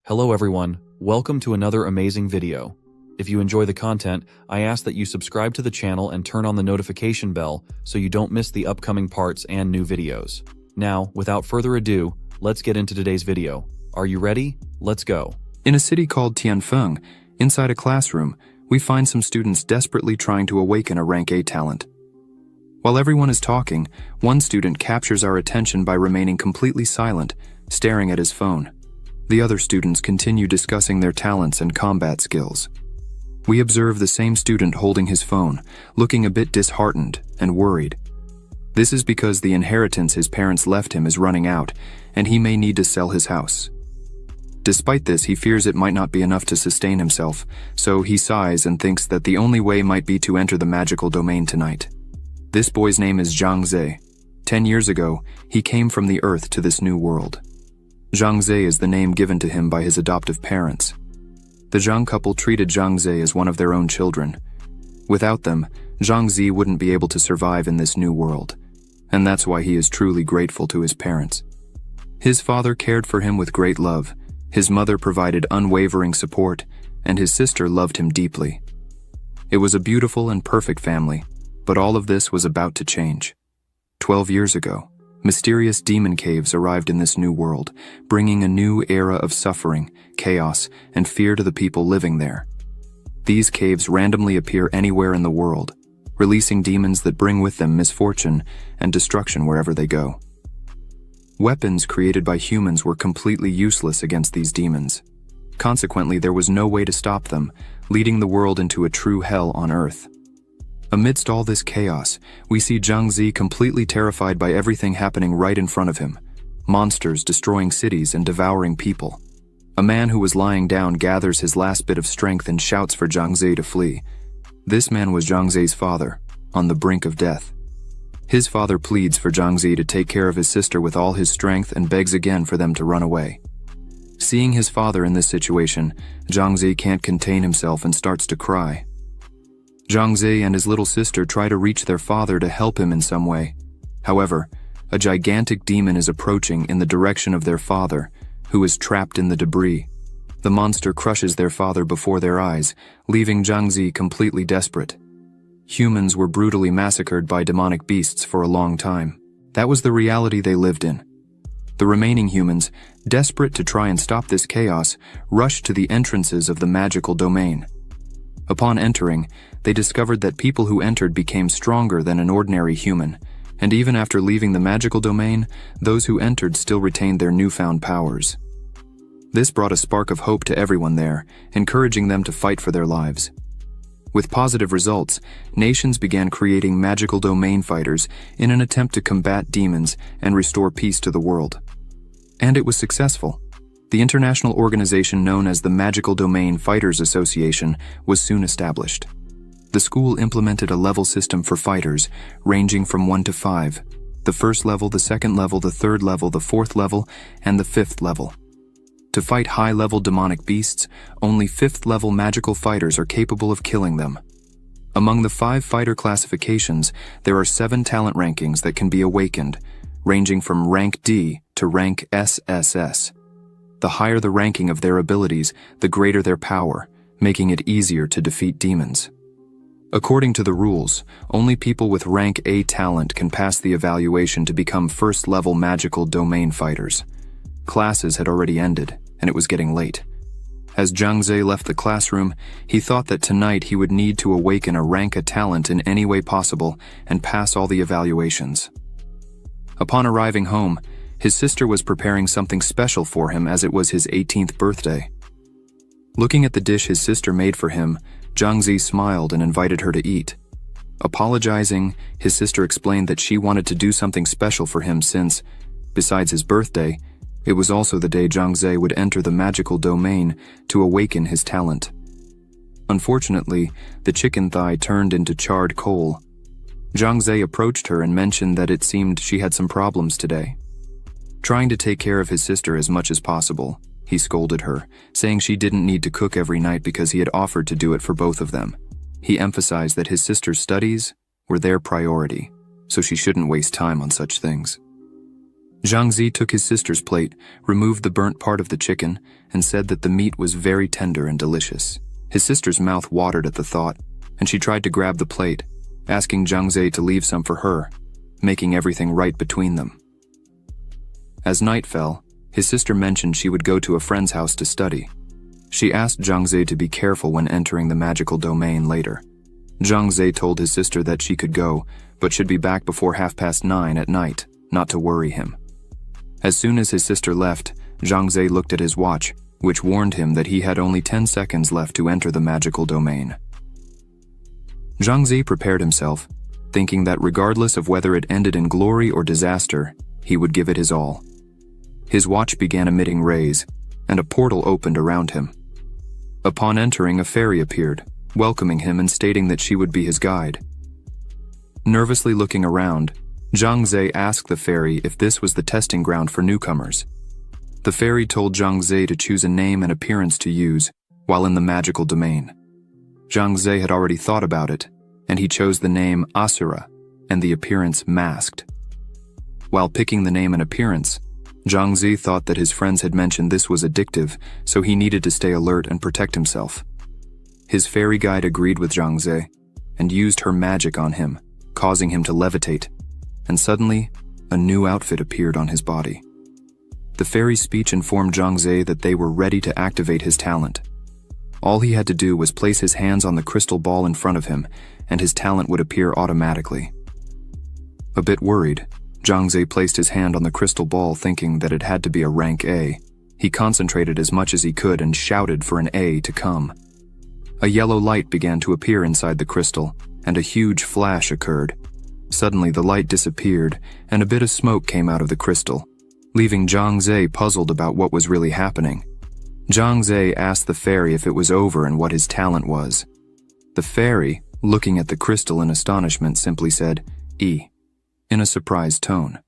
Hello everyone, welcome to another amazing video. If you enjoy the content, I ask that you subscribe to the channel and turn on the notification bell so you don't miss the upcoming parts and new videos. Now, without further ado, let's get into today's video. Are you ready? Let's go. In a city called Tianfeng, inside a classroom, we find some students desperately trying to awaken a rank A talent. While everyone is talking, one student captures our attention by remaining completely silent, staring at his phone. The other students continue discussing their talents and combat skills. We observe the same student holding his phone, looking a bit disheartened and worried. This is because the inheritance his parents left him is running out, and he may need to sell his house. Despite this, he fears it might not be enough to sustain himself, so he sighs and thinks that the only way might be to enter the magical domain tonight. This boy's name is Zhang Zhe. 10 years ago, he came from the earth to this new world. Zhang Zhe is the name given to him by his adoptive parents. The Zhang couple treated Zhang Zhe as one of their own children. Without them, Zhang Zhe wouldn't be able to survive in this new world, and that's why he is truly grateful to his parents. His father cared for him with great love, his mother provided unwavering support, and his sister loved him deeply. It was a beautiful and perfect family, but all of this was about to change. 12 years ago, mysterious demon caves arrived in this new world, bringing a new era of suffering, chaos, and fear to the people living there. These caves randomly appear anywhere in the world, releasing demons that bring with them misfortune and destruction wherever they go. Weapons created by humans were completely useless against these demons. Consequently, there was no way to stop them, leading the world into a true hell on Earth. Amidst all this chaos, we see Zhang Zhe completely terrified by everything happening right in front of him. Monsters destroying cities and devouring people. A man who was lying down gathers his last bit of strength and shouts for Zhang Zhe to flee. This man was Zhang Zhe's father, on the brink of death. His father pleads for Zhang Zhe to take care of his sister with all his strength and begs again for them to run away. Seeing his father in this situation, Zhang Zhe can't contain himself and starts to cry. Zhang Zhe and his little sister try to reach their father to help him in some way. However, a gigantic demon is approaching in the direction of their father, who is trapped in the debris. The monster crushes their father before their eyes, leaving Zhang Zhe completely desperate. Humans were brutally massacred by demonic beasts for a long time. That was the reality they lived in. The remaining humans, desperate to try and stop this chaos, rushed to the entrances of the magical domain. Upon entering, they discovered that people who entered became stronger than an ordinary human, and even after leaving the magical domain, those who entered still retained their newfound powers. This brought a spark of hope to everyone there, encouraging them to fight for their lives. With positive results, nations began creating magical domain fighters in an attempt to combat demons and restore peace to the world. And it was successful. The international organization known as the Magical Domain Fighters Association was soon established. The school implemented a level system for fighters, ranging from 1 to 5. The first level, the second level, the third level, the fourth level, and the fifth level. To fight high-level demonic beasts, only 5th-level magical fighters are capable of killing them. Among the 5 fighter classifications, there are 7 talent rankings that can be awakened, ranging from rank D to rank SSS. The higher the ranking of their abilities, the greater their power, making it easier to defeat demons. According to the rules, only people with rank A talent can pass the evaluation to become first-level magical domain fighters. Classes had already ended, and it was getting late. As Zhang Zhe left the classroom, he thought that tonight he would need to awaken a rank A talent in any way possible and pass all the evaluations. Upon arriving home, his sister was preparing something special for him as it was his 18th birthday. Looking at the dish his sister made for him, Zhang Zhe smiled and invited her to eat. Apologizing, his sister explained that she wanted to do something special for him since, besides his birthday, it was also the day Zhang Zhe would enter the magical domain to awaken his talent. Unfortunately, the chicken thigh turned into charred coal. Zhang Zhe approached her and mentioned that it seemed she had some problems today. Trying to take care of his sister as much as possible, he scolded her, saying she didn't need to cook every night because he had offered to do it for both of them. He emphasized that his sister's studies were their priority, so she shouldn't waste time on such things. Zhang Zi took his sister's plate, removed the burnt part of the chicken, and said that the meat was very tender and delicious. His sister's mouth watered at the thought, and she tried to grab the plate, asking Zhang Zi to leave some for her, making everything right between them. As night fell, his sister mentioned she would go to a friend's house to study. She asked Zhang Zi to be careful when entering the magical domain later. Zhang Zi told his sister that she could go, but should be back before 9:30 at night, not to worry him. As soon as his sister left, Zhang Zi looked at his watch, which warned him that he had only 10 seconds left to enter the magical domain. Zhang Zi prepared himself, thinking that regardless of whether it ended in glory or disaster, he would give it his all. His watch began emitting rays, and a portal opened around him. Upon entering, a fairy appeared, welcoming him and stating that she would be his guide. Nervously looking around, Zhang Zi asked the fairy if this was the testing ground for newcomers. The fairy told Zhang Zi to choose a name and appearance to use while in the magical domain. Zhang Zi had already thought about it, and he chose the name Asura and the appearance Masked. While picking the name and appearance, Zhang Zi thought that his friends had mentioned this was addictive, so he needed to stay alert and protect himself. His fairy guide agreed with Zhang Zi and used her magic on him, causing him to levitate, and suddenly, a new outfit appeared on his body. The fairy's speech informed Zhang Zi that they were ready to activate his talent. All he had to do was place his hands on the crystal ball in front of him, and his talent would appear automatically. A bit worried, Zhang Zi placed his hand on the crystal ball thinking that it had to be a rank A. He concentrated as much as he could and shouted for an A to come. A yellow light began to appear inside the crystal, and a huge flash occurred. Suddenly the light disappeared, and a bit of smoke came out of the crystal, leaving Zhang Zi puzzled about what was really happening. Zhang Zi asked the fairy if it was over and what his talent was. The fairy, looking at the crystal in astonishment, simply said, "E," in a surprised tone.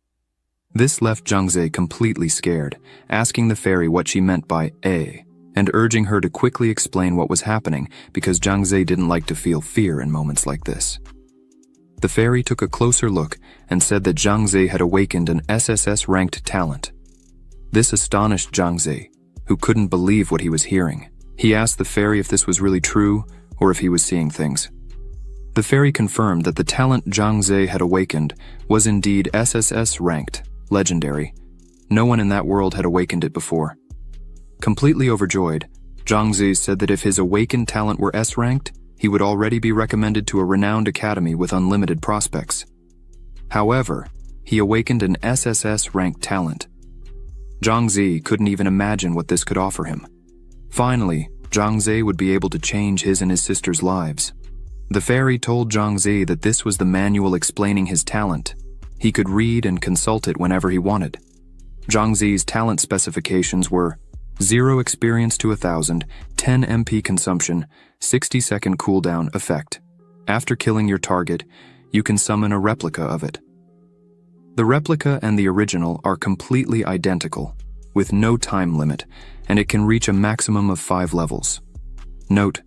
This left Zhang Zi completely scared, asking the fairy what she meant by A, and urging her to quickly explain what was happening because Zhang Zi didn't like to feel fear in moments like this. The fairy took a closer look and said that Zhang Zi had awakened an SSS-ranked talent. This astonished Zhang Zi, who couldn't believe what he was hearing. He asked the fairy if this was really true or if he was seeing things. The fairy confirmed that the talent Zhang Zi had awakened was indeed SSS-ranked, legendary. No one in that world had awakened it before. Completely overjoyed, Zhang Zi said that if his awakened talent were S-ranked, he would already be recommended to a renowned academy with unlimited prospects. However, he awakened an SSS-ranked talent. Zhang Zi couldn't even imagine what this could offer him. Finally, Zhang Zi would be able to change his and his sister's lives. The fairy told Zhang Zi that this was the manual explaining his talent. He could read and consult it whenever he wanted. Zhang Zi's talent specifications were 0 experience to 1,000, 10 MP consumption, 60-second cooldown effect. After killing your target, you can summon a replica of it. The replica and the original are completely identical, with no time limit, and it can reach a maximum of 5 levels. Note,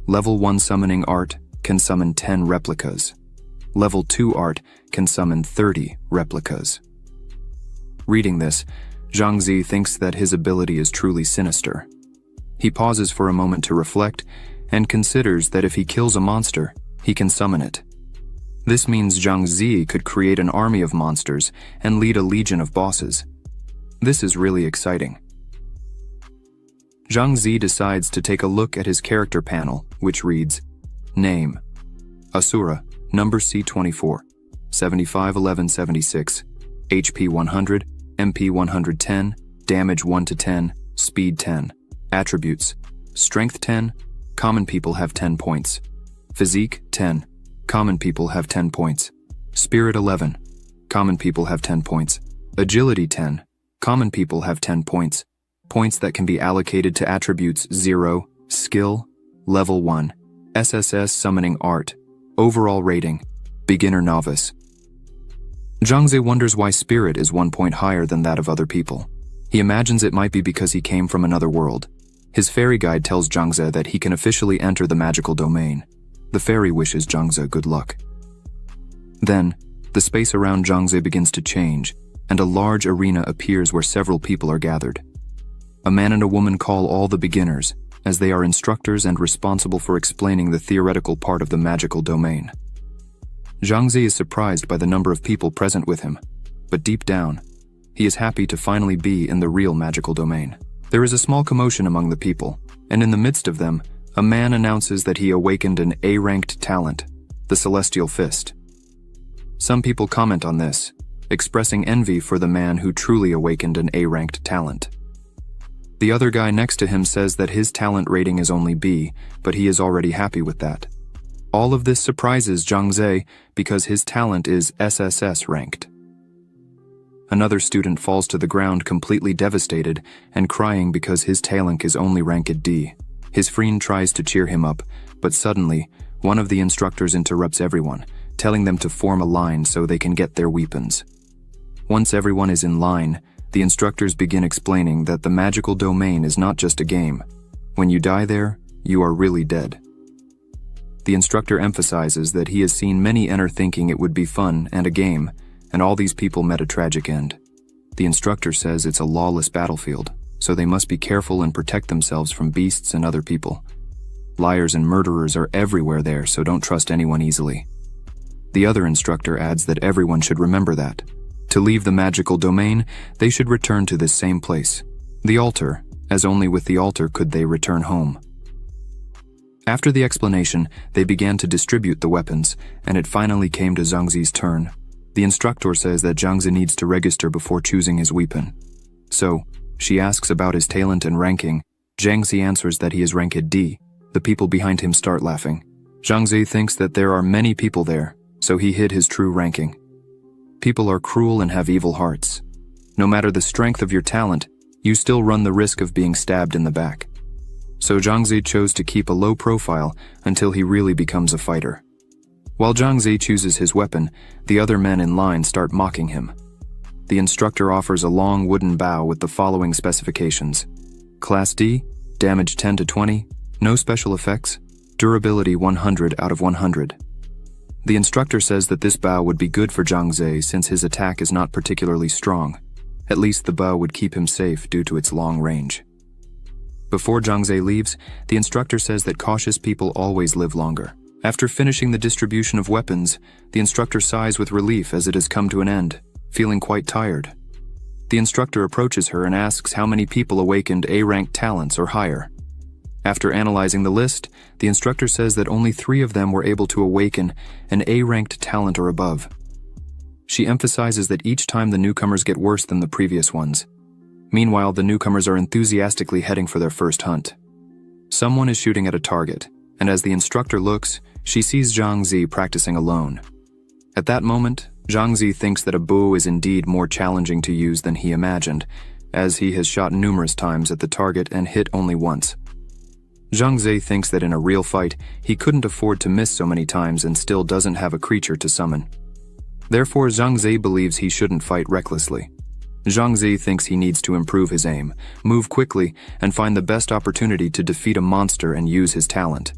Level 1 summoning art can summon 10 replicas. Level 2 art can summon 30 replicas. Reading this, Zhang Zi thinks that his ability is truly sinister. He pauses for a moment to reflect and considers that if he kills a monster, he can summon it. This means Zhang Zi could create an army of monsters and lead a legion of bosses. This is really exciting. Zhang Zi decides to take a look at his character panel, which reads, Name: Asura, number C24, 751176, HP 100, MP 110, damage 1 to 10, speed 10. Attributes: Strength 10, common people have 10 points. Physique 10, common people have 10 points. Spirit 11, common people have 10 points. Agility 10, common people have 10 points. Points that can be allocated to attributes 0, skill, level 1, SSS summoning art, overall rating, beginner novice. Zhang Zi wonders why spirit is 1 point higher than that of other people. He imagines it might be because he came from another world. His fairy guide tells Zhang Zi that he can officially enter the magical domain. The fairy wishes Zhang Zi good luck. Then, the space around Zhang Zi begins to change, and a large arena appears where several people are gathered. A man and a woman call all the beginners, as they are instructors and responsible for explaining the theoretical part of the magical domain. Zhangzi is surprised by the number of people present with him, but deep down, he is happy to finally be in the real magical domain. There is a small commotion among the people, and in the midst of them, a man announces that he awakened an A-ranked talent, the Celestial Fist. Some people comment on this, expressing envy for the man who truly awakened an A-ranked talent. The other guy next to him says that his talent rating is only B, but he is already happy with that. All of this surprises Zhangzi because his talent is SSS ranked. Another student falls to the ground completely devastated and crying because his talent is only ranked D. His friend tries to cheer him up, but suddenly, one of the instructors interrupts everyone, telling them to form a line so they can get their weapons. Once everyone is in line, the instructors begin explaining that the magical domain is not just a game. When you die there, you are really dead. The instructor emphasizes that he has seen many enter thinking it would be fun and a game, and all these people met a tragic end. The instructor says it's a lawless battlefield, so they must be careful and protect themselves from beasts and other people. Liars and murderers are everywhere there, so don't trust anyone easily. The other instructor adds that everyone should remember that. To leave the magical domain, they should return to this same place, the altar, as only with the altar could they return home. After the explanation, they began to distribute the weapons, and it finally came to Zhangzi's turn. The instructor says that Zhangzi needs to register before choosing his weapon. So, she asks about his talent and ranking. Zhangzi answers that he is ranked D. The people behind him start laughing. Zhangzi thinks that there are many people there, so he hid his true ranking. People are cruel and have evil hearts. No matter the strength of your talent, you still run the risk of being stabbed in the back. So Zhangzi chose to keep a low profile until he really becomes a fighter. While Zhangzi chooses his weapon, the other men in line start mocking him. The instructor offers a long wooden bow with the following specifications. Class D, damage 10 to 20, no special effects, durability 100 out of 100. The instructor says that this bow would be good for Zhangzi since his attack is not particularly strong. At least the bow would keep him safe due to its long range. Before Zhangzi leaves, the instructor says that cautious people always live longer. After finishing the distribution of weapons, the instructor sighs with relief as it has come to an end, feeling quite tired. The instructor approaches her and asks how many people awakened A-ranked talents or higher. After analyzing the list, the instructor says that only 3 of them were able to awaken an A-ranked talent or above. She emphasizes that each time the newcomers get worse than the previous ones. Meanwhile, the newcomers are enthusiastically heading for their first hunt. Someone is shooting at a target, and as the instructor looks, she sees Zhangzi practicing alone. At that moment, Zhangzi thinks that a bow is indeed more challenging to use than he imagined, as he has shot numerous times at the target and hit only once. Zhangzi thinks that in a real fight, he couldn't afford to miss so many times and still doesn't have a creature to summon. Therefore, Zhangzi believes he shouldn't fight recklessly. Zhangzi thinks he needs to improve his aim, move quickly, and find the best opportunity to defeat a monster and use his talent.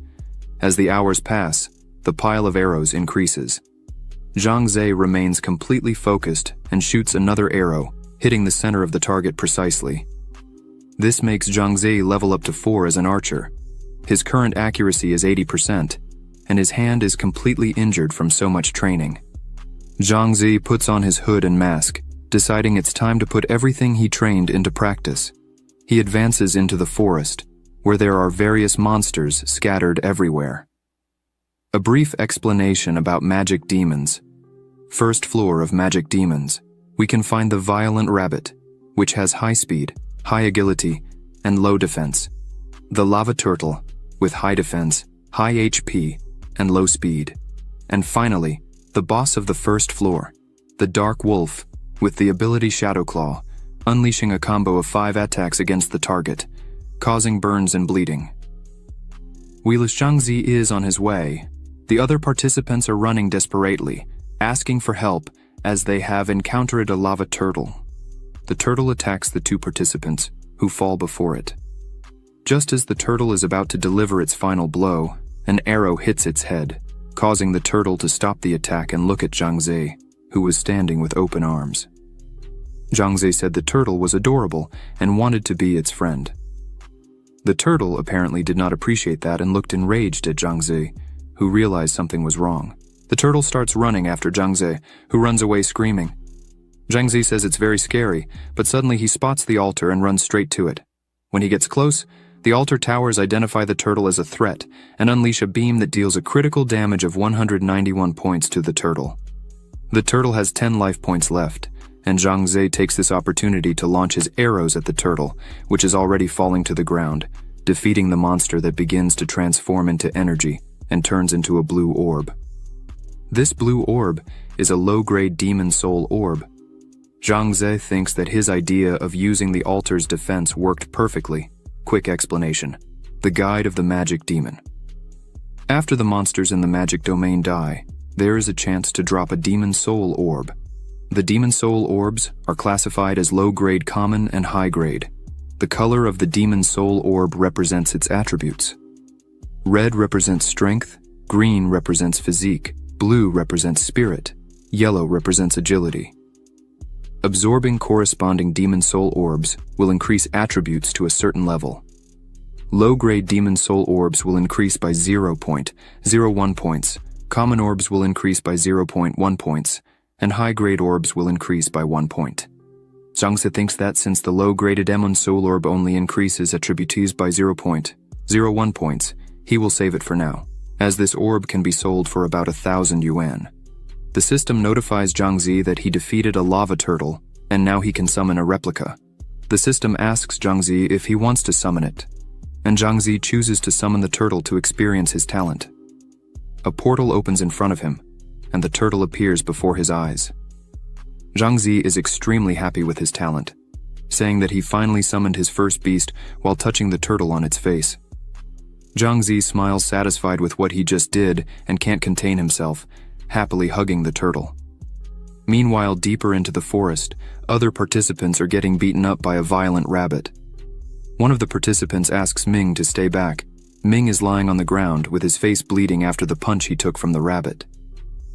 As the hours pass, the pile of arrows increases. Zhangzi remains completely focused and shoots another arrow, hitting the center of the target precisely. This makes Zhangzi level up to 4 as an archer. His current accuracy is 80%, and his hand is completely injured from so much training. Zhangzi puts on his hood and mask, deciding it's time to put everything he trained into practice. He advances into the forest, where there are various monsters scattered everywhere. A brief explanation about magic demons. First floor of magic demons, we can find the violent rabbit, which has high speed, high agility, and low defense. The lava turtle, with high defense, high HP, and low speed. And finally, the boss of the first floor, the dark wolf, with the ability Shadow Claw, unleashing a combo of 5 attacks against the target, causing burns and bleeding. While Zhangzi is on his way, the other participants are running desperately, asking for help as they have encountered a lava turtle. The turtle attacks the 2 participants, who fall before it. Just as the turtle is about to deliver its final blow, an arrow hits its head, causing the turtle to stop the attack and look at Zhangzi, who was standing with open arms. Zhang Ze said the turtle was adorable and wanted to be its friend. The turtle apparently did not appreciate that and looked enraged at Zhang Ze, who realized something was wrong. The turtle starts running after Zhang Ze, who runs away screaming. Zhang Ze says it's very scary, but suddenly he spots the altar and runs straight to it. When he gets close, the altar towers identify the turtle as a threat and unleash a beam that deals a critical damage of 191 points to the turtle. The turtle has 10 life points left, and Zhang Ze takes this opportunity to launch his arrows at the turtle, which is already falling to the ground, defeating the monster that begins to transform into energy and turns into a blue orb. This blue orb is a low-grade demon soul orb. Zhang Ze thinks that his idea of using the altar's defense worked perfectly. Quick explanation: the guide of the magic demon. After the monsters in the magic domain die, there is a chance to drop a demon soul orb. The demon soul orbs are classified as low-grade common and high-grade. The color of the demon soul orb represents its attributes. Red represents strength, green represents physique, blue represents spirit, yellow represents agility. Absorbing corresponding demon soul orbs will increase attributes to a certain level. Low-grade demon soul orbs will increase by 0.01 points, common orbs will increase by 0.1 points, and high-grade orbs will increase by 1 point. Zhang Ze thinks that since the low-graded demon soul orb only increases attributes by 0.01 points, he will save it for now, as this orb can be sold for about 1,000 yuan. The system notifies Zhang Ze that he defeated a lava turtle, and now he can summon a replica. The system asks Zhang Ze if he wants to summon it, and Zhang Ze chooses to summon the turtle to experience his talent. A portal opens in front of him, and the turtle appears before his eyes. Zhang Ze is extremely happy with his talent, saying that he finally summoned his first beast while touching the turtle on its face. Zhang Ze smiles satisfied with what he just did and can't contain himself, happily hugging the turtle. Meanwhile, deeper into the forest, other participants are getting beaten up by a violent rabbit. One of the participants asks Ming to stay back. Ming is lying on the ground with his face bleeding after the punch he took from the rabbit.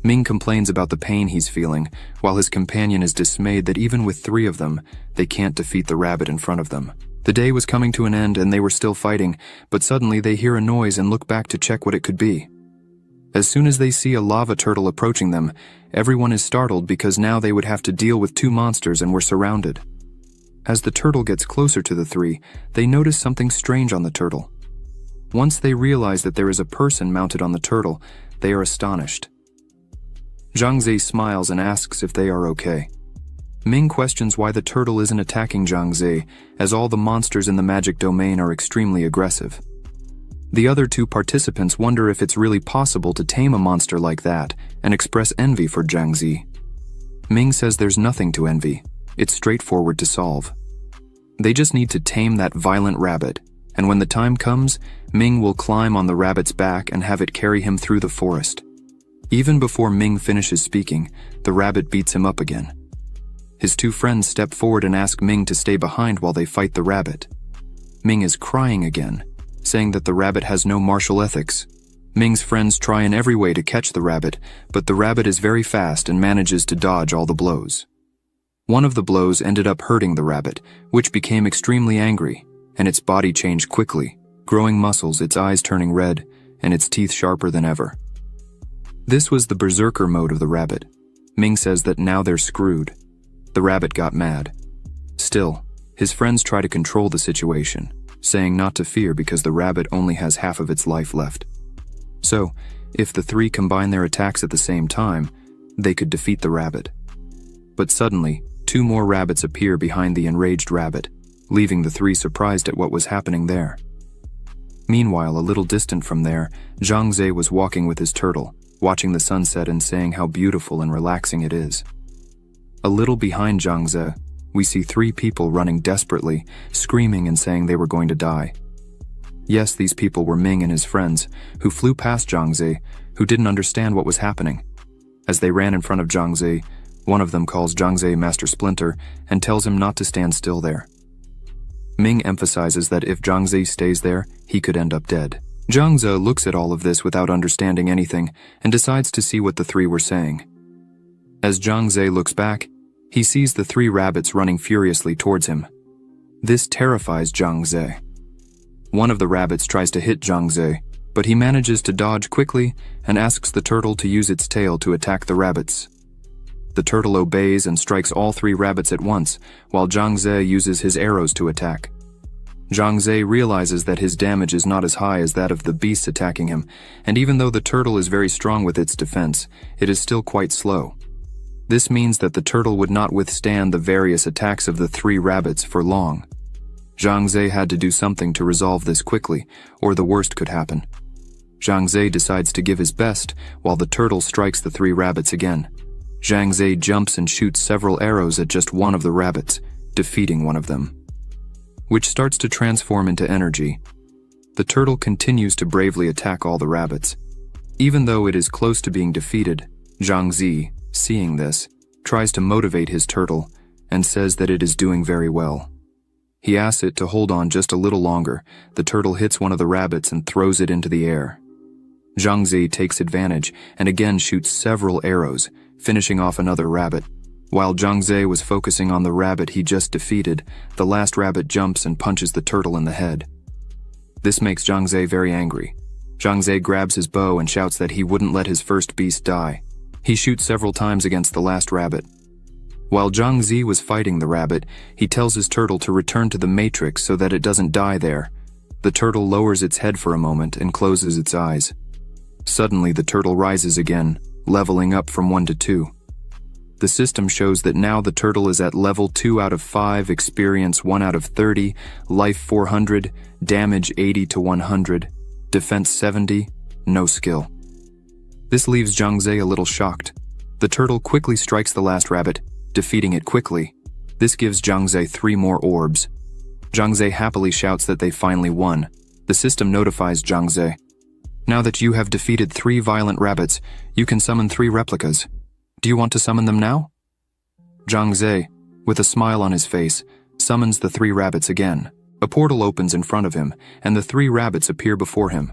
Ming complains about the pain he's feeling, while his companion is dismayed that even with 3 of them, they can't defeat the rabbit in front of them. The day was coming to an end and they were still fighting, but suddenly they hear a noise and look back to check what it could be. As soon as they see a lava turtle approaching them, everyone is startled because now they would have to deal with 2 monsters and were surrounded. As the turtle gets closer to the 3, they notice something strange on the turtle. Once they realize that there is a person mounted on the turtle, they are astonished. Zhang Ze smiles and asks if they are okay. Ming questions why the turtle isn't attacking Zhang Ze, as all the monsters in the magic domain are extremely aggressive. The other 2 participants wonder if it's really possible to tame a monster like that and express envy for Zhang Ze. Ming says there's nothing to envy. It's straightforward to solve. They just need to tame that violent rabbit, and when the time comes, Ming will climb on the rabbit's back and have it carry him through the forest. Even before Ming finishes speaking, the rabbit beats him up again. His 2 friends step forward and ask Ming to stay behind while they fight the rabbit. Ming is crying again, saying that the rabbit has no martial ethics. Ming's friends try in every way to catch the rabbit, but the rabbit is very fast and manages to dodge all the blows. One of the blows ended up hurting the rabbit, which became extremely angry, and its body changed quickly, growing muscles, its eyes turning red, and its teeth sharper than ever. This was the berserker mode of the rabbit. Ming says that now they're screwed. The rabbit got mad. Still, his friends try to control the situation, saying not to fear because the rabbit only has half of its life left. So, if the 3 combine their attacks at the same time, they could defeat the rabbit. But suddenly, 2 more rabbits appear behind the enraged rabbit, leaving the 3 surprised at what was happening there. Meanwhile, a little distant from there, Zhang Ze was walking with his turtle, watching the sunset and saying how beautiful and relaxing it is. A little behind Zhang Ze, we see 3 people running desperately, screaming and saying they were going to die. Yes, these people were Ming and his friends, who flew past Zhang Ze, who didn't understand what was happening. As they ran in front of Zhang Ze, one of them calls Zhang Ze Master Splinter and tells him not to stand still there. Ming emphasizes that if Zhang Ze stays there, he could end up dead. Zhang Ze looks at all of this without understanding anything and decides to see what the 3 were saying. As Zhang Ze looks back, He sees the 3 rabbits running furiously towards him. This terrifies Zhang Ze. One of the rabbits tries to hit Zhang Ze, but he manages to dodge quickly and asks the turtle to use its tail to attack the rabbits. The turtle obeys and strikes all 3 rabbits at once, while Zhang Ze uses his arrows to attack. Zhang Ze realizes that his damage is not as high as that of the beasts attacking him, and even though the turtle is very strong with its defense, it is still quite slow. This means that the turtle would not withstand the various attacks of the 3 rabbits for long. Zhang Ze had to do something to resolve this quickly, or the worst could happen. Zhang Ze decides to give his best, while the turtle strikes the 3 rabbits again. Zhang Ze jumps and shoots several arrows at just one of the rabbits, defeating one of them, which starts to transform into energy. The turtle continues to bravely attack all the rabbits. Even though it is close to being defeated, Zhang Ze, seeing this, tries to motivate his turtle and says that it is doing very well. He asks it to hold on just a little longer. The turtle hits one of the rabbits and throws it into the air. Zhang Ze takes advantage and again shoots several arrows, finishing off another rabbit. While Zhang Ze was focusing on the rabbit he just defeated, the last rabbit jumps and punches the turtle in the head. This makes Zhang Ze very angry. Zhang Ze grabs his bow and shouts that he wouldn't let his first beast die. He shoots several times against the last rabbit. While Zhang Ze was fighting the rabbit, he tells his turtle to return to the matrix so that it doesn't die there. The turtle lowers its head for a moment and closes its eyes. Suddenly the turtle rises again, leveling up from 1 to 2. The system shows that now the turtle is at level 2 out of 5, experience 1 out of 30, life 400, damage 80 to 100, defense 70, no skill. This leaves Zhang Ze a little shocked. The turtle quickly strikes the last rabbit, defeating it quickly. This gives Zhang Ze 3 more orbs. Zhang Ze happily shouts that they finally won. The system notifies Zhang Ze. Now that you have defeated 3 violent rabbits, you can summon 3 replicas. Do you want to summon them now? Zhang Ze, with a smile on his face, summons the 3 rabbits again. A portal opens in front of him, and the 3 rabbits appear before him.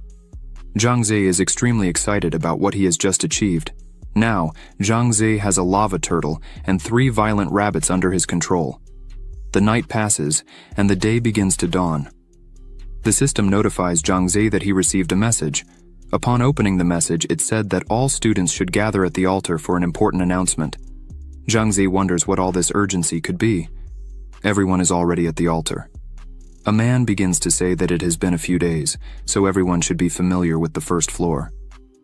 Zhang Ze is extremely excited about what he has just achieved. Now, Zhang Ze has a lava turtle and 3 violent rabbits under his control. The night passes, and the day begins to dawn. The system notifies Zhang Ze that he received a message. Upon opening the message, it said that all students should gather at the altar for an important announcement. Zhang Ze wonders what all this urgency could be. Everyone is already at the altar. A man begins to say that it has been a few days, so everyone should be familiar with the first floor.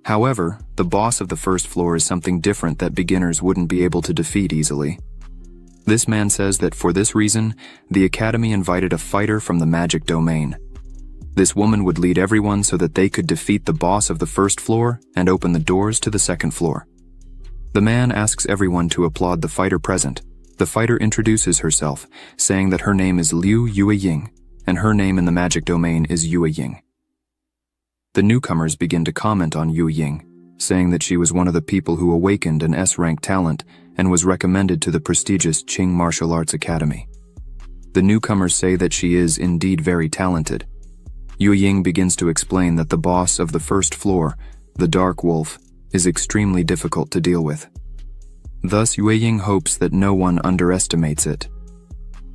However, the boss of the first floor is something different that beginners wouldn't be able to defeat easily. This man says that for this reason, the academy invited a fighter from the magic domain. This woman would lead everyone so that they could defeat the boss of the first floor and open the doors to the second floor. The man asks everyone to applaud the fighter present. The fighter introduces herself, saying that her name is Liu Yueying, and her name in the magic domain is Yueying. The newcomers begin to comment on Yueying, saying that she was one of the people who awakened an S-rank talent and was recommended to the prestigious Qing Martial Arts Academy. The newcomers say that she is indeed very talented. Yueying begins to explain that the boss of the first floor, the Dark Wolf, is extremely difficult to deal with. Thus, Yueying hopes that no one underestimates it.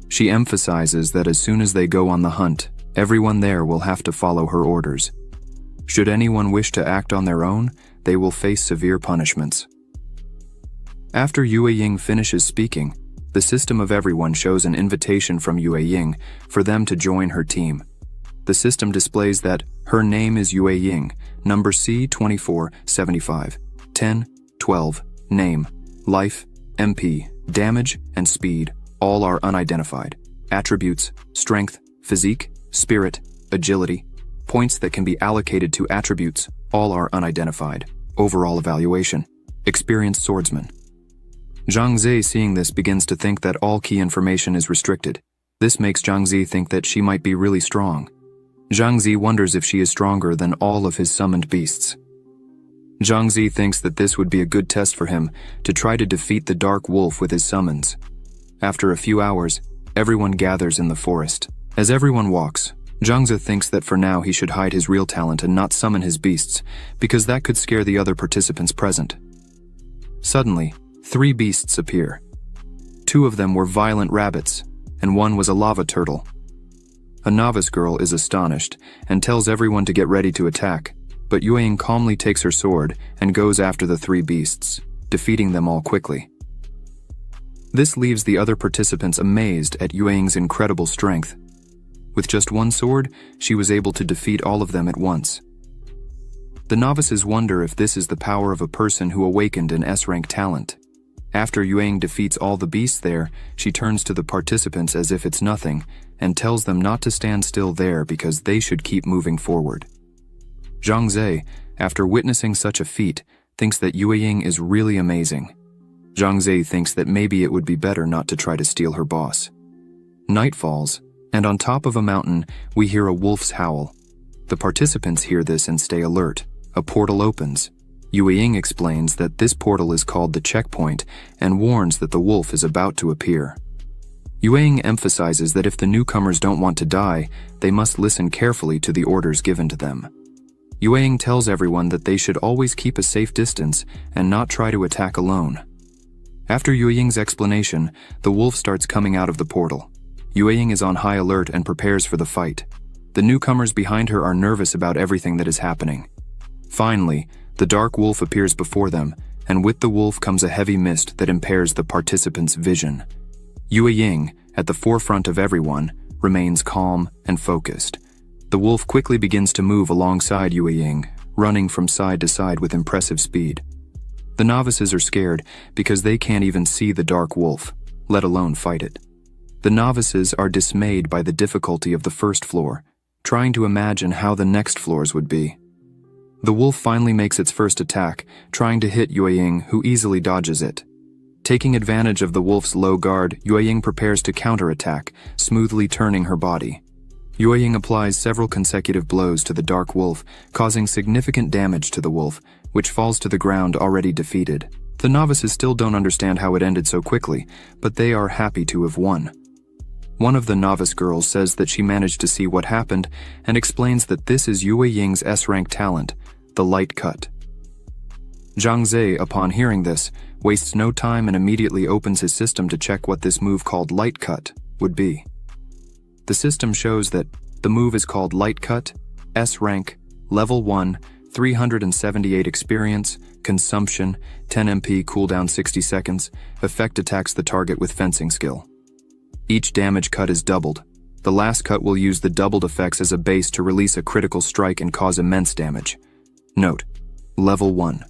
She emphasizes that as soon as they go on the hunt, everyone there will have to follow her orders. Should anyone wish to act on their own, they will face severe punishments. After Yueying finishes speaking, the system of everyone shows an invitation from Yueying for them to join her team. The system displays that her name is Yueying, number C2475, 10, 12, name, life, MP, damage, and speed, all are unidentified. Attributes, strength, physique, spirit, agility, points that can be allocated to attributes, all are unidentified. Overall evaluation, experienced swordsman. Zhang Ze, seeing this, begins to think that all key information is restricted. This makes Zhang Ze think that she might be really strong. Zhang Ze wonders if she is stronger than all of his summoned beasts. Zhang Ze thinks that this would be a good test for him to try to defeat the Dark Wolf with his summons. After a few hours, everyone gathers in the forest. As everyone walks, Zhang Ze thinks that for now he should hide his real talent and not summon his beasts, because that could scare the other participants present. Suddenly, 3 beasts appear. 2 of them were violent rabbits, and 1 was a lava turtle. A novice girl is astonished and tells everyone to get ready to attack, but Yueying calmly takes her sword and goes after the 3 beasts, defeating them all quickly. This leaves the other participants amazed at Yueying's incredible strength. With just 1 sword, she was able to defeat all of them at once. The novices wonder if this is the power of a person who awakened an S-rank talent. After Yueying defeats all the beasts there, she turns to the participants as if it's nothing and tells them not to stand still there because they should keep moving forward. Zhang Ze, after witnessing such a feat, thinks that Yueying is really amazing. Zhang Ze thinks that maybe it would be better not to try to steal her boss. Night falls, and on top of a mountain, we hear a wolf's howl. The participants hear this and stay alert. A portal opens. Yueying explains that this portal is called the checkpoint and warns that the wolf is about to appear. Yueying emphasizes that if the newcomers don't want to die, they must listen carefully to the orders given to them. Yueying tells everyone that they should always keep a safe distance and not try to attack alone. After Yueying's explanation, the wolf starts coming out of the portal. Yueying is on high alert and prepares for the fight. The newcomers behind her are nervous about everything that is happening. Finally, the dark wolf appears before them, and with the wolf comes a heavy mist that impairs the participants' vision. Yueying, at the forefront of everyone, remains calm and focused. The wolf quickly begins to move alongside Yueying, running from side to side with impressive speed. The novices are scared because they can't even see the dark wolf, let alone fight it. The novices are dismayed by the difficulty of the first floor, trying to imagine how the next floors would be. The wolf finally makes its first attack, trying to hit Yueying, who easily dodges it. Taking advantage of the wolf's low guard, Yueying prepares to counterattack, smoothly turning her body. Yueying applies several consecutive blows to the dark wolf, causing significant damage to the wolf, which falls to the ground already defeated. The novices still don't understand how it ended so quickly, but they are happy to have won. One of the novice girls says that she managed to see what happened and explains that this is Yueying's S-rank talent, the light cut. Zhang Ze, upon hearing this, wastes no time and immediately opens his system to check what this move called light cut would be. The system shows that the move is called light cut, S-rank, level 1, 378 experience, consumption, 10 MP cooldown 60 seconds, effect attacks the target with fencing skill. Each damage cut is doubled. The last cut will use the doubled effects as a base to release a critical strike and cause immense damage. Note: Level 1.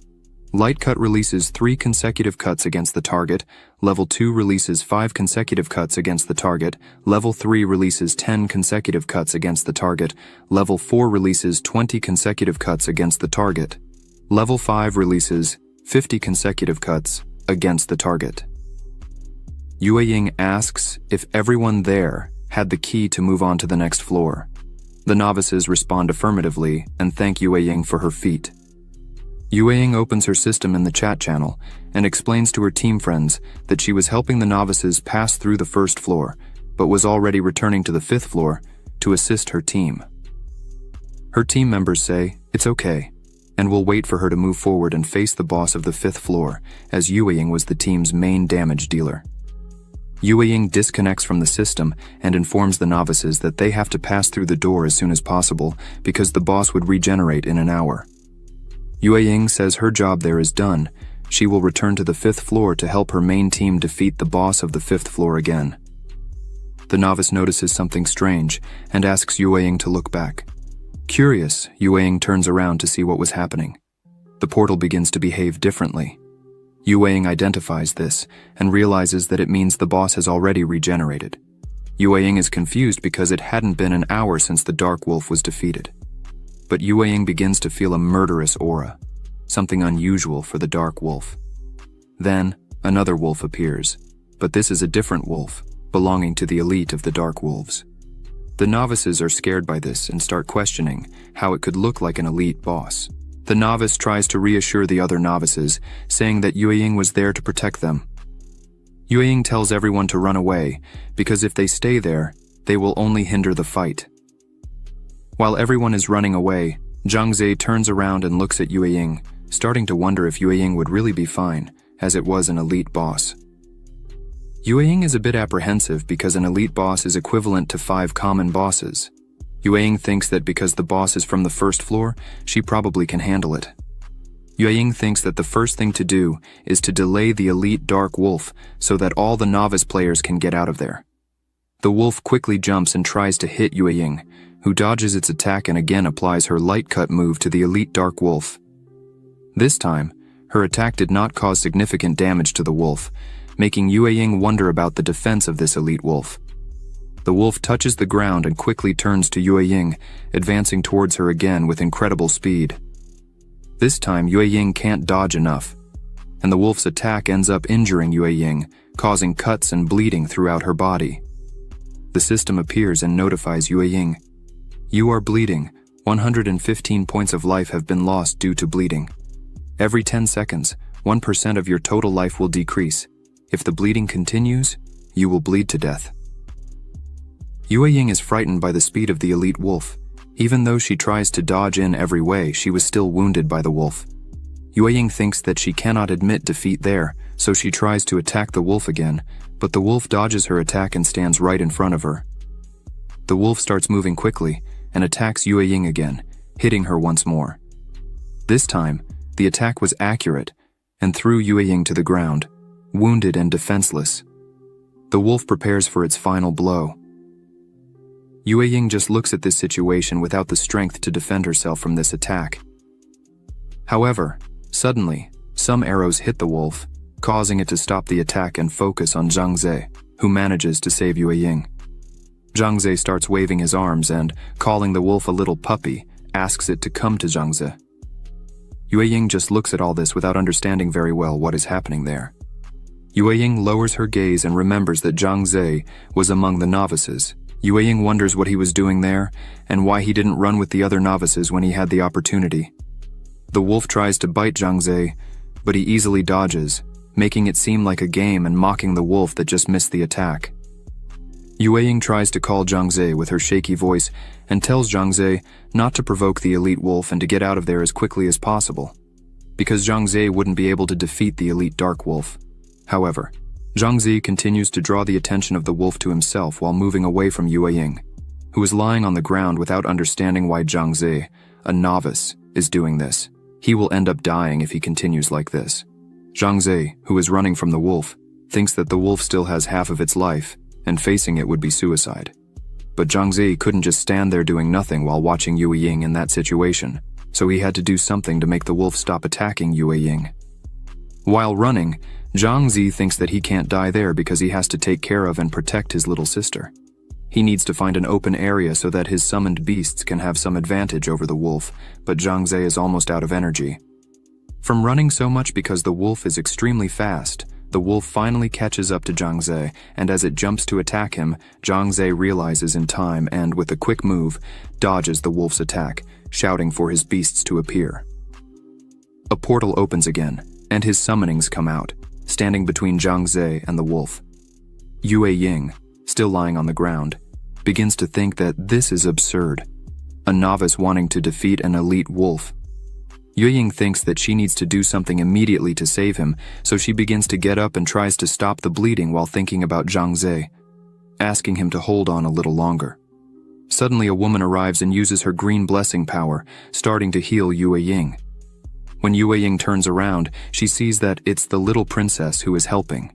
Light cut releases 3 consecutive cuts against the target. Level 2 releases 5 consecutive cuts against the target. Level 3 releases 10 consecutive cuts against the target. Level 4 releases 20 consecutive cuts against the target. Level 5 releases 50 consecutive cuts against the target. Yueying asks if everyone there had the key to move on to the next floor. The novices respond affirmatively and thank Yueying for her feat. Yueying opens her system in the chat channel and explains to her team friends that she was helping the novices pass through the first floor, but was already returning to the 5th floor to assist her team. Her team members say it's okay, and will wait for her to move forward and face the boss of the 5th floor, as Yueying was the team's main damage dealer. Yueying disconnects from the system and informs the novices that they have to pass through the door as soon as possible because the boss would regenerate in an hour. Yueying says her job there is done. She will return to the 5th floor to help her main team defeat the boss of the 5th floor again. The novice notices something strange and asks Yueying to look back. Curious, Yueying turns around to see what was happening. The portal begins to behave differently. Yueying identifies this and realizes that it means the boss has already regenerated. Yueying is confused because it hadn't been an hour since the dark wolf was defeated. But Yueying begins to feel a murderous aura, something unusual for the dark wolf. Then, another wolf appears, but this is a different wolf, belonging to the elite of the dark wolves. The novices are scared by this and start questioning how it could look like an elite boss. The novice tries to reassure the other novices, saying that Yueying was there to protect them. Yueying tells everyone to run away, because if they stay there, they will only hinder the fight. While everyone is running away, Zhang Ze turns around and looks at Yueying, starting to wonder if Yueying would really be fine, as it was an elite boss. Yueying is a bit apprehensive because an elite boss is equivalent to 5 common bosses. Yueying thinks that because the boss is from the first floor, she probably can handle it. Yueying thinks that the first thing to do is to delay the elite dark wolf so that all the novice players can get out of there. The wolf quickly jumps and tries to hit Yueying, who dodges its attack and again applies her light cut move to the elite dark wolf. This time, her attack did not cause significant damage to the wolf, making Yueying wonder about the defense of this elite wolf. The wolf touches the ground and quickly turns to Yueying, advancing towards her again with incredible speed. This time, Yueying can't dodge enough, and the wolf's attack ends up injuring Yueying, causing cuts and bleeding throughout her body. The system appears and notifies Yueying. You are bleeding. 115 points of life have been lost due to bleeding. Every 10 seconds, 1% of your total life will decrease. If the bleeding continues, you will bleed to death. Yueying is frightened by the speed of the elite wolf. Even though she tries to dodge in every way, she was still wounded by the wolf. Yueying thinks that she cannot admit defeat there, so she tries to attack the wolf again, but the wolf dodges her attack and stands right in front of her. The wolf starts moving quickly and attacks Yueying again, hitting her once more. This time, the attack was accurate and threw Yueying to the ground, wounded and defenseless. The wolf prepares for its final blow. Yueying just looks at this situation without the strength to defend herself from this attack. However, suddenly, some arrows hit the wolf, causing it to stop the attack and focus on Zhang Ze, who manages to save Yueying. Zhang Ze starts waving his arms and, calling the wolf a little puppy, asks it to come to Zhang Ze. Yueying just looks at all this without understanding very well what is happening there. Yueying lowers her gaze and remembers that Zhang Ze was among the novices. Yueying wonders what he was doing there and why he didn't run with the other novices when he had the opportunity. The wolf tries to bite Zhang Ze, but he easily dodges, making it seem like a game and mocking the wolf that just missed the attack. Yueying tries to call Zhang Ze with her shaky voice and tells Zhang Ze not to provoke the elite wolf and to get out of there as quickly as possible, because Zhang Ze wouldn't be able to defeat the elite dark wolf. However, Zhang Ze continues to draw the attention of the wolf to himself while moving away from Yueying, who is lying on the ground without understanding why Zhang Ze, a novice, is doing this. He will end up dying if he continues like this. Zhang Ze, who is running from the wolf, thinks that the wolf still has half of its life, and facing it would be suicide. But Zhang Ze couldn't just stand there doing nothing while watching Yueying in that situation, so he had to do something to make the wolf stop attacking Yueying. While running, Zhang Ze thinks that he can't die there because he has to take care of and protect his little sister. He needs to find an open area so that his summoned beasts can have some advantage over the wolf, but Zhang Ze is almost out of energy. From running so much because the wolf is extremely fast, the wolf finally catches up to Zhang Ze, and as it jumps to attack him, Zhang Ze realizes in time and, with a quick move, dodges the wolf's attack, shouting for his beasts to appear. A portal opens again, and his summonings come out, standing between Zhang Ze and the wolf. Yueying, still lying on the ground, begins to think that this is absurd. A novice wanting to defeat an elite wolf. Yueying thinks that she needs to do something immediately to save him, so she begins to get up and tries to stop the bleeding while thinking about Zhang Ze, asking him to hold on a little longer. Suddenly a woman arrives and uses her green blessing power, starting to heal Yueying. When Yueying turns around, she sees that it's the little princess who is helping.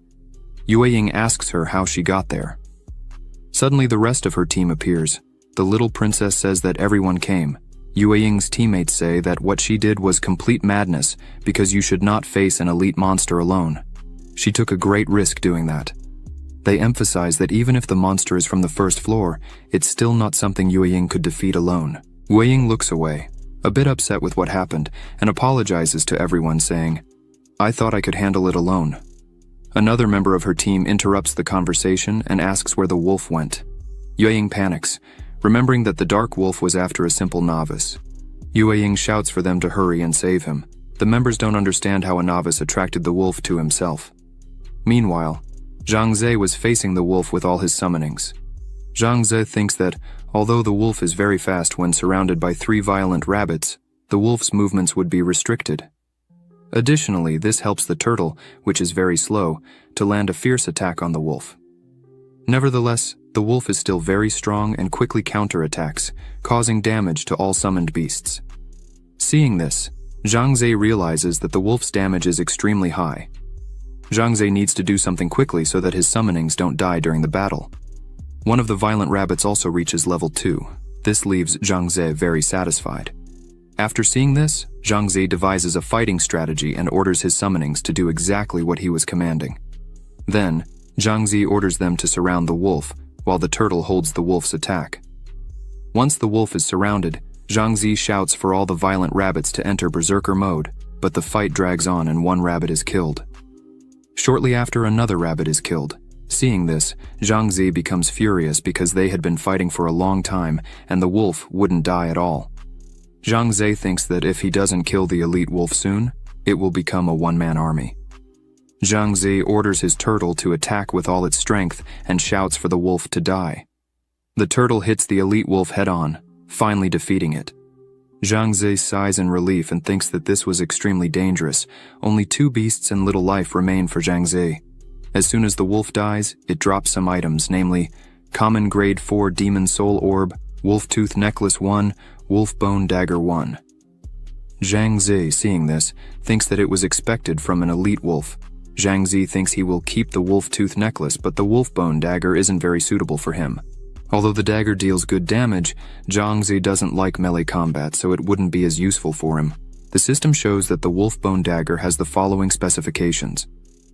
Yueying asks her how she got there. Suddenly the rest of her team appears. The little princess says that everyone came. Yueying's teammates say that what she did was complete madness because you should not face an elite monster alone. She took a great risk doing that. They emphasize that even if the monster is from the first floor, it's still not something Yueying could defeat alone. Yueying looks away, a bit upset with what happened, and apologizes to everyone, saying, "I thought I could handle it alone." Another member of her team interrupts the conversation and asks where the wolf went. Yueying panics, remembering that the dark wolf was after a simple novice. Yueying shouts for them to hurry and save him. The members don't understand how a novice attracted the wolf to himself. Meanwhile, Zhang Ze was facing the wolf with all his summonings. Zhang Ze thinks that, although the wolf is very fast when surrounded by 3 violent rabbits, the wolf's movements would be restricted. Additionally, this helps the turtle, which is very slow, to land a fierce attack on the wolf. Nevertheless, the wolf is still very strong and quickly counterattacks, causing damage to all summoned beasts. Seeing this, Zhang Ze realizes that the wolf's damage is extremely high. Zhang Ze needs to do something quickly so that his summonings don't die during the battle. One of the violent rabbits also reaches level 2. This leaves Zhang Ze very satisfied. After seeing this, Zhang Ze devises a fighting strategy and orders his summonings to do exactly what he was commanding. Then, Zhang Ze orders them to surround the wolf, while the turtle holds the wolf's attack. Once the wolf is surrounded, Zhang Ze shouts for all the violent rabbits to enter berserker mode, but the fight drags on and one rabbit is killed. Shortly after, another rabbit is killed. Seeing this, Zhang Ze becomes furious because they had been fighting for a long time and the wolf wouldn't die at all. Zhang Ze thinks that if he doesn't kill the elite wolf soon, it will become a one-man army. Zhang Ze orders his turtle to attack with all its strength and shouts for the wolf to die. The turtle hits the elite wolf head-on, finally defeating it. Zhang Ze sighs in relief and thinks that this was extremely dangerous. Only 2 beasts and little life remain for Zhang Ze. As soon as the wolf dies, it drops some items, namely, Common Grade 4 Demon Soul Orb, Wolf Tooth Necklace 1, Wolf Bone Dagger 1. Zhang Ze, seeing this, thinks that it was expected from an elite wolf. Zhang Ze thinks he will keep the wolf tooth necklace, but the wolf bone dagger isn't very suitable for him. Although the dagger deals good damage, Zhang Ze doesn't like melee combat, so it wouldn't be as useful for him. The system shows that the wolf bone dagger has the following specifications.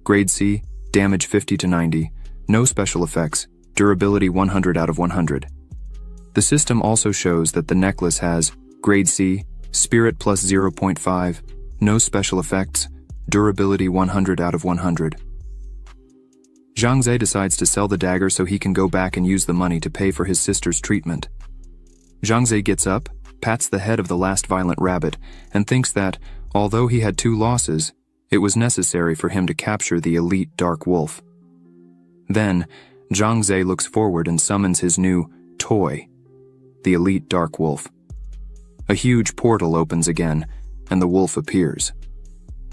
Grade C, damage 50 to 90, no special effects, durability 100 out of 100. The system also shows that the necklace has Grade C, spirit plus 0.5, no special effects, durability 100 out of 100. Zhang Ze decides to sell the dagger so he can go back and use the money to pay for his sister's treatment. Zhang Ze gets up, pats the head of the last violent rabbit, and thinks that, although he had 2 losses, it was necessary for him to capture the elite dark wolf. Then, Zhang Ze looks forward and summons his new toy, the elite dark wolf. A huge portal opens again, and the wolf appears.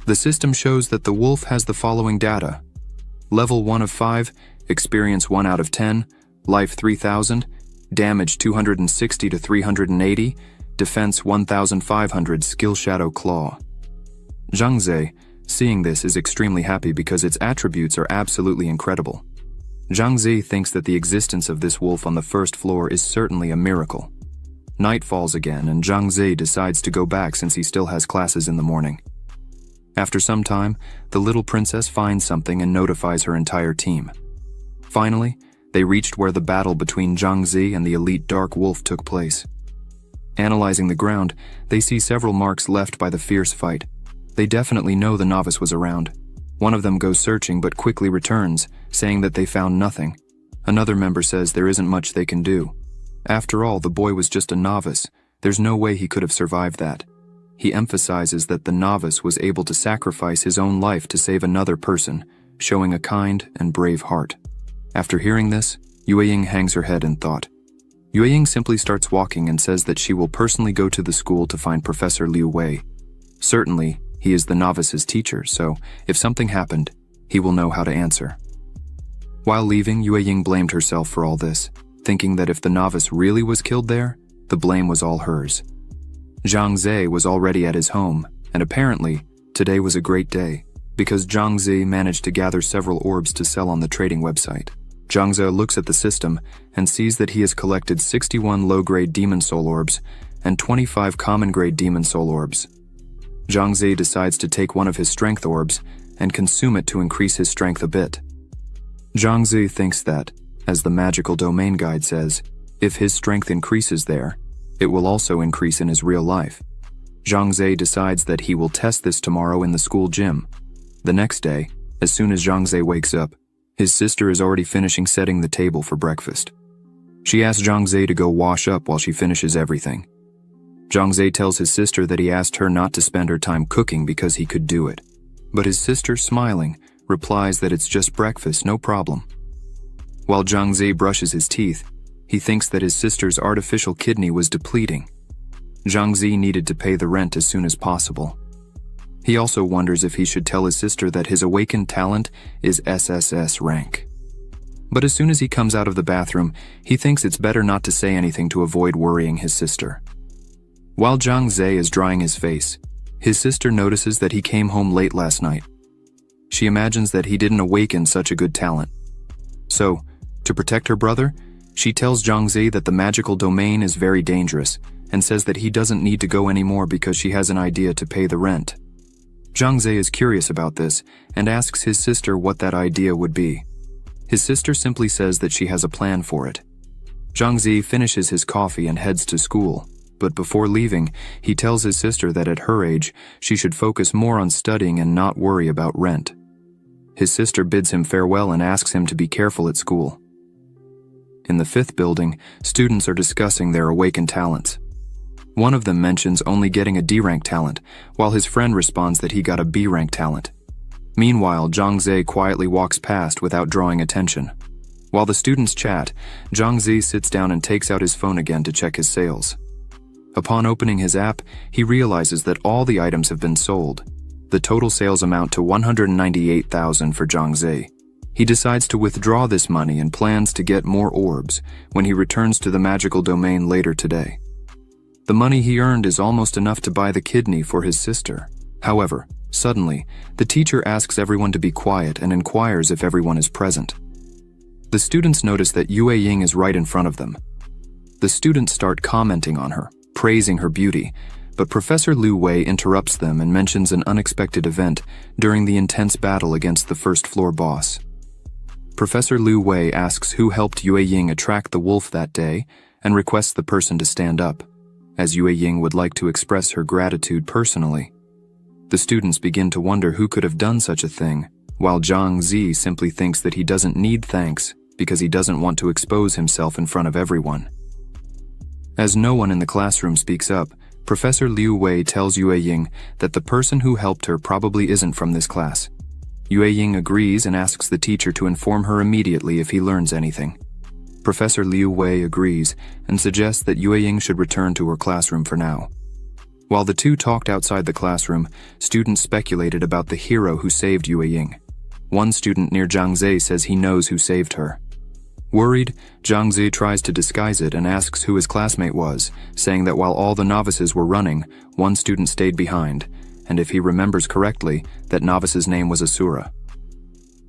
The system shows that the wolf has the following data. Level 1 of 5, experience 1 out of 10, life 3000, damage 260 to 380, defense 1500, skill shadow claw. Zhang Ze, seeing this, is extremely happy because its attributes are absolutely incredible. Zhang Ze thinks that the existence of this wolf on the first floor is certainly a miracle. Night falls again, and Zhang Ze decides to go back since he still has classes in the morning. After some time, the little princess finds something and notifies her entire team. Finally, they reached where the battle between Zhang Ze and the elite dark wolf took place. Analyzing the ground, they see several marks left by the fierce fight. They definitely know the novice was around. One of them goes searching but quickly returns, saying that they found nothing. Another member says there isn't much they can do. After all, the boy was just a novice. There's no way he could have survived that. He emphasizes that the novice was able to sacrifice his own life to save another person, showing a kind and brave heart. After hearing this, Yueying hangs her head in thought. Yueying simply starts walking and says that she will personally go to the school to find Professor Liu Wei. Certainly, he is the novice's teacher, so if something happened, he will know how to answer. While leaving, Yueying blamed herself for all this, thinking that if the novice really was killed there, the blame was all hers. Zhang Ze was already at his home, and apparently, today was a great day, because Zhang Ze managed to gather several orbs to sell on the trading website. Zhang Ze looks at the system and sees that he has collected 61 low-grade Demon Soul Orbs and 25 common-grade Demon Soul Orbs. Zhang Ze decides to take one of his Strength Orbs and consume it to increase his strength a bit. Zhang Ze thinks that, as the magical domain guide says, if his strength increases there, it will also increase in his real life. Zhang Ze decides that he will test this tomorrow in the school gym. The next day, as soon as Zhang Ze wakes up, his sister is already finishing setting the table for breakfast. She asks Zhang Ze to go wash up while she finishes everything. Zhang Ze tells his sister that he asked her not to spend her time cooking because he could do it. But his sister, smiling, replies that it's just breakfast, no problem. While Zhang Ze brushes his teeth, he thinks that his sister's artificial kidney was depleting. Zhang Ze needed to pay the rent as soon as possible. He also wonders if he should tell his sister that his awakened talent is SSS rank. But as soon as he comes out of the bathroom, he thinks it's better not to say anything to avoid worrying his sister. While Zhang Zhe is drying his face, his sister notices that he came home late last night. She imagines that he didn't awaken such a good talent. So, to protect her brother, she tells Zhang Zhe that the magical domain is very dangerous and says that he doesn't need to go anymore because she has an idea to pay the rent. Zhang Zhe is curious about this and asks his sister what that idea would be. His sister simply says that she has a plan for it. Zhang Zhe finishes his coffee and heads to school, but before leaving, he tells his sister that at her age, she should focus more on studying and not worry about rent. His sister bids him farewell and asks him to be careful at school. In the 5th building, students are discussing their awakened talents. One of them mentions only getting a D-rank talent, while his friend responds that he got a B-rank talent. Meanwhile, Zhang Zhe quietly walks past without drawing attention. While the students chat, Zhang Zhe sits down and takes out his phone again to check his sales. Upon opening his app, he realizes that all the items have been sold. The total sales amount to 198,000 for Zhang Zhe. He decides to withdraw this money and plans to get more orbs when he returns to the magical domain later today. The money he earned is almost enough to buy the kidney for his sister. However, suddenly, the teacher asks everyone to be quiet and inquires if everyone is present. The students notice that Yue Ying is right in front of them. The students start commenting on her, praising her beauty, but Professor Liu Wei interrupts them and mentions an unexpected event during the intense battle against the first-floor boss. Professor Liu Wei asks who helped Yue Ying attract the wolf that day and requests the person to stand up, as Yue Ying would like to express her gratitude personally. The students begin to wonder who could have done such a thing, while Zhang Zhe simply thinks that he doesn't need thanks because he doesn't want to expose himself in front of everyone. As no one in the classroom speaks up, Professor Liu Wei tells Yue Ying that the person who helped her probably isn't from this class. Yue Ying agrees and asks the teacher to inform her immediately if he learns anything. Professor Liu Wei agrees and suggests that Yue Ying should return to her classroom for now. While the two talked outside the classroom, students speculated about the hero who saved Yue Ying. One student near Zhang Zhe says he knows who saved her. Worried, Zhang Zhe tries to disguise it and asks who his classmate was, saying that while all the novices were running, one student stayed behind, and if he remembers correctly, that novice's name was Asura.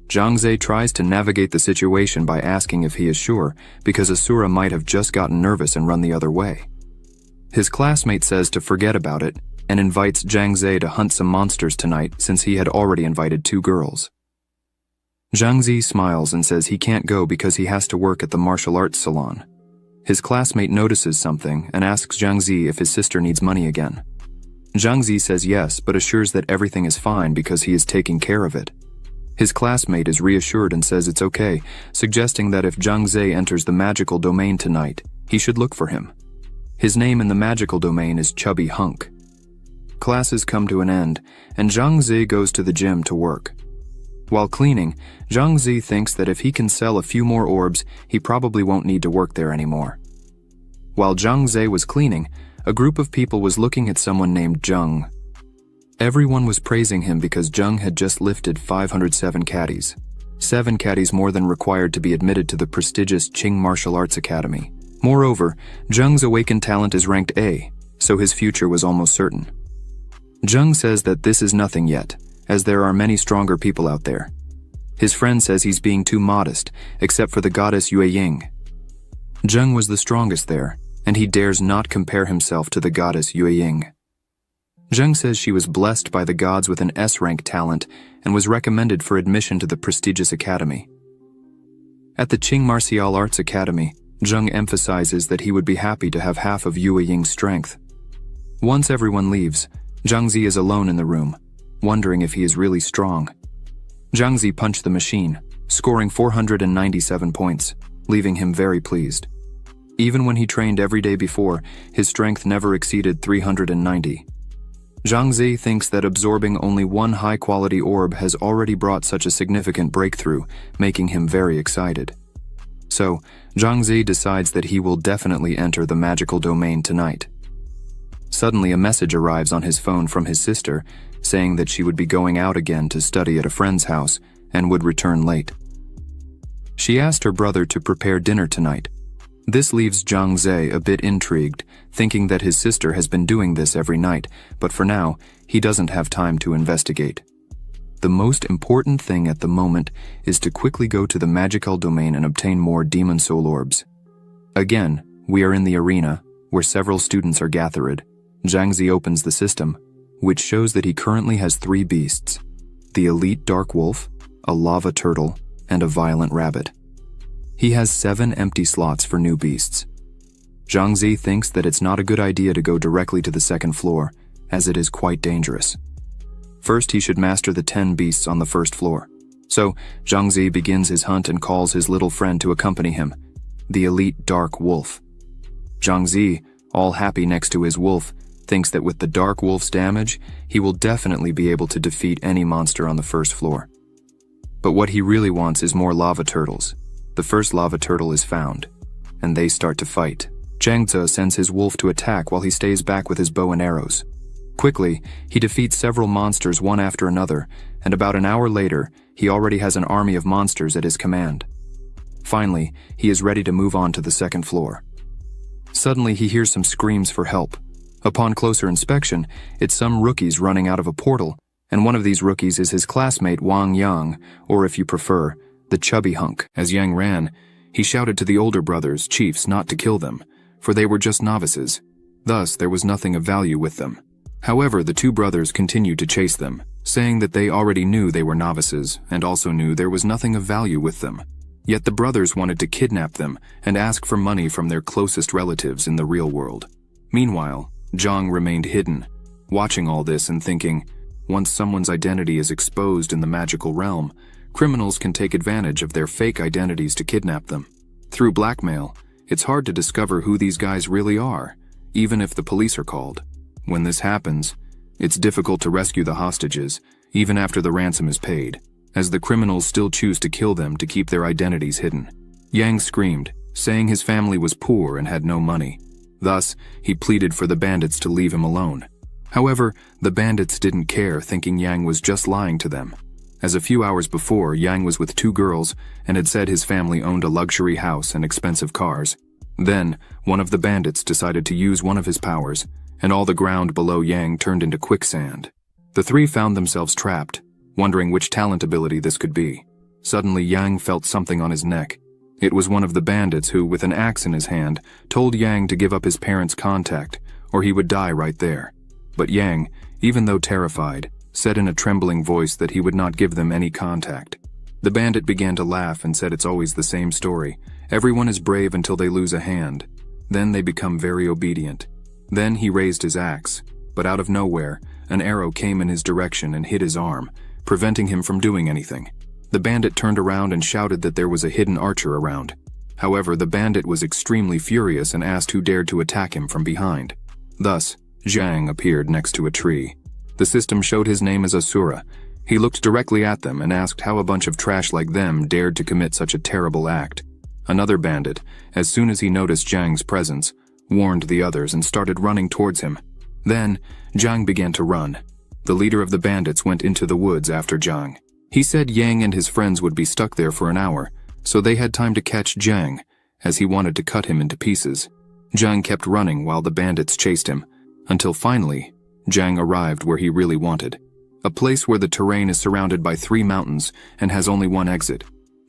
Zhang Zhe tries to navigate the situation by asking if he is sure, because Asura might have just gotten nervous and run the other way. His classmate says to forget about it, and invites Zhang Zhe to hunt some monsters tonight since he had already invited 2 girls. Zhang Zhe smiles and says he can't go because he has to work at the martial arts salon. His classmate notices something and asks Zhang Zhe if his sister needs money again. Zhang Zhe says yes, but assures that everything is fine because he is taking care of it. His classmate is reassured and says it's okay, suggesting that if Zhang Zhe enters the magical domain tonight, he should look for him. His name in the magical domain is Chubby Hunk. Classes come to an end, and Zhang Zhe goes to the gym to work. While cleaning, Zhang Zhe thinks that if he can sell a few more orbs, he probably won't need to work there anymore. While Zhang Zhe was cleaning, a group of people was looking at someone named Zheng. Everyone was praising him because Zheng had just lifted 507 caddies, 7 caddies more than required to be admitted to the prestigious Qing Martial Arts Academy. Moreover, Zheng's awakened talent is ranked A, so his future was almost certain. Zheng says that this is nothing yet, as there are many stronger people out there. His friend says he's being too modest, except for the goddess Yue Ying. Zheng was the strongest there, and he dares not compare himself to the goddess Yue Ying. Zheng says she was blessed by the gods with an S-rank talent and was recommended for admission to the prestigious academy. At the Qing Martial Arts Academy, Zheng emphasizes that he would be happy to have half of Yue Ying's strength. Once everyone leaves, Zhang Zhe is alone in the room, wondering if he is really strong. Zhang Zhe punched the machine, scoring 497 points, leaving him very pleased. Even when he trained every day before, his strength never exceeded 390. Zhang Zhe thinks that absorbing only one high-quality orb has already brought such a significant breakthrough, making him very excited. So, Zhang Zhe decides that he will definitely enter the magical domain tonight. Suddenly, a message arrives on his phone from his sister, saying that she would be going out again to study at a friend's house and would return late. She asked her brother to prepare dinner tonight. This leaves Zhang Ze a bit intrigued, thinking that his sister has been doing this every night, but for now, he doesn't have time to investigate. The most important thing at the moment is to quickly go to the magical domain and obtain more demon soul orbs. Again, we are in the arena, where several students are gathered. Zhang Ze opens the system, which shows that he currently has 3 beasts: the elite dark wolf, a lava turtle, and a violent rabbit. He has 7 empty slots for new beasts. Zhang Ze thinks that it's not a good idea to go directly to the second floor, as it is quite dangerous. First, he should master the 10 beasts on the first floor. So, Zhang Ze begins his hunt and calls his little friend to accompany him, the elite dark wolf. Zhang Ze, all happy next to his wolf, thinks that with the dark wolf's damage, he will definitely be able to defeat any monster on the first floor. But what he really wants is more lava turtles. The first lava turtle is found, and they start to fight. Zhang Ze sends his wolf to attack while he stays back with his bow and arrows. Quickly, he defeats several monsters one after another, and about an hour later, he already has an army of monsters at his command. Finally, he is ready to move on to the second floor. Suddenly, he hears some screams for help. Upon closer inspection, it's some rookies running out of a portal, and one of these rookies is his classmate Wang Yang, or if you prefer, the chubby hunk. As Yang ran, he shouted to the older brothers, chiefs, not to kill them, for they were just novices. Thus, there was nothing of value with them. However, the 2 brothers continued to chase them, saying that they already knew they were novices and also knew there was nothing of value with them. Yet the brothers wanted to kidnap them and ask for money from their closest relatives in the real world. Meanwhile, Zhang remained hidden, watching all this and thinking, once someone's identity is exposed in the magical realm, criminals can take advantage of their fake identities to kidnap them. Through blackmail, it's hard to discover who these guys really are, even if the police are called. When this happens, it's difficult to rescue the hostages, even after the ransom is paid, as the criminals still choose to kill them to keep their identities hidden. Yang screamed, saying his family was poor and had no money. Thus, he pleaded for the bandits to leave him alone. However, the bandits didn't care, thinking Yang was just lying to them. As a few hours before, Yang was with 2 girls and had said his family owned a luxury house and expensive cars. Then, one of the bandits decided to use one of his powers, and all the ground below Yang turned into quicksand. The 3 found themselves trapped, wondering which talent ability this could be. Suddenly, Yang felt something on his neck. It was one of the bandits who, with an axe in his hand, told Yang to give up his parents' contact, or he would die right there. But Yang, even though terrified, said in a trembling voice that he would not give them any contact. The bandit began to laugh and said it's always the same story. Everyone is brave until they lose a hand. Then they become very obedient. Then he raised his axe, but out of nowhere, an arrow came in his direction and hit his arm, preventing him from doing anything. The bandit turned around and shouted that there was a hidden archer around. However, the bandit was extremely furious and asked who dared to attack him from behind. Thus, Zhang appeared next to a tree. The system showed his name as Asura. He looked directly at them and asked how a bunch of trash like them dared to commit such a terrible act. Another bandit, as soon as he noticed Zhang's presence, warned the others and started running towards him. Then, Zhang began to run. The leader of the bandits went into the woods after Zhang. He said Yang and his friends would be stuck there for an hour, so they had time to catch Zhang, as he wanted to cut him into pieces. Zhang kept running while the bandits chased him, until finally, Zhang arrived where he really wanted. A place where the terrain is surrounded by 3 mountains and has only one exit.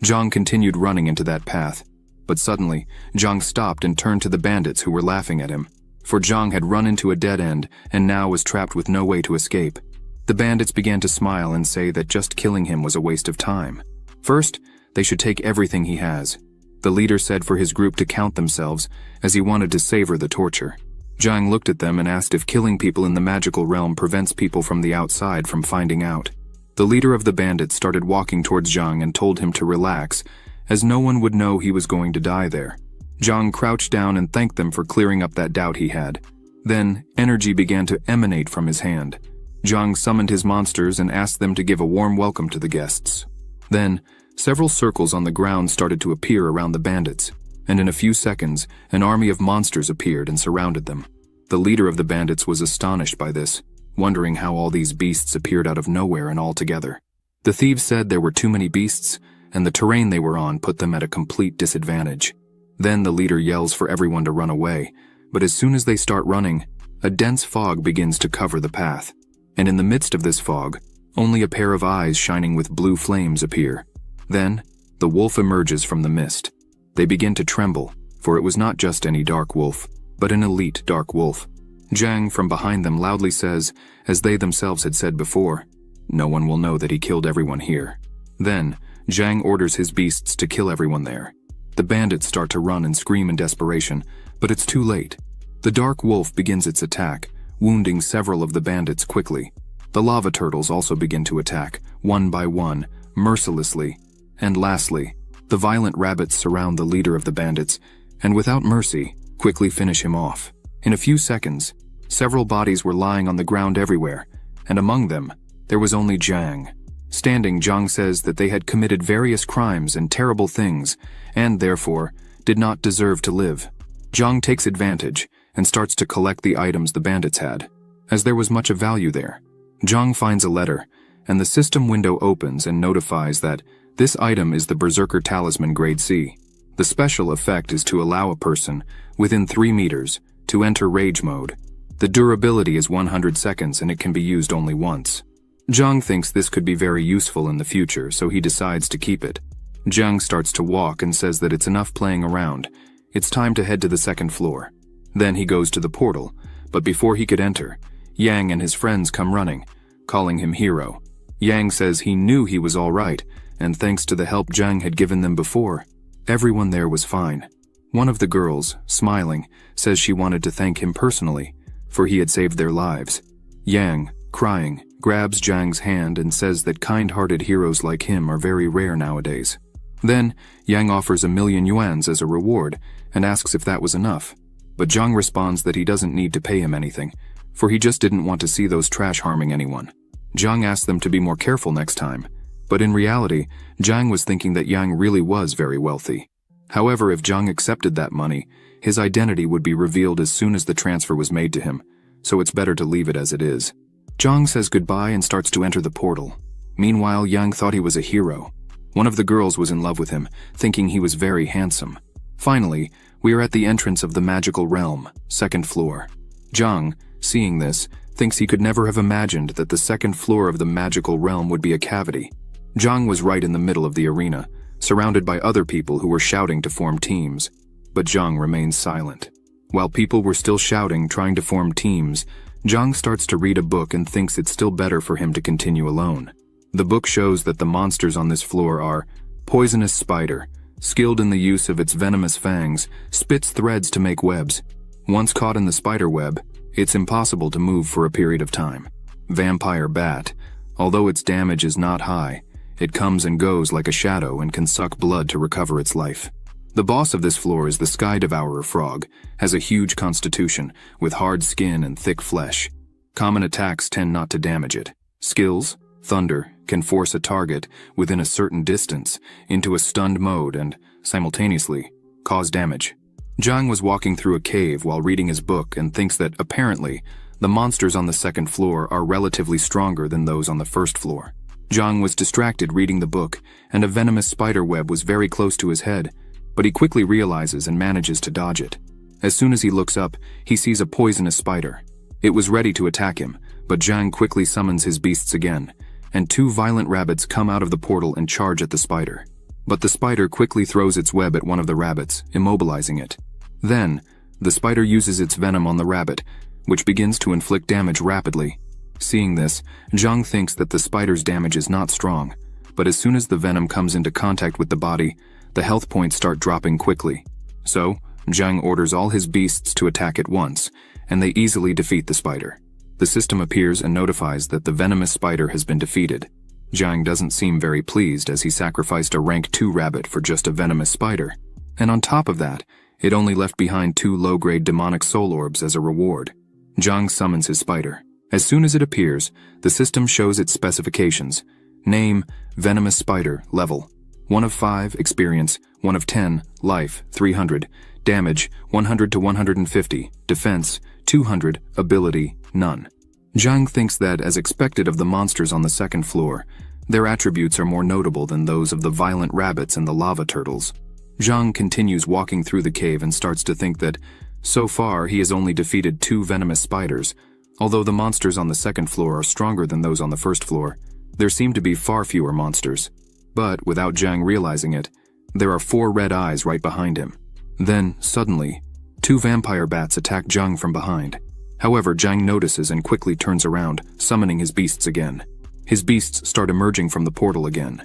Zhang continued running into that path. But suddenly, Zhang stopped and turned to the bandits who were laughing at him, for Zhang had run into a dead end and now was trapped with no way to escape. The bandits began to smile and say that just killing him was a waste of time. First, they should take everything he has. The leader said for his group to count themselves, as he wanted to savor the torture. Zhang looked at them and asked if killing people in the magical realm prevents people from the outside from finding out. The leader of the bandits started walking towards Zhang and told him to relax, as no one would know he was going to die there. Zhang crouched down and thanked them for clearing up that doubt he had. Then, energy began to emanate from his hand. Zhang summoned his monsters and asked them to give a warm welcome to the guests. Then, several circles on the ground started to appear around the bandits, and in a few seconds, an army of monsters appeared and surrounded them. The leader of the bandits was astonished by this, wondering how all these beasts appeared out of nowhere and all together. The thieves said there were too many beasts, and the terrain they were on put them at a complete disadvantage. Then the leader yells for everyone to run away, but as soon as they start running, a dense fog begins to cover the path. And in the midst of this fog, only a pair of eyes shining with blue flames appear. Then, the wolf emerges from the mist. They begin to tremble, for it was not just any dark wolf, but an elite dark wolf. Zhang from behind them loudly says, as they themselves had said before, "No one will know that he killed everyone here." Then, Zhang orders his beasts to kill everyone there. The bandits start to run and scream in desperation, but it's too late. The dark wolf begins its attack, wounding several of the bandits quickly. The lava turtles also begin to attack, one by one, mercilessly. And lastly, the violent rabbits surround the leader of the bandits, and without mercy, quickly finish him off. In a few seconds, several bodies were lying on the ground everywhere, and among them, there was only Zhang. Standing, Zhang says that they had committed various crimes and terrible things, and therefore, did not deserve to live. Zhang takes advantage, and starts to collect the items the bandits had, as there was much of value there. Zhang finds a letter, and the system window opens and notifies that this item is the Berserker Talisman Grade C. The special effect is to allow a person, within 3 meters, to enter rage mode. The durability is 100 seconds and it can be used only once. Zhang thinks this could be very useful in the future, so he decides to keep it. Zhang starts to walk and says that it's enough playing around. It's time to head to the 2nd floor. Then he goes to the portal, but before he could enter, Yang and his friends come running, calling him hero. Yang says he knew he was all right, and thanks to the help Zhang had given them before, everyone there was fine. One of the girls, smiling, says she wanted to thank him personally, for he had saved their lives. Yang, crying, grabs Zhang's hand and says that kind-hearted heroes like him are very rare nowadays. Then, Yang offers 1,000,000 yuans as a reward and asks if that was enough. But Zhang responds that he doesn't need to pay him anything, for he just didn't want to see those trash harming anyone. Zhang asks them to be more careful next time, but in reality, Zhang was thinking that Yang really was very wealthy. However, if Zhang accepted that money, his identity would be revealed as soon as the transfer was made to him, so it's better to leave it as it is. Zhang says goodbye and starts to enter the portal. Meanwhile, Yang thought he was a hero. One of the girls was in love with him, thinking he was very handsome. Finally, we are at the entrance of the magical realm, 2nd floor. Zhang, seeing this, thinks he could never have imagined that the 2nd floor of the magical realm would be a cavity. Zhang was right in the middle of the arena, surrounded by other people who were shouting to form teams. But Zhang remains silent. While people were still shouting, trying to form teams, Zhang starts to read a book and thinks it's still better for him to continue alone. The book shows that the monsters on this floor are poisonous spider, skilled in the use of its venomous fangs, spits threads to make webs. Once caught in the spider web, it's impossible to move for a period of time. Vampire bat, although its damage is not high, it comes and goes like a shadow and can suck blood to recover its life. The boss of this floor is the Sky Devourer frog, has a huge constitution, with hard skin and thick flesh. Common attacks tend not to damage it. Skills, thunder, can force a target within a certain distance into a stunned mode and, simultaneously, cause damage. Zhang was walking through a cave while reading his book and thinks that, apparently, the monsters on the 2nd floor are relatively stronger than those on the 1st floor. Zhang was distracted reading the book, and a venomous spider web was very close to his head, but he quickly realizes and manages to dodge it. As soon as he looks up, he sees a poisonous spider. It was ready to attack him, but Zhang quickly summons his beasts again, and 2 violent rabbits come out of the portal and charge at the spider. But the spider quickly throws its web at one of the rabbits, immobilizing it. Then, the spider uses its venom on the rabbit, which begins to inflict damage rapidly. Seeing this, Zhang thinks that the spider's damage is not strong, but as soon as the venom comes into contact with the body, the health points start dropping quickly. So, Zhang orders all his beasts to attack at once, and they easily defeat the spider. The system appears and notifies that the venomous spider has been defeated. Zhang doesn't seem very pleased as he sacrificed a rank 2 rabbit for just a venomous spider. And on top of that, it only left behind 2 low-grade demonic soul orbs as a reward. Zhang summons his spider. As soon as it appears, the system shows its specifications. Name, venomous spider, level 1 of 5, experience 1 of 10, life 300, damage 100 to 150, defense 200, ability, none. Zhang thinks that, as expected of the monsters on the second floor, their attributes are more notable than those of the violent rabbits and the lava turtles. Zhang continues walking through the cave and starts to think that, so far, he has only defeated 2 venomous spiders. Although the monsters on the second floor are stronger than those on the first floor, there seem to be far fewer monsters. But, without Zhang realizing it, there are 4 red eyes right behind him. Then, suddenly, 2 vampire bats attack Zhang from behind. However, Zhang notices and quickly turns around, summoning his beasts again. His beasts start emerging from the portal again.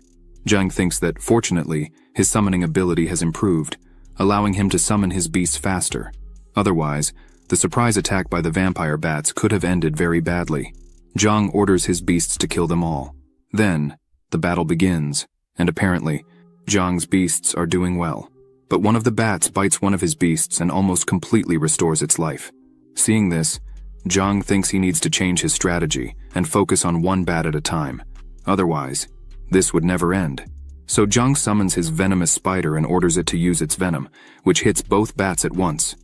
Zhang thinks that, fortunately, his summoning ability has improved, allowing him to summon his beasts faster. Otherwise, the surprise attack by the vampire bats could have ended very badly. Zhang orders his beasts to kill them all. Then, the battle begins, and apparently, Zhang's beasts are doing well. But one of the bats bites one of his beasts and almost completely restores its life. Seeing this, Zhang thinks he needs to change his strategy and focus on one bat at a time. Otherwise, this would never end. So Zhang summons his venomous spider and orders it to use its venom, which hits both bats at once.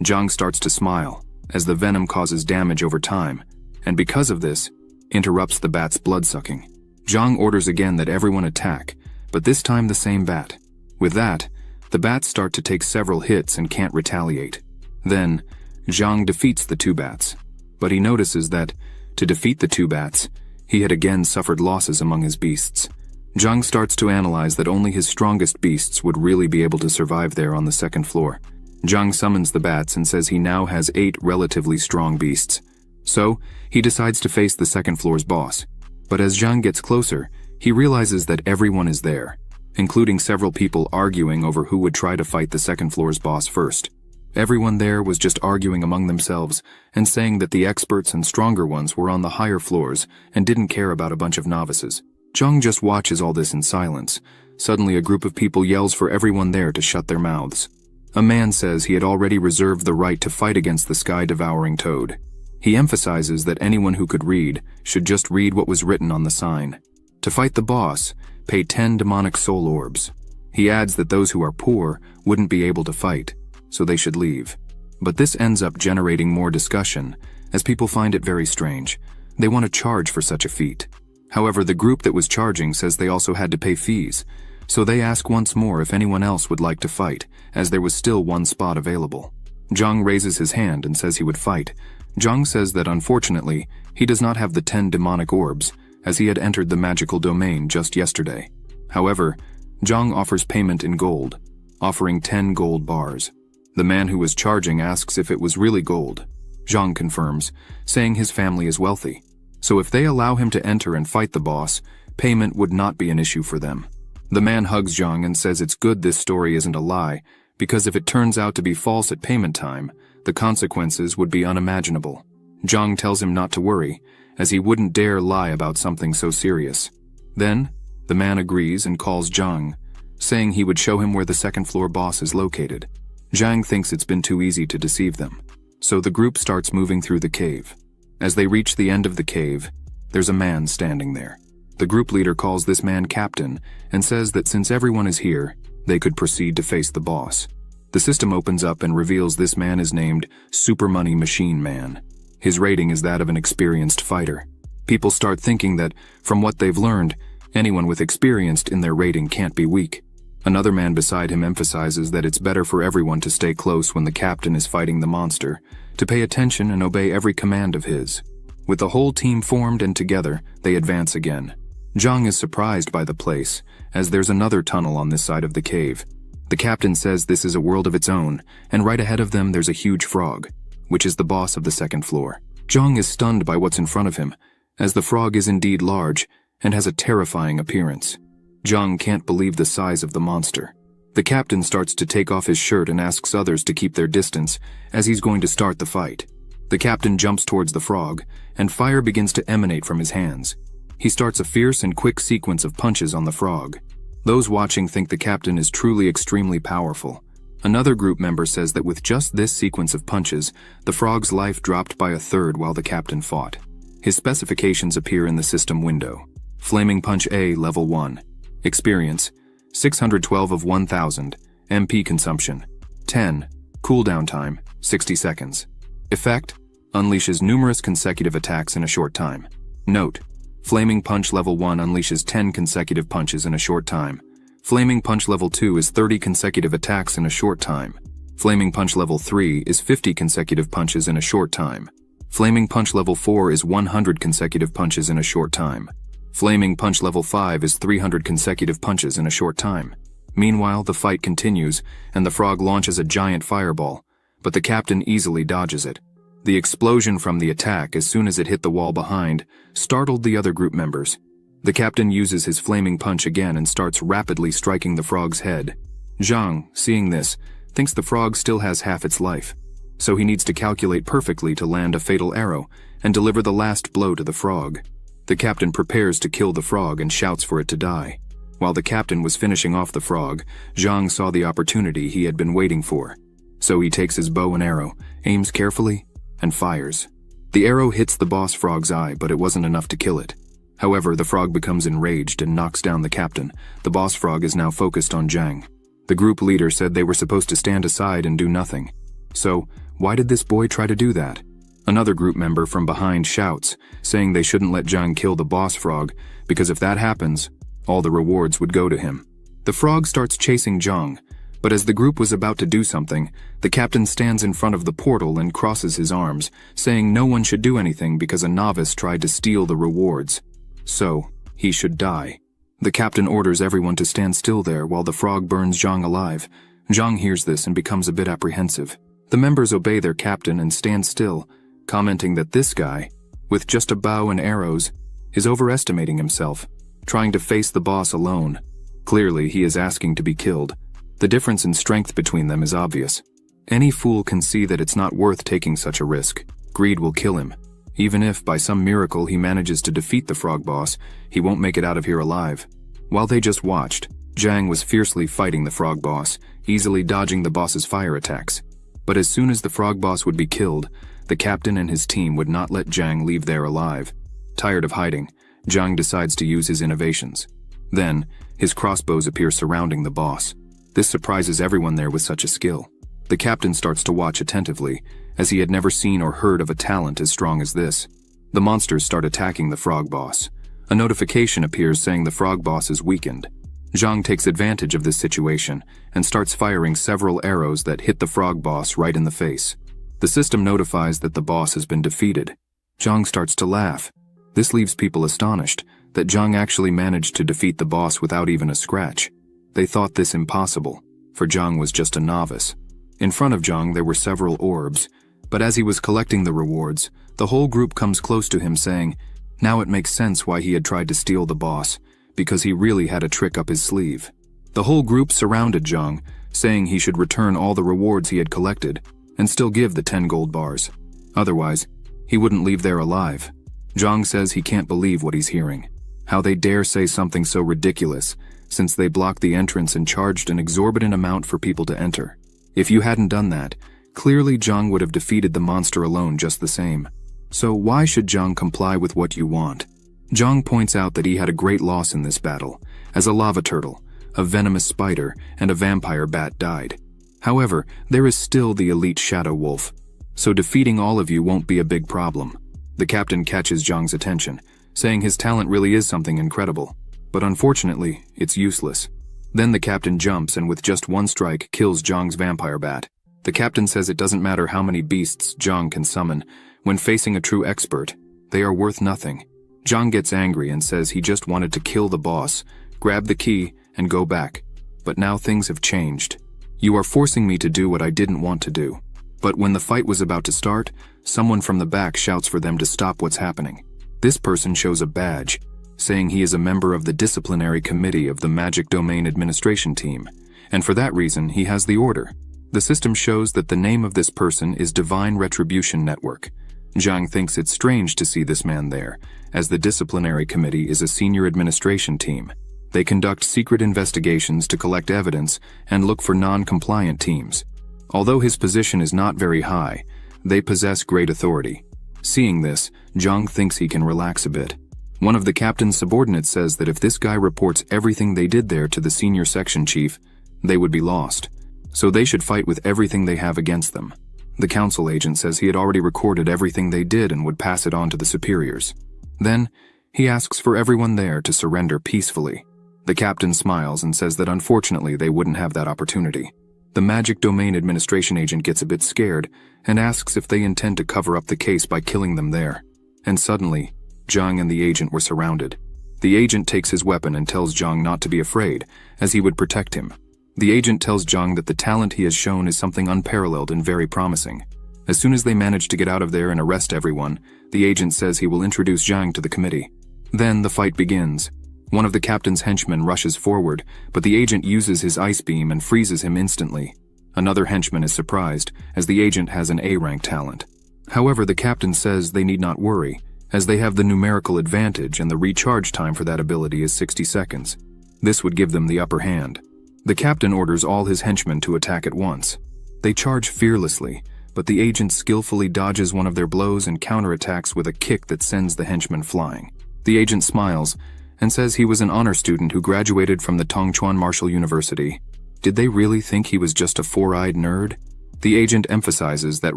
Zhang starts to smile, as the venom causes damage over time, and because of this, interrupts the bat's blood-sucking. Zhang orders again that everyone attack, but this time the same bat. With that, the bats start to take several hits and can't retaliate. Then, Zhang defeats the 2 bats, but he notices that, to defeat the 2 bats, he had again suffered losses among his beasts. Zhang starts to analyze that only his strongest beasts would really be able to survive there on the second floor. Zhang summons the bats and says he now has 8 relatively strong beasts. So, he decides to face the second floor's boss. But as Zhang gets closer, he realizes that everyone is there, including several people arguing over who would try to fight the second floor's boss first. Everyone there was just arguing among themselves and saying that the experts and stronger ones were on the higher floors and didn't care about a bunch of novices. Zhang just watches all this in silence. Suddenly a group of people yells for everyone there to shut their mouths. A man says he had already reserved the right to fight against the sky-devouring toad. He emphasizes that anyone who could read should just read what was written on the sign. To fight the boss, pay 10 demonic soul orbs. He adds that those who are poor wouldn't be able to fight, so they should leave. But this ends up generating more discussion, as people find it very strange. They want to charge for such a feat. However, the group that was charging says they also had to pay fees, so they ask once more if anyone else would like to fight, as there was still 1 spot available. Zhang raises his hand and says he would fight. Zhang says that unfortunately, he does not have the 10 demonic orbs, as he had entered the magical domain just yesterday. However, Zhang offers payment in gold, offering 10 gold bars. The man who was charging asks if it was really gold. Zhang confirms, saying his family is wealthy. So if they allow him to enter and fight the boss, payment would not be an issue for them. The man hugs Zhang and says it's good this story isn't a lie, because if it turns out to be false at payment time, the consequences would be unimaginable. Zhang tells him not to worry, as he wouldn't dare lie about something so serious. Then, the man agrees and calls Zhang, saying he would show him where the second floor boss is located. Zhang thinks it's been too easy to deceive them, so the group starts moving through the cave. As they reach the end of the cave, there's a man standing there. The group leader calls this man Captain and says that since everyone is here, they could proceed to face the boss. The system opens up and reveals this man is named Super Money Machine Man. His rating is that of an experienced fighter. People start thinking that, from what they've learned, anyone with experience in their rating can't be weak. Another man beside him emphasizes that it's better for everyone to stay close when the captain is fighting the monster, to pay attention and obey every command of his. With the whole team formed and together, they advance again. Zhang is surprised by the place, as there's another tunnel on this side of the cave. The captain says this is a world of its own, and right ahead of them there's a huge frog, which is the boss of the second floor. Zhang is stunned by what's in front of him, as the frog is indeed large and has a terrifying appearance. Zhang can't believe the size of the monster. The captain starts to take off his shirt and asks others to keep their distance, as he's going to start the fight. The captain jumps towards the frog, and fire begins to emanate from his hands. He starts a fierce and quick sequence of punches on the frog. Those watching think the captain is truly extremely powerful. Another group member says that with just this sequence of punches, the frog's life dropped by a third while the captain fought. His specifications appear in the system window. Flaming Punch A, Level 1. Experience, 612 of 1000. MP consumption, 10. Cooldown time, 60 seconds. Effect, unleashes numerous consecutive attacks in a short time. Note: Flaming Punch Level 1 unleashes 10 consecutive punches in a short time. Flaming Punch Level 2 is 30 consecutive attacks in a short time. Flaming Punch Level 3 is 50 consecutive punches in a short time. Flaming Punch Level 4 is 100 consecutive punches in a short time. Flaming Punch Level 5 is 300 consecutive punches in a short time. Meanwhile, the fight continues, and the frog launches a giant fireball, but the captain easily dodges it. The explosion from the attack, as soon as it hit the wall behind, startled the other group members. The captain uses his flaming punch again and starts rapidly striking the frog's head. Zhang, seeing this, thinks the frog still has half its life, so he needs to calculate perfectly to land a fatal arrow and deliver the last blow to the frog. The captain prepares to kill the frog and shouts for it to die. While the captain was finishing off the frog, Zhang saw the opportunity he had been waiting for. So he takes his bow and arrow, aims carefully, and fires. The arrow hits the boss frog's eye, but it wasn't enough to kill it. However, the frog becomes enraged and knocks down the captain. The boss frog is now focused on Zhang. The group leader said they were supposed to stand aside and do nothing. So, why did this boy try to do that? Another group member from behind shouts, saying they shouldn't let Zhang kill the boss frog, because if that happens, all the rewards would go to him. The frog starts chasing Zhang, but as the group was about to do something, the captain stands in front of the portal and crosses his arms, saying no one should do anything because a novice tried to steal the rewards. So, he should die. The captain orders everyone to stand still there while the frog burns Zhang alive. Zhang hears this and becomes a bit apprehensive. The members obey their captain and stand still, commenting that this guy, with just a bow and arrows, is overestimating himself, trying to face the boss alone. Clearly, he is asking to be killed. The difference in strength between them is obvious. Any fool can see that it's not worth taking such a risk. Greed will kill him. Even if, by some miracle, he manages to defeat the frog boss, he won't make it out of here alive. While they just watched, Zhang was fiercely fighting the frog boss, easily dodging the boss's fire attacks. But as soon as the frog boss would be killed, the captain and his team would not let Zhang leave there alive. Tired of hiding, Zhang decides to use his innovations. Then, his crossbows appear surrounding the boss. This surprises everyone there with such a skill. The captain starts to watch attentively, as he had never seen or heard of a talent as strong as this. The monsters start attacking the frog boss. A notification appears saying the frog boss is weakened. Zhang takes advantage of this situation and starts firing several arrows that hit the frog boss right in the face. The system notifies that the boss has been defeated. Zhang starts to laugh. This leaves people astonished that Zhang actually managed to defeat the boss without even a scratch. They thought this impossible, for Zhang was just a novice. In front of Zhang there were several orbs, but as he was collecting the rewards, the whole group comes close to him saying, now it makes sense why he had tried to steal the boss, because he really had a trick up his sleeve. The whole group surrounded Zhang, saying he should return all the rewards he had collected, and still give the 10 gold bars. Otherwise, he wouldn't leave there alive. Zhang says he can't believe what he's hearing. How they dare say something so ridiculous, since they blocked the entrance and charged an exorbitant amount for people to enter. If you hadn't done that, clearly Zhang would have defeated the monster alone just the same. So why should Zhang comply with what you want? Zhang points out that he had a great loss in this battle, as a lava turtle, a venomous spider, and a vampire bat died. However, there is still the elite shadow wolf, so defeating all of you won't be a big problem. The captain catches Zhang's attention, saying his talent really is something incredible, but unfortunately, it's useless. Then the captain jumps and with just one strike kills Zhang's vampire bat. The captain says it doesn't matter how many beasts Zhang can summon. When facing a true expert, they are worth nothing. Zhang gets angry and says he just wanted to kill the boss, grab the key, and go back. But now things have changed. You are forcing me to do what I didn't want to do. But when the fight was about to start, someone from the back shouts for them to stop what's happening. This person shows a badge, saying he is a member of the disciplinary committee of the Magic Domain Administration team, and for that reason he has the order. The system shows that the name of this person is Divine Retribution Network. Zhang thinks it's strange to see this man there, as the disciplinary committee is a senior administration team. They conduct secret investigations to collect evidence and look for non-compliant teams. Although his position is not very high, they possess great authority. Seeing this, Zhang thinks he can relax a bit. One of the captain's subordinates says that if this guy reports everything they did there to the senior section chief, they would be lost. So they should fight with everything they have against them. The council agent says he had already recorded everything they did and would pass it on to the superiors. Then, he asks for everyone there to surrender peacefully. The captain smiles and says that unfortunately they wouldn't have that opportunity. The Magic Domain Administration agent gets a bit scared and asks if they intend to cover up the case by killing them there. And suddenly, Zhang and the agent were surrounded. The agent takes his weapon and tells Zhang not to be afraid, as he would protect him. The agent tells Zhang that the talent he has shown is something unparalleled and very promising. As soon as they manage to get out of there and arrest everyone, the agent says he will introduce Zhang to the committee. Then the fight begins. One of the captain's henchmen rushes forward, but the agent uses his ice beam and freezes him instantly. Another henchman is surprised, as the agent has an A-rank talent. However, the captain says they need not worry, as they have the numerical advantage and the recharge time for that ability is 60 seconds. This would give them the upper hand. The captain orders all his henchmen to attack at once. They charge fearlessly, but the agent skillfully dodges one of their blows and counterattacks with a kick that sends the henchman flying. The agent smiles and says he was an honor student who graduated from the Tongchuan Martial University. Did they really think he was just a four-eyed nerd? The agent emphasizes that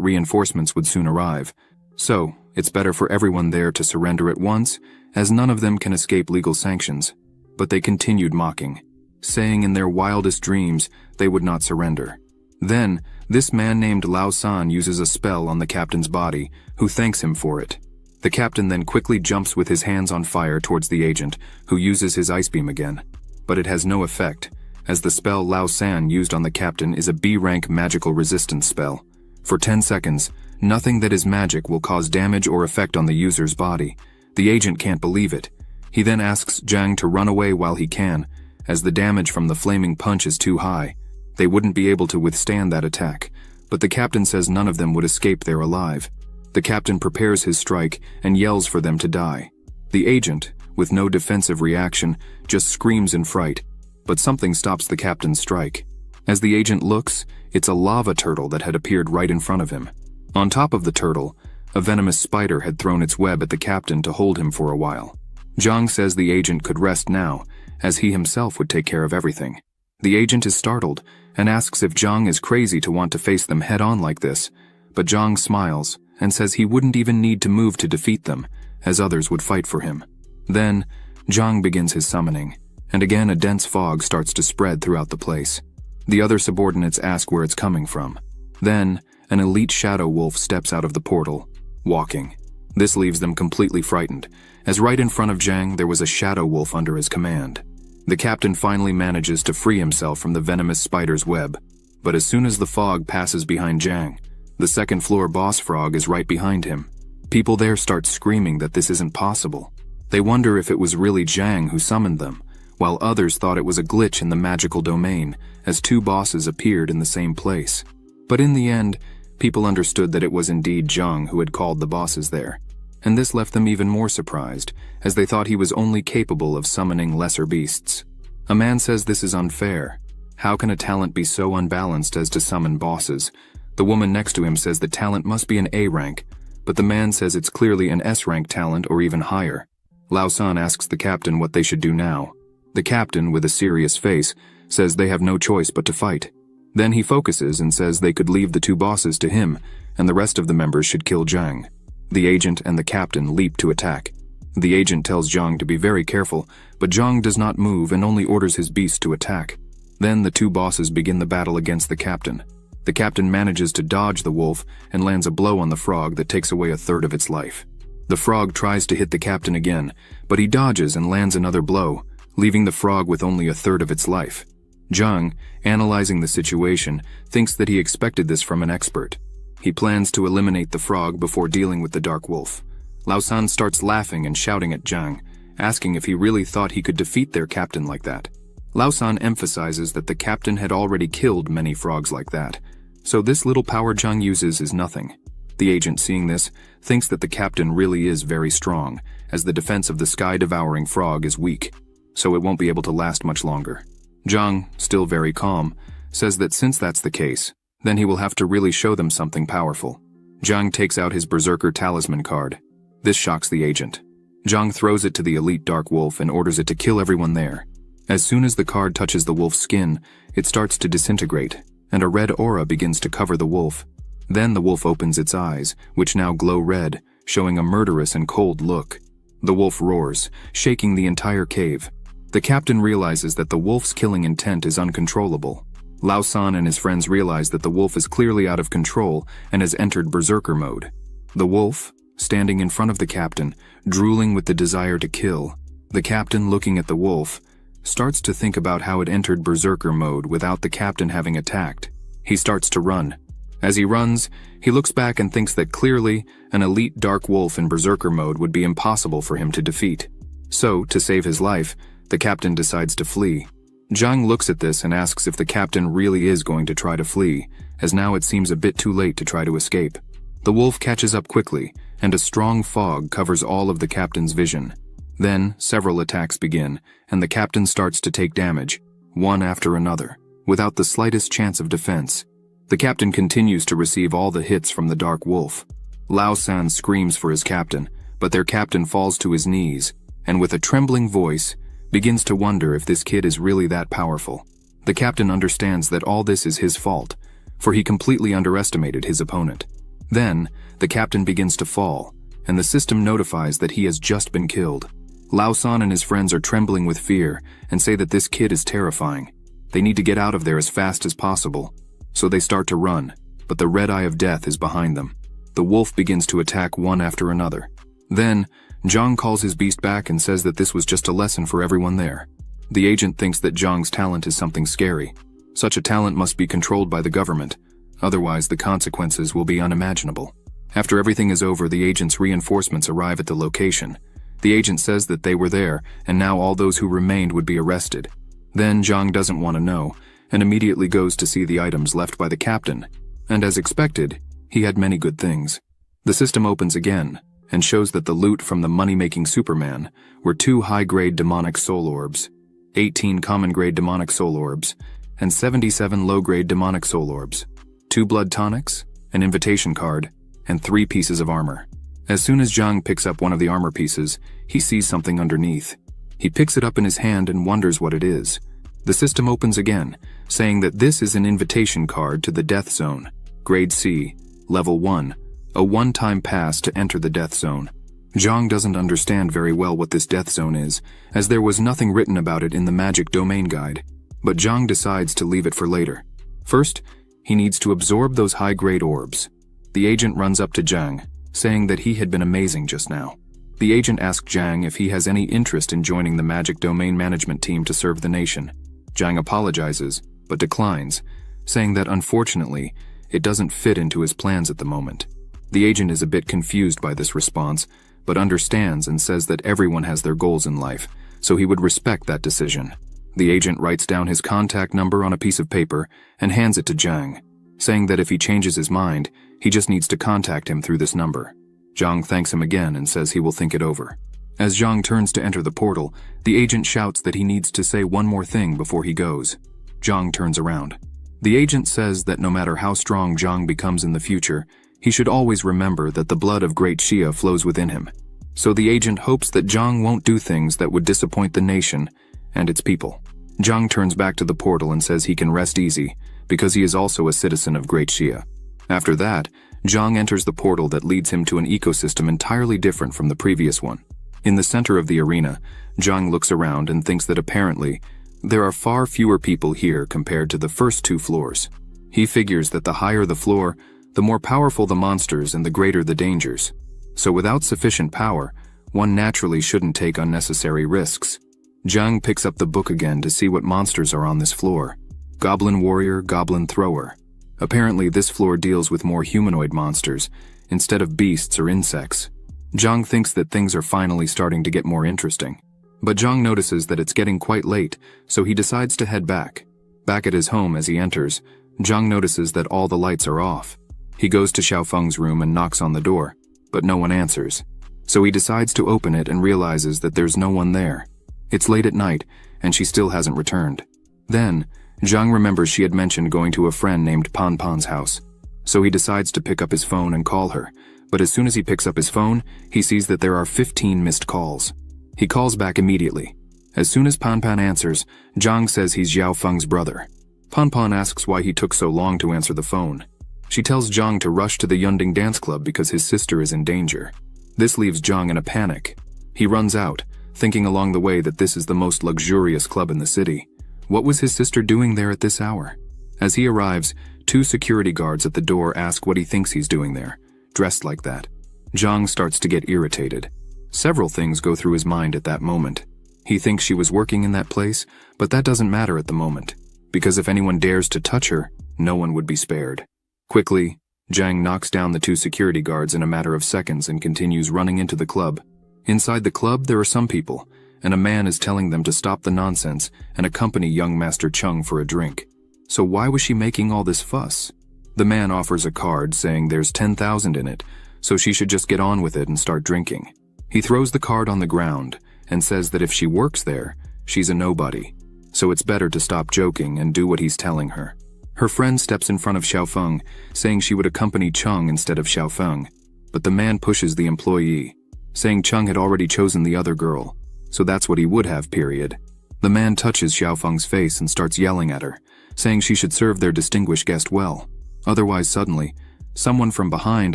reinforcements would soon arrive. So, it's better for everyone there to surrender at once, as none of them can escape legal sanctions. But they continued mocking, saying in their wildest dreams they would not surrender. Then, this man named Lao San uses a spell on the captain's body, who thanks him for it. The captain then quickly jumps with his hands on fire towards the agent, who uses his ice beam again. But it has no effect, as the spell Lao San used on the captain is a B-rank magical resistance spell. For 10 seconds, nothing that is magic will cause damage or effect on the user's body. The agent can't believe it. He then asks Zhang to run away while he can, as the damage from the flaming punch is too high. They wouldn't be able to withstand that attack, but the captain says none of them would escape there alive. The captain prepares his strike and yells for them to die. The agent, with no defensive reaction, just screams in fright, but something stops the captain's strike. As the agent looks, it's a lava turtle that had appeared right in front of him. On top of the turtle, a venomous spider had thrown its web at the captain to hold him for a while. Zhang says the agent could rest now, as he himself would take care of everything. The agent is startled and asks if Zhang is crazy to want to face them head-on like this, but Zhang smiles and says he wouldn't even need to move to defeat them, as others would fight for him. Then, Zhang begins his summoning, and again a dense fog starts to spread throughout the place. The other subordinates ask where it's coming from. Then, an elite shadow wolf steps out of the portal, walking. This leaves them completely frightened, as right in front of Zhang there was a shadow wolf under his command. The captain finally manages to free himself from the venomous spider's web, but as soon as the fog passes behind Zhang, the second-floor boss frog is right behind him. People there start screaming that this isn't possible. They wonder if it was really Zhang who summoned them, while others thought it was a glitch in the magical domain, as two bosses appeared in the same place. But in the end, people understood that it was indeed Zhang who had called the bosses there, and this left them even more surprised, as they thought he was only capable of summoning lesser beasts. A man says this is unfair. How can a talent be so unbalanced as to summon bosses? The woman next to him says the talent must be an A rank, but the man says it's clearly an S rank talent or even higher. Lao San asks the captain what they should do now. The captain, with a serious face, says they have no choice but to fight. Then he focuses and says they could leave the two bosses to him, and the rest of the members should kill Zhang. The agent and the captain leap to attack. The agent tells Zhang to be very careful, but Zhang does not move and only orders his beast to attack. Then the two bosses begin the battle against the captain. The captain manages to dodge the wolf and lands a blow on the frog that takes away a third of its life. The frog tries to hit the captain again, but he dodges and lands another blow, leaving the frog with only a third of its life. Zhang, analyzing the situation, thinks that he expected this from an expert. He plans to eliminate the frog before dealing with the dark wolf. Lao San starts laughing and shouting at Zhang, asking if he really thought he could defeat their captain like that. Lao San emphasizes that the captain had already killed many frogs like that, so this little power Zhang uses is nothing. The agent, seeing this, thinks that the captain really is very strong, as the defense of the sky-devouring frog is weak, so it won't be able to last much longer. Zhang, still very calm, says that since that's the case, then he will have to really show them something powerful. Zhang takes out his Berserker Talisman card. This shocks the agent. Zhang throws it to the elite dark wolf and orders it to kill everyone there. As soon as the card touches the wolf's skin, it starts to disintegrate, and a red aura begins to cover the wolf. Then the wolf opens its eyes, which now glow red, showing a murderous and cold look. The wolf roars, shaking the entire cave. The captain realizes that the wolf's killing intent is uncontrollable. Lao San and his friends realize that the wolf is clearly out of control and has entered berserker mode. The wolf, standing in front of the captain, drooling with the desire to kill. The captain, looking at the wolf, starts to think about how it entered berserker mode without the captain having attacked. He starts to run. As he runs, he looks back and thinks that clearly an elite dark wolf in berserker mode would be impossible for him to defeat. So, to save his life, the captain decides to flee. Zhang looks at this and asks if the captain really is going to try to flee, as now it seems a bit too late to try to escape. The wolf catches up quickly, and a strong fog covers all of the captain's vision. Then, several attacks begin, and the captain starts to take damage, one after another, without the slightest chance of defense. The captain continues to receive all the hits from the dark wolf. Lao San screams for his captain, but their captain falls to his knees, and with a trembling voice, begins to wonder if this kid is really that powerful. The captain understands that all this is his fault, for he completely underestimated his opponent. Then, the captain begins to fall, and the system notifies that he has just been killed. Lao San and his friends are trembling with fear and say that this kid is terrifying. They need to get out of there as fast as possible. So they start to run, but the red eye of death is behind them. The wolf begins to attack one after another. Then, Zhang calls his beast back and says that this was just a lesson for everyone there. The agent thinks that Zhang's talent is something scary. Such a talent must be controlled by the government, otherwise the consequences will be unimaginable. After everything is over, the agent's reinforcements arrive at the location. The agent says that they were there, and now all those who remained would be arrested. Then Zhang doesn't want to know, and immediately goes to see the items left by the captain. And as expected, he had many good things. The system opens again, and shows that the loot from the money-making Superman were 2 high-grade demonic soul orbs, 18 common-grade demonic soul orbs, and 77 low-grade demonic soul orbs, 2 blood tonics, an invitation card, and 3 pieces of armor. As soon as Zhang picks up one of the armor pieces, he sees something underneath. He picks it up in his hand and wonders what it is. The system opens again, saying that this is an invitation card to the Death Zone, Grade C, Level 1, a one-time pass to enter the Death Zone. Zhang doesn't understand very well what this Death Zone is, as there was nothing written about it in the Magic Domain Guide, but Zhang decides to leave it for later. First, he needs to absorb those high-grade orbs. The agent runs up to Zhang, saying that he had been amazing just now. The agent asks Zhang if he has any interest in joining the Magic Domain Management team to serve the nation. Zhang apologizes, but declines, saying that unfortunately, it doesn't fit into his plans at the moment. The agent is a bit confused by this response, but understands and says that everyone has their goals in life, so he would respect that decision. The agent writes down his contact number on a piece of paper and hands it to Zhang, saying that if he changes his mind, he just needs to contact him through this number. Zhang thanks him again and says he will think it over. As Zhang turns to enter the portal, the agent shouts that he needs to say one more thing before he goes. Zhang turns around. The agent says that no matter how strong Zhang becomes in the future, he should always remember that the blood of Great Xia flows within him. So the agent hopes that Zhang won't do things that would disappoint the nation and its people. Zhang turns back to the portal and says he can rest easy, because he is also a citizen of Great Xia. After that, Zhang enters the portal that leads him to an ecosystem entirely different from the previous one. In the center of the arena, Zhang looks around and thinks that apparently, there are far fewer people here compared to the first 2 floors. He figures that the higher the floor, the more powerful the monsters and the greater the dangers. So without sufficient power, one naturally shouldn't take unnecessary risks. Zhang picks up the book again to see what monsters are on this floor. Goblin Warrior, Goblin Thrower. Apparently this floor deals with more humanoid monsters, instead of beasts or insects. Zhang thinks that things are finally starting to get more interesting. But Zhang notices that it's getting quite late, so he decides to head back. Back at his home as he enters, Zhang notices that all the lights are off. He goes to Xiaofeng's room and knocks on the door, but no one answers. So he decides to open it and realizes that there's no one there. It's late at night, and she still hasn't returned. Then, Zhang remembers she had mentioned going to a friend named Pan Pan's house. So he decides to pick up his phone and call her, but as soon as he picks up his phone, he sees that there are 15 missed calls. He calls back immediately. As soon as Pan Pan answers, Zhang says he's Xiaofeng's brother. Pan Pan asks why he took so long to answer the phone. She tells Zhang to rush to the Yunding dance club because his sister is in danger. This leaves Zhang in a panic. He runs out, thinking along the way that this is the most luxurious club in the city. What was his sister doing there at this hour? As he arrives, 2 security guards at the door ask what he thinks he's doing there, dressed like that. Zhang starts to get irritated. Several things go through his mind at that moment. He thinks she was working in that place, but that doesn't matter at the moment, because if anyone dares to touch her, no one would be spared. Quickly, Zhang knocks down the 2 security guards in a matter of seconds and continues running into the club. Inside the club, there are some people, and a man is telling them to stop the nonsense and accompany young Master Chung for a drink. So why was she making all this fuss? The man offers a card saying there's 10,000 in it, so she should just get on with it and start drinking. He throws the card on the ground and says that if she works there, she's a nobody, so it's better to stop joking and do what he's telling her. Her friend steps in front of Xiaofeng, saying she would accompany Chung instead of Xiaofeng, but the man pushes the employee, saying Chung had already chosen the other girl, so that's what he would have, period. The man touches Xiaofeng's face and starts yelling at her, saying she should serve their distinguished guest well. Otherwise, suddenly, someone from behind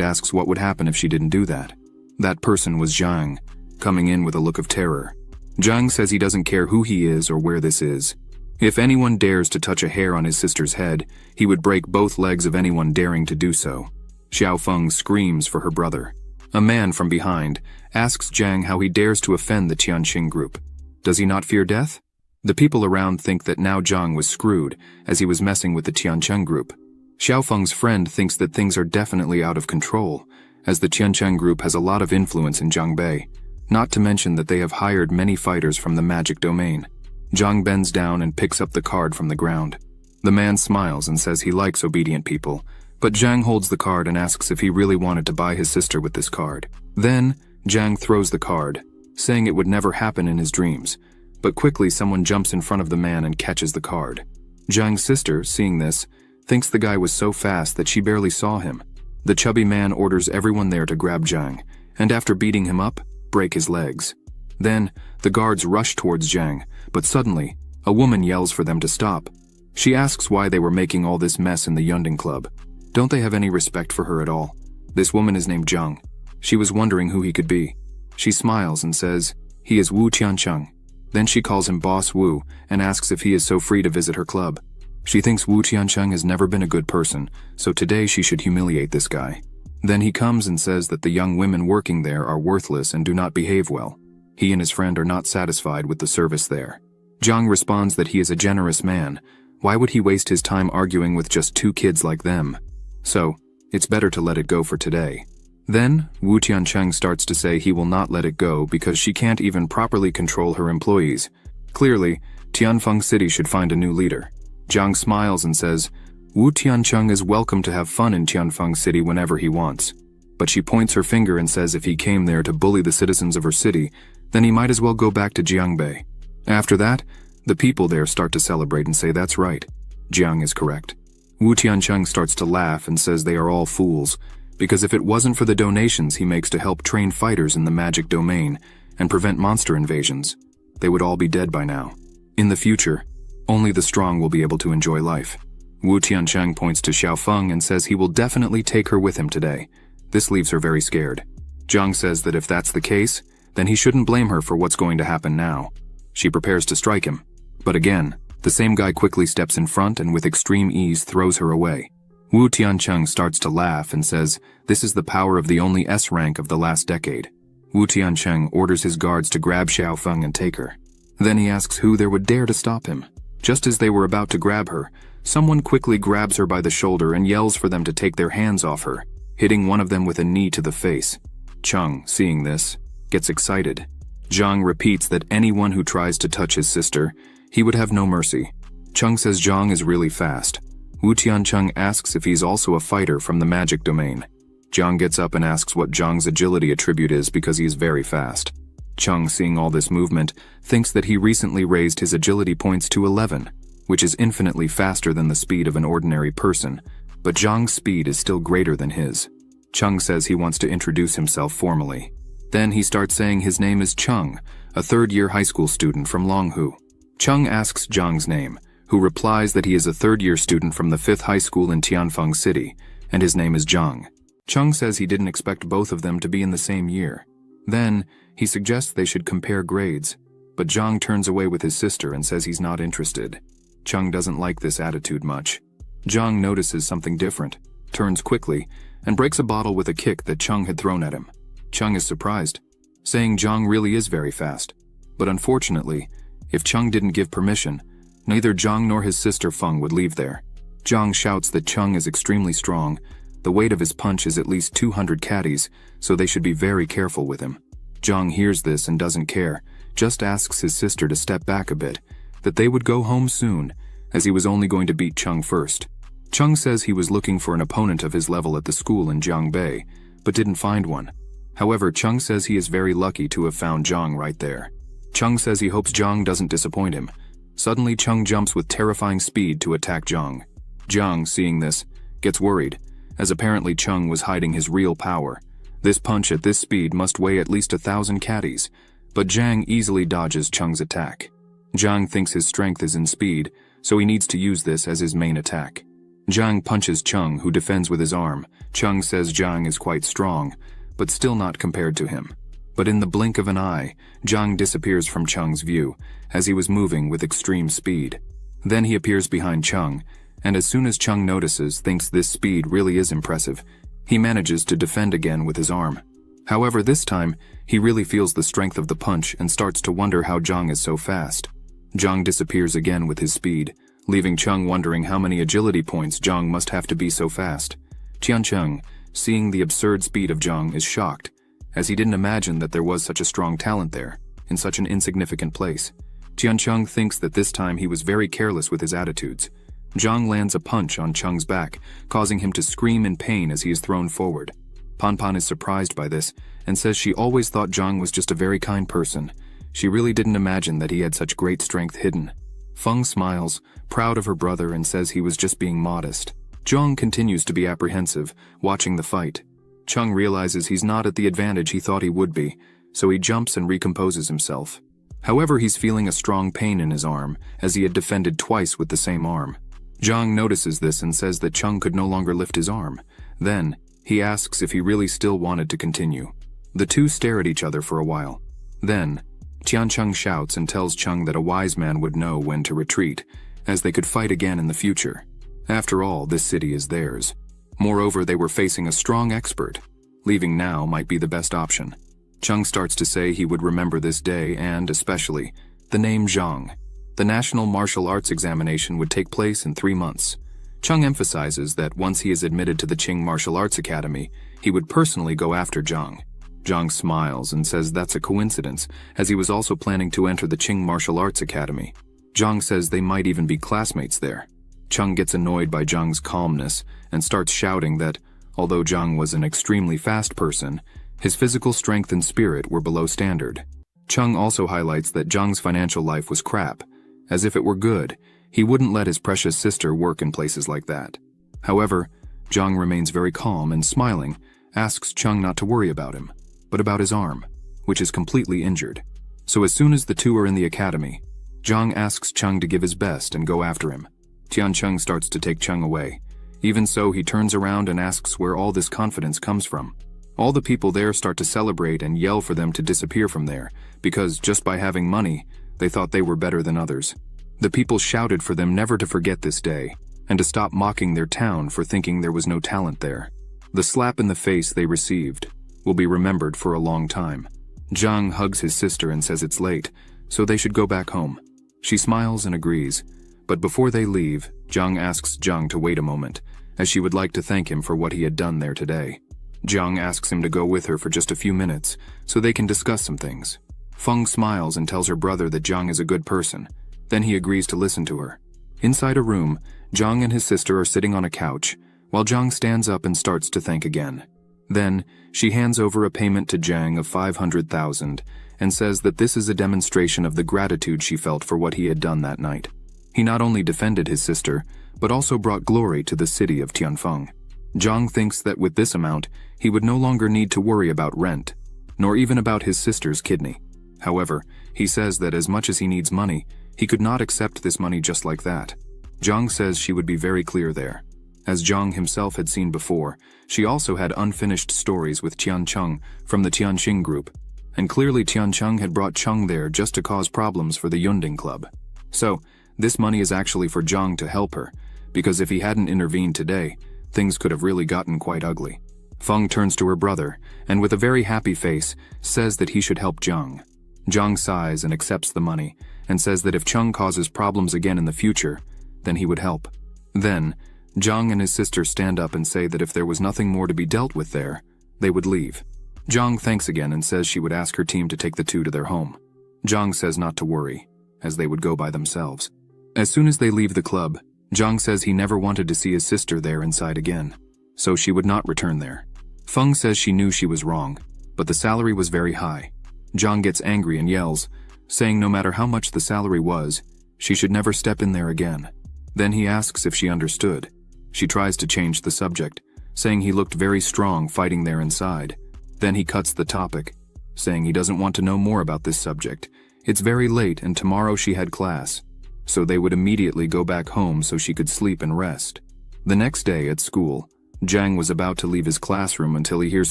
asks what would happen if she didn't do that. That person was Zhang, coming in with a look of terror. Zhang says he doesn't care who he is or where this is. If anyone dares to touch a hair on his sister's head, he would break both legs of anyone daring to do so. Xiaofeng screams for her brother. A man from behind asks Zhang how he dares to offend the Tianqing group. Does he not fear death? The people around think that now Zhang was screwed, as he was messing with the Tianqing group. Xiaofeng's friend thinks that things are definitely out of control, as the Tianqing group has a lot of influence in Zhangbei, not to mention that they have hired many fighters from the magic domain. Zhang bends down and picks up the card from the ground. The man smiles and says he likes obedient people, but Zhang holds the card and asks if he really wanted to buy his sister with this card. Then, Zhang throws the card, saying it would never happen in his dreams, but quickly someone jumps in front of the man and catches the card. Zhang's sister, seeing this, thinks the guy was so fast that she barely saw him. The chubby man orders everyone there to grab Zhang, and after beating him up, break his legs. Then, the guards rush towards Zhang, but suddenly, a woman yells for them to stop. She asks why they were making all this mess in the Yunding Club. Don't they have any respect for her at all? This woman is named Zhang. She was wondering who he could be. She smiles and says, he is Wu Tiancheng. Then she calls him Boss Wu and asks if he is so free to visit her club. She thinks Wu Tiancheng has never been a good person, so today she should humiliate this guy. Then he comes and says that the young women working there are worthless and do not behave well. He and his friend are not satisfied with the service there. Zhang responds that he is a generous man. Why would he waste his time arguing with just 2 kids like them? So, it's better to let it go for today. Then, Wu Tiancheng starts to say he will not let it go because she can't even properly control her employees. Clearly, Tianfeng City should find a new leader. Zhang smiles and says, Wu Tiancheng is welcome to have fun in Tianfeng City whenever he wants. But she points her finger and says if he came there to bully the citizens of her city, then he might as well go back to Jiangbei. After that, the people there start to celebrate and say that's right. Jiang is correct. Wu Tiancheng starts to laugh and says they are all fools, because if it wasn't for the donations he makes to help train fighters in the magic domain and prevent monster invasions, they would all be dead by now. In the future, only the strong will be able to enjoy life. Wu Tiancheng points to Xiaofeng and says he will definitely take her with him today. This leaves her very scared. Zhang says that if that's the case, then he shouldn't blame her for what's going to happen now. She prepares to strike him. But again, the same guy quickly steps in front and with extreme ease throws her away. Wu Tiancheng starts to laugh and says this is the power of the only S rank of the last decade. Wu Tiancheng orders his guards to grab Xiaofeng and take her. Then he asks who there would dare to stop him. Just as they were about to grab her, someone quickly grabs her by the shoulder and yells for them to take their hands off her, hitting one of them with a knee to the face. Chung, seeing this, gets excited. Zhang repeats that anyone who tries to touch his sister, he would have no mercy. Chung says Zhang is really fast. Wu Tiancheng asks if he's also a fighter from the magic domain. Zhang gets up and asks what Zhang's agility attribute is because he is very fast. Chung, seeing all this movement, thinks that he recently raised his agility points to 11, which is infinitely faster than the speed of an ordinary person, but Zhang's speed is still greater than his. Chung says he wants to introduce himself formally. Then he starts saying his name is Chung, a third-year high school student from Longhu. Chung asks Zhang's name, who replies that he is a third-year student from the 5th high school in Tianfeng City, and his name is Zhang. Chung says he didn't expect both of them to be in the same year. Then, he suggests they should compare grades, but Zhang turns away with his sister and says he's not interested. Chung doesn't like this attitude much. Zhang notices something different, turns quickly, and breaks a bottle with a kick that Chung had thrown at him. Chung is surprised, saying Zhang really is very fast. But unfortunately, if Chung didn't give permission, neither Zhang nor his sister Feng would leave there. Zhang shouts that Chung is extremely strong. The weight of his punch is at least 200 caddies, so they should be very careful with him. Zhang hears this and doesn't care, just asks his sister to step back a bit, that they would go home soon, as he was only going to beat Chung first. Chung says he was looking for an opponent of his level at the school in Jiangbei, but didn't find one. However, Chung says he is very lucky to have found Zhang right there. Chung says he hopes Zhang doesn't disappoint him. Suddenly, Chung jumps with terrifying speed to attack Zhang. Zhang, seeing this, gets worried, as apparently Chung was hiding his real power. This punch at this speed must weigh at least 1,000 caddies, but Zhang easily dodges Chung's attack. Zhang thinks his strength is in speed, so he needs to use this as his main attack. Zhang punches Chung, who defends with his arm. Chung says Zhang is quite strong, but still not compared to him. But in the blink of an eye, Zhang disappears from Chung's view, as he was moving with extreme speed. Then he appears behind Chung, and as soon as Chung notices, thinks this speed really is impressive. He manages to defend again with his arm. However, this time, he really feels the strength of the punch and starts to wonder how Zhang is so fast. Zhang disappears again with his speed, leaving Chung wondering how many agility points Zhang must have to be so fast. Tiancheng, seeing the absurd speed of Zhang, is shocked, as he didn't imagine that there was such a strong talent there, in such an insignificant place. Tiancheng thinks that this time he was very careless with his attitudes. Zhang lands a punch on Chung's back, causing him to scream in pain as he is thrown forward. Pan is surprised by this, and says she always thought Zhang was just a very kind person. She really didn't imagine that he had such great strength hidden. Feng smiles, proud of her brother, and says he was just being modest. Zhang continues to be apprehensive, watching the fight. Chung realizes he's not at the advantage he thought he would be, so he jumps and recomposes himself. However, he's feeling a strong pain in his arm, as he had defended twice with the same arm. Zhang notices this and says that Chung could no longer lift his arm. Then, he asks if he really still wanted to continue. The two stare at each other for a while. Then, Tiancheng shouts and tells Chung that a wise man would know when to retreat, as they could fight again in the future. After all, this city is theirs. Moreover, they were facing a strong expert. Leaving now might be the best option. Chung starts to say he would remember this day and, especially, the name Zhang. The National Martial Arts examination would take place in 3 months. Chung emphasizes that once he is admitted to the Qing Martial Arts Academy, he would personally go after Zhang. Zhang smiles and says that's a coincidence, as he was also planning to enter the Qing Martial Arts Academy. Zhang says they might even be classmates there. Chung gets annoyed by Zhang's calmness and starts shouting that, although Zhang was an extremely fast person, his physical strength and spirit were below standard. Chung also highlights that Zhang's financial life was crap. As if it were good, he wouldn't let his precious sister work in places like that. However, Zhang remains very calm and smiling, asks Chung not to worry about him, but about his arm, which is completely injured. So as soon as the two are in the academy, Zhang asks Chung to give his best and go after him. Tiancheng starts to take Chung away. Even so, he turns around and asks where all this confidence comes from. All the people there start to celebrate and yell for them to disappear from there, because just by having money, they thought they were better than others. The people shouted for them never to forget this day, and to stop mocking their town for thinking there was no talent there. The slap in the face they received will be remembered for a long time. Zhang hugs his sister and says it's late, so they should go back home. She smiles and agrees, but before they leave, Zhang asks Zhang to wait a moment, as she would like to thank him for what he had done there today. Zhang asks him to go with her for just a few minutes, so they can discuss some things. Feng smiles and tells her brother that Zhang is a good person. Then he agrees to listen to her. Inside a room, Zhang and his sister are sitting on a couch, while Zhang stands up and starts to thank again. Then, she hands over a payment to Zhang of 500,000 and says that this is a demonstration of the gratitude she felt for what he had done that night. He not only defended his sister, but also brought glory to the city of Tianfeng. Zhang thinks that with this amount, he would no longer need to worry about rent, nor even about his sister's kidney. However, he says that as much as he needs money, he could not accept this money just like that. Zhang says she would be very clear there. As Zhang himself had seen before, she also had unfinished stories with Tiancheng from the Tianxing group, and clearly Tiancheng had brought Cheng there just to cause problems for the Yunding Club. So, this money is actually for Zhang to help her, because if he hadn't intervened today, things could have really gotten quite ugly. Feng turns to her brother, and with a very happy face, says that he should help Zhang. Zhang sighs and accepts the money, and says that if Cheng causes problems again in the future, then he would help. Then, Zhang and his sister stand up and say that if there was nothing more to be dealt with there, they would leave. Zhang thanks again and says she would ask her team to take the two to their home. Zhang says not to worry, as they would go by themselves. As soon as they leave the club, Zhang says he never wanted to see his sister there inside again, so she would not return there. Feng says she knew she was wrong, but the salary was very high. Zhang gets angry and yells, saying no matter how much the salary was, she should never step in there again. Then he asks if she understood. She tries to change the subject, saying he looked very strong fighting there inside. Then he cuts the topic, saying he doesn't want to know more about this subject. It's very late and tomorrow she had class, so they would immediately go back home so she could sleep and rest. The next day at school, Zhang was about to leave his classroom until he hears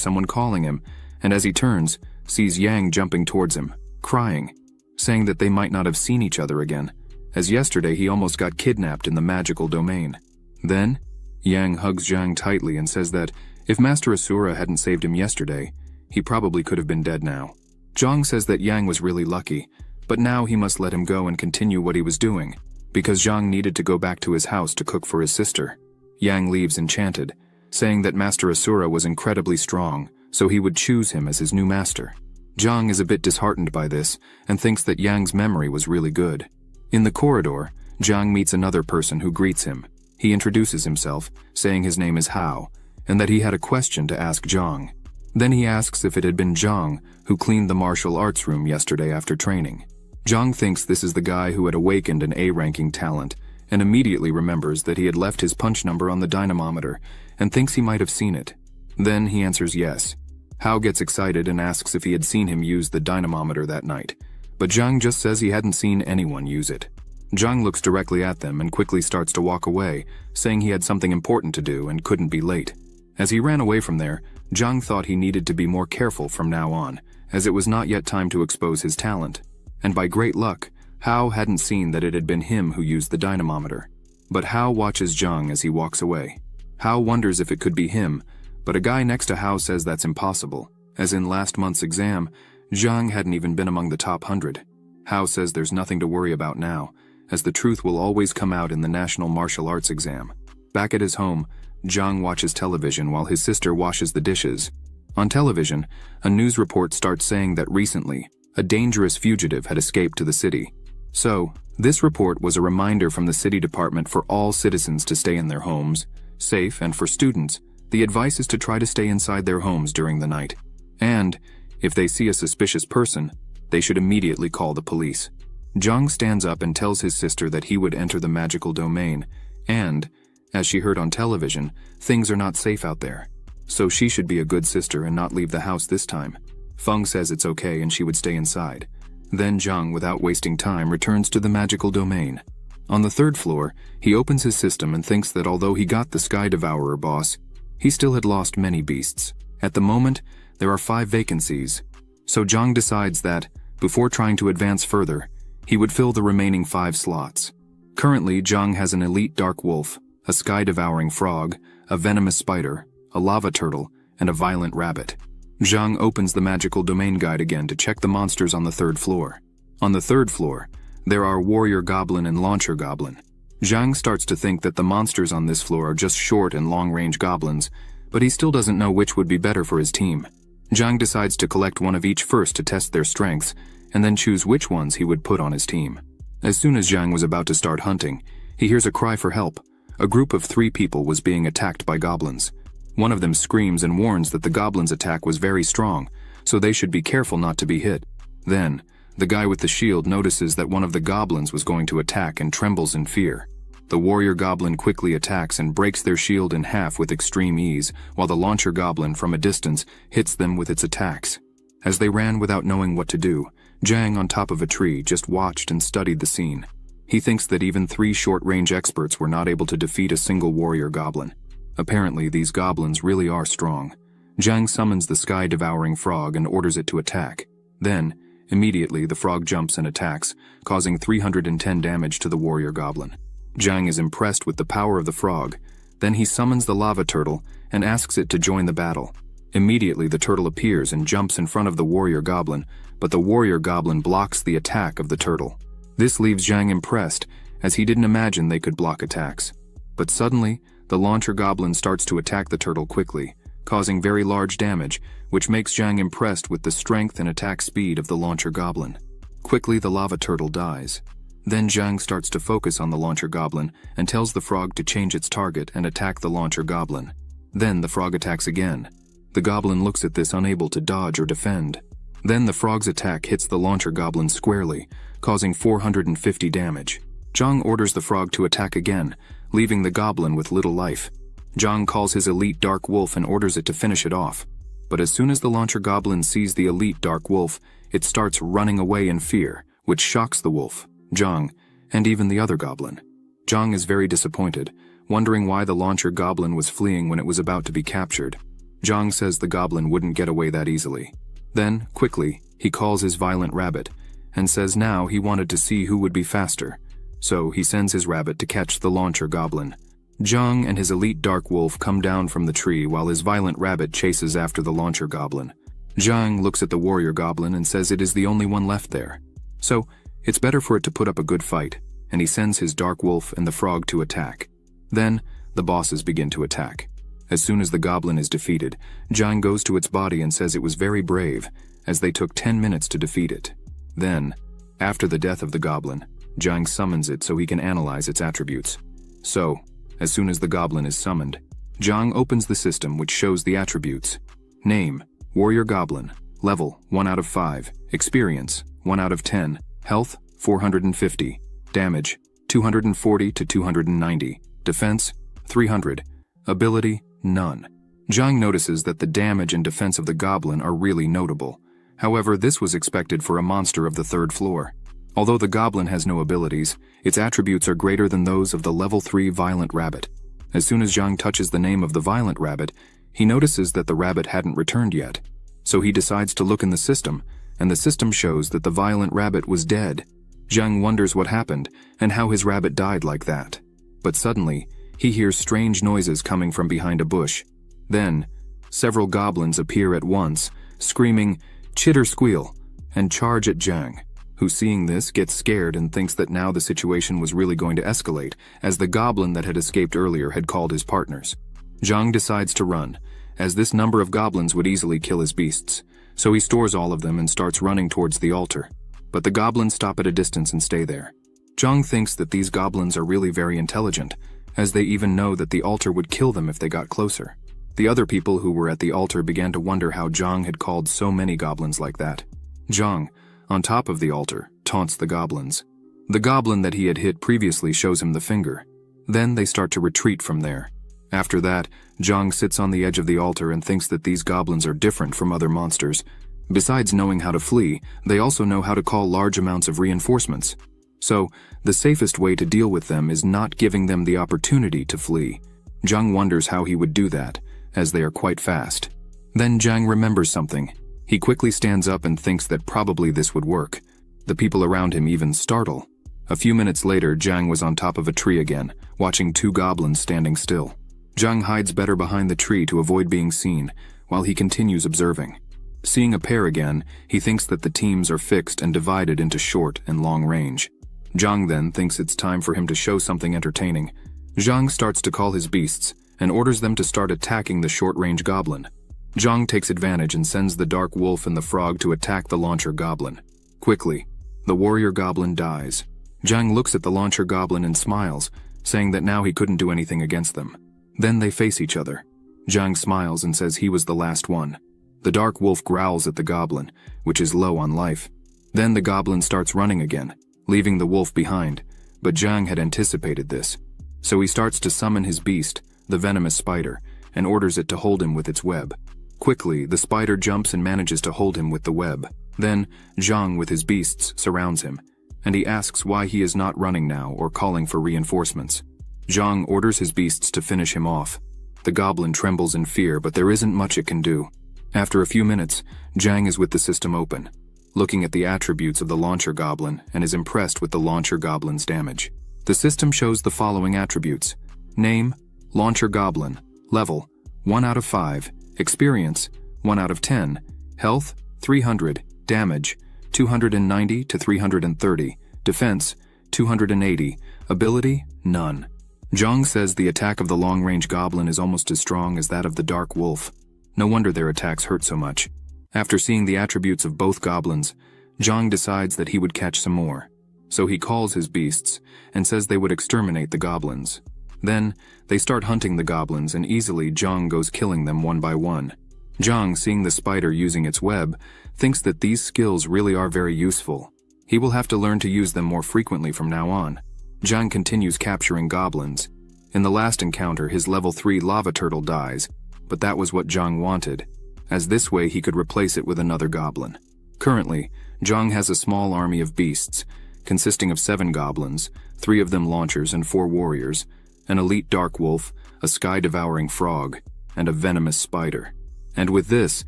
someone calling him, and as he turns, sees Yang jumping towards him, crying, saying that they might not have seen each other again, as yesterday he almost got kidnapped in the magical domain. Then, Yang hugs Zhang tightly and says that if Master Asura hadn't saved him yesterday, he probably could have been dead now. Zhang says that Yang was really lucky, but now he must let him go and continue what he was doing, because Zhang needed to go back to his house to cook for his sister. Yang leaves enchanted, saying that Master Asura was incredibly strong, so he would choose him as his new master. Zhang is a bit disheartened by this, and thinks that Yang's memory was really good. In the corridor, Zhang meets another person who greets him. He introduces himself, saying his name is Hao, and that he had a question to ask Zhang. Then he asks if it had been Zhang who cleaned the martial arts room yesterday after training. Zhang thinks this is the guy who had awakened an A-ranking talent, and immediately remembers that he had left his punch number on the dynamometer, and thinks he might have seen it. Then he answers yes. Hao gets excited and asks if he had seen him use the dynamometer that night, but Zhang just says he hadn't seen anyone use it. Zhang looks directly at them and quickly starts to walk away, saying he had something important to do and couldn't be late. As he ran away from there, Zhang thought he needed to be more careful from now on, as it was not yet time to expose his talent. And by great luck, Hao hadn't seen that it had been him who used the dynamometer. But Hao watches Zhang as he walks away. Hao wonders if it could be him, but a guy next to Hao says that's impossible, as in last month's exam, Zhang hadn't even been among the top 100. Hao says there's nothing to worry about now, as the truth will always come out in the National Martial Arts exam. Back at his home, Zhang watches television while his sister washes the dishes. On television, a news report starts saying that recently, a dangerous fugitive had escaped to the city. So, this report was a reminder from the city department for all citizens to stay in their homes, safe, and for students, the advice is to try to stay inside their homes during the night. And, if they see a suspicious person, they should immediately call the police. Zhang stands up and tells his sister that he would enter the magical domain, and, as she heard on television, things are not safe out there. So she should be a good sister and not leave the house this time. Feng says it's okay and she would stay inside. Then Zhang, without wasting time, returns to the magical domain. On the 3rd floor, he opens his system and thinks that although he got the Sky Devourer boss, he still had lost many beasts. At the moment, there are 5 vacancies. So Zhang decides that, before trying to advance further, he would fill the remaining 5 slots. Currently, Zhang has an elite dark wolf, a sky-devouring frog, a venomous spider, a lava turtle, and a violent rabbit. Zhang opens the magical domain guide again to check the monsters on the 3rd floor. On the 3rd floor, there are warrior goblin and launcher goblin. Zhang starts to think that the monsters on this floor are just short and long-range goblins, but he still doesn't know which would be better for his team. Zhang decides to collect one of each first to test their strengths, and then choose which ones he would put on his team. As soon as Zhang was about to start hunting, he hears a cry for help. A group of 3 people was being attacked by goblins. One of them screams and warns that the goblins' attack was very strong, so they should be careful not to be hit. Then, the guy with the shield notices that one of the goblins was going to attack and trembles in fear. The warrior goblin quickly attacks and breaks their shield in half with extreme ease, while the launcher goblin from a distance hits them with its attacks. As they ran without knowing what to do, Zhang on top of a tree just watched and studied the scene. He thinks that even 3 short-range experts were not able to defeat a single warrior goblin. Apparently, these goblins really are strong. Zhang summons the sky-devouring frog and orders it to attack. Then, immediately, the frog jumps and attacks, causing 310 damage to the warrior goblin. Zhang is impressed with the power of the frog. Then he summons the lava turtle and asks it to join the battle. Immediately, the turtle appears and jumps in front of the warrior goblin, but the warrior goblin blocks the attack of the turtle. This leaves Zhang impressed, as he didn't imagine they could block attacks. But suddenly, the launcher goblin starts to attack the turtle quickly, causing very large damage, which makes Zhang impressed with the strength and attack speed of the launcher goblin. Quickly, the lava turtle dies. Then Zhang starts to focus on the launcher goblin and tells the frog to change its target and attack the launcher goblin. Then the frog attacks again. The goblin looks at this, unable to dodge or defend. Then the frog's attack hits the launcher goblin squarely, causing 450 damage. Zhang orders the frog to attack again, leaving the goblin with little life. Zhang calls his elite dark wolf and orders it to finish it off. But as soon as the launcher goblin sees the elite dark wolf, it starts running away in fear, which shocks the wolf, Zhang, and even the other goblin. Zhang is very disappointed, wondering why the launcher goblin was fleeing when it was about to be captured. Zhang says the goblin wouldn't get away that easily. Then, quickly, he calls his violent rabbit, and says now he wanted to see who would be faster. So he sends his rabbit to catch the launcher goblin. Zhang and his elite dark wolf come down from the tree while his violent rabbit chases after the launcher goblin. Zhang looks at the warrior goblin and says it is the only one left there. So, it's better for it to put up a good fight, and he sends his dark wolf and the frog to attack. Then, the bosses begin to attack. As soon as the goblin is defeated, Zhang goes to its body and says it was very brave, as they took 10 minutes to defeat it. Then, after the death of the goblin, Zhang summons it so he can analyze its attributes. So, as soon as the goblin is summoned, Zhang opens the system which shows the attributes. Name, Warrior Goblin. Level, 1 out of 5. Experience, 1 out of 10. Health, 450. Damage, 240 to 290. Defense, 300. Ability, none. Zhang notices that the damage and defense of the goblin are really notable. However, this was expected for a monster of the 3rd floor. Although the goblin has no abilities, its attributes are greater than those of the level 3 violent rabbit. As soon as Zhang touches the name of the violent rabbit, he notices that the rabbit hadn't returned yet. So he decides to look in the system, and the system shows that the violent rabbit was dead. Zhang wonders what happened and how his rabbit died like that. But suddenly, he hears strange noises coming from behind a bush. Then, several goblins appear at once, screaming, "Chitter squeal," and charge at Zhang, who seeing this gets scared and thinks that now the situation was really going to escalate, as the goblin that had escaped earlier had called his partners. Zhang decides to run, as this number of goblins would easily kill his beasts, so he stores all of them and starts running towards the altar. But the goblins stop at a distance and stay there. Zhang thinks that these goblins are really very intelligent, as they even know that the altar would kill them if they got closer. The other people who were at the altar began to wonder how Zhang had called so many goblins like that. Zhang, on top of the altar, taunts the goblins. The goblin that he had hit previously shows him the finger. Then they start to retreat from there. After that, Zhang sits on the edge of the altar and thinks that these goblins are different from other monsters. Besides knowing how to flee, they also know how to call large amounts of reinforcements. So, the safest way to deal with them is not giving them the opportunity to flee. Zhang wonders how he would do that, as they are quite fast. Then Zhang remembers something. He quickly stands up and thinks that probably this would work. The people around him even startle. A few minutes later, Zhang was on top of a tree again, watching 2 goblins standing still. Zhang hides better behind the tree to avoid being seen, while he continues observing. Seeing a pair again, he thinks that the teams are fixed and divided into short and long range. Zhang then thinks it's time for him to show something entertaining. Zhang starts to call his beasts, and orders them to start attacking the short-range goblin. Zhang takes advantage and sends the dark wolf and the frog to attack the launcher goblin. Quickly, the warrior goblin dies. Zhang looks at the launcher goblin and smiles, saying that now he couldn't do anything against them. Then they face each other. Zhang smiles and says he was the last one. The dark wolf growls at the goblin, which is low on life. Then the goblin starts running again, leaving the wolf behind, but Zhang had anticipated this. So he starts to summon his beast, the venomous spider, and orders it to hold him with its web. Quickly, the spider jumps and manages to hold him with the web. Then, Zhang with his beasts surrounds him, and he asks why he is not running now or calling for reinforcements. Zhang orders his beasts to finish him off. The goblin trembles in fear, but there isn't much it can do. After a few minutes, Jang is with the system open, looking at the attributes of the launcher goblin, and is impressed with the launcher goblin's damage. The system shows the following attributes: name, launcher goblin, level, 1 out of 5, experience, 1 out of 10, health, 300, damage, 290 to 330, defense, 280, ability, none. Zhang says the attack of the long-range goblin is almost as strong as that of the dark wolf. No wonder their attacks hurt so much. After seeing the attributes of both goblins, Zhang decides that he would catch some more. So he calls his beasts and says they would exterminate the goblins. Then, they start hunting the goblins, and easily Zhang goes killing them one by one. Zhang, seeing the spider using its web, thinks that these skills really are very useful. He will have to learn to use them more frequently from now on. Zhang continues capturing goblins. In the last encounter, his level 3 lava turtle dies, but that was what Zhang wanted, as this way he could replace it with another goblin. Currently, Zhang has a small army of beasts, consisting of 7 goblins, 3 of them launchers and 4 warriors, an elite dark wolf, a sky-devouring frog, and a venomous spider. And with this,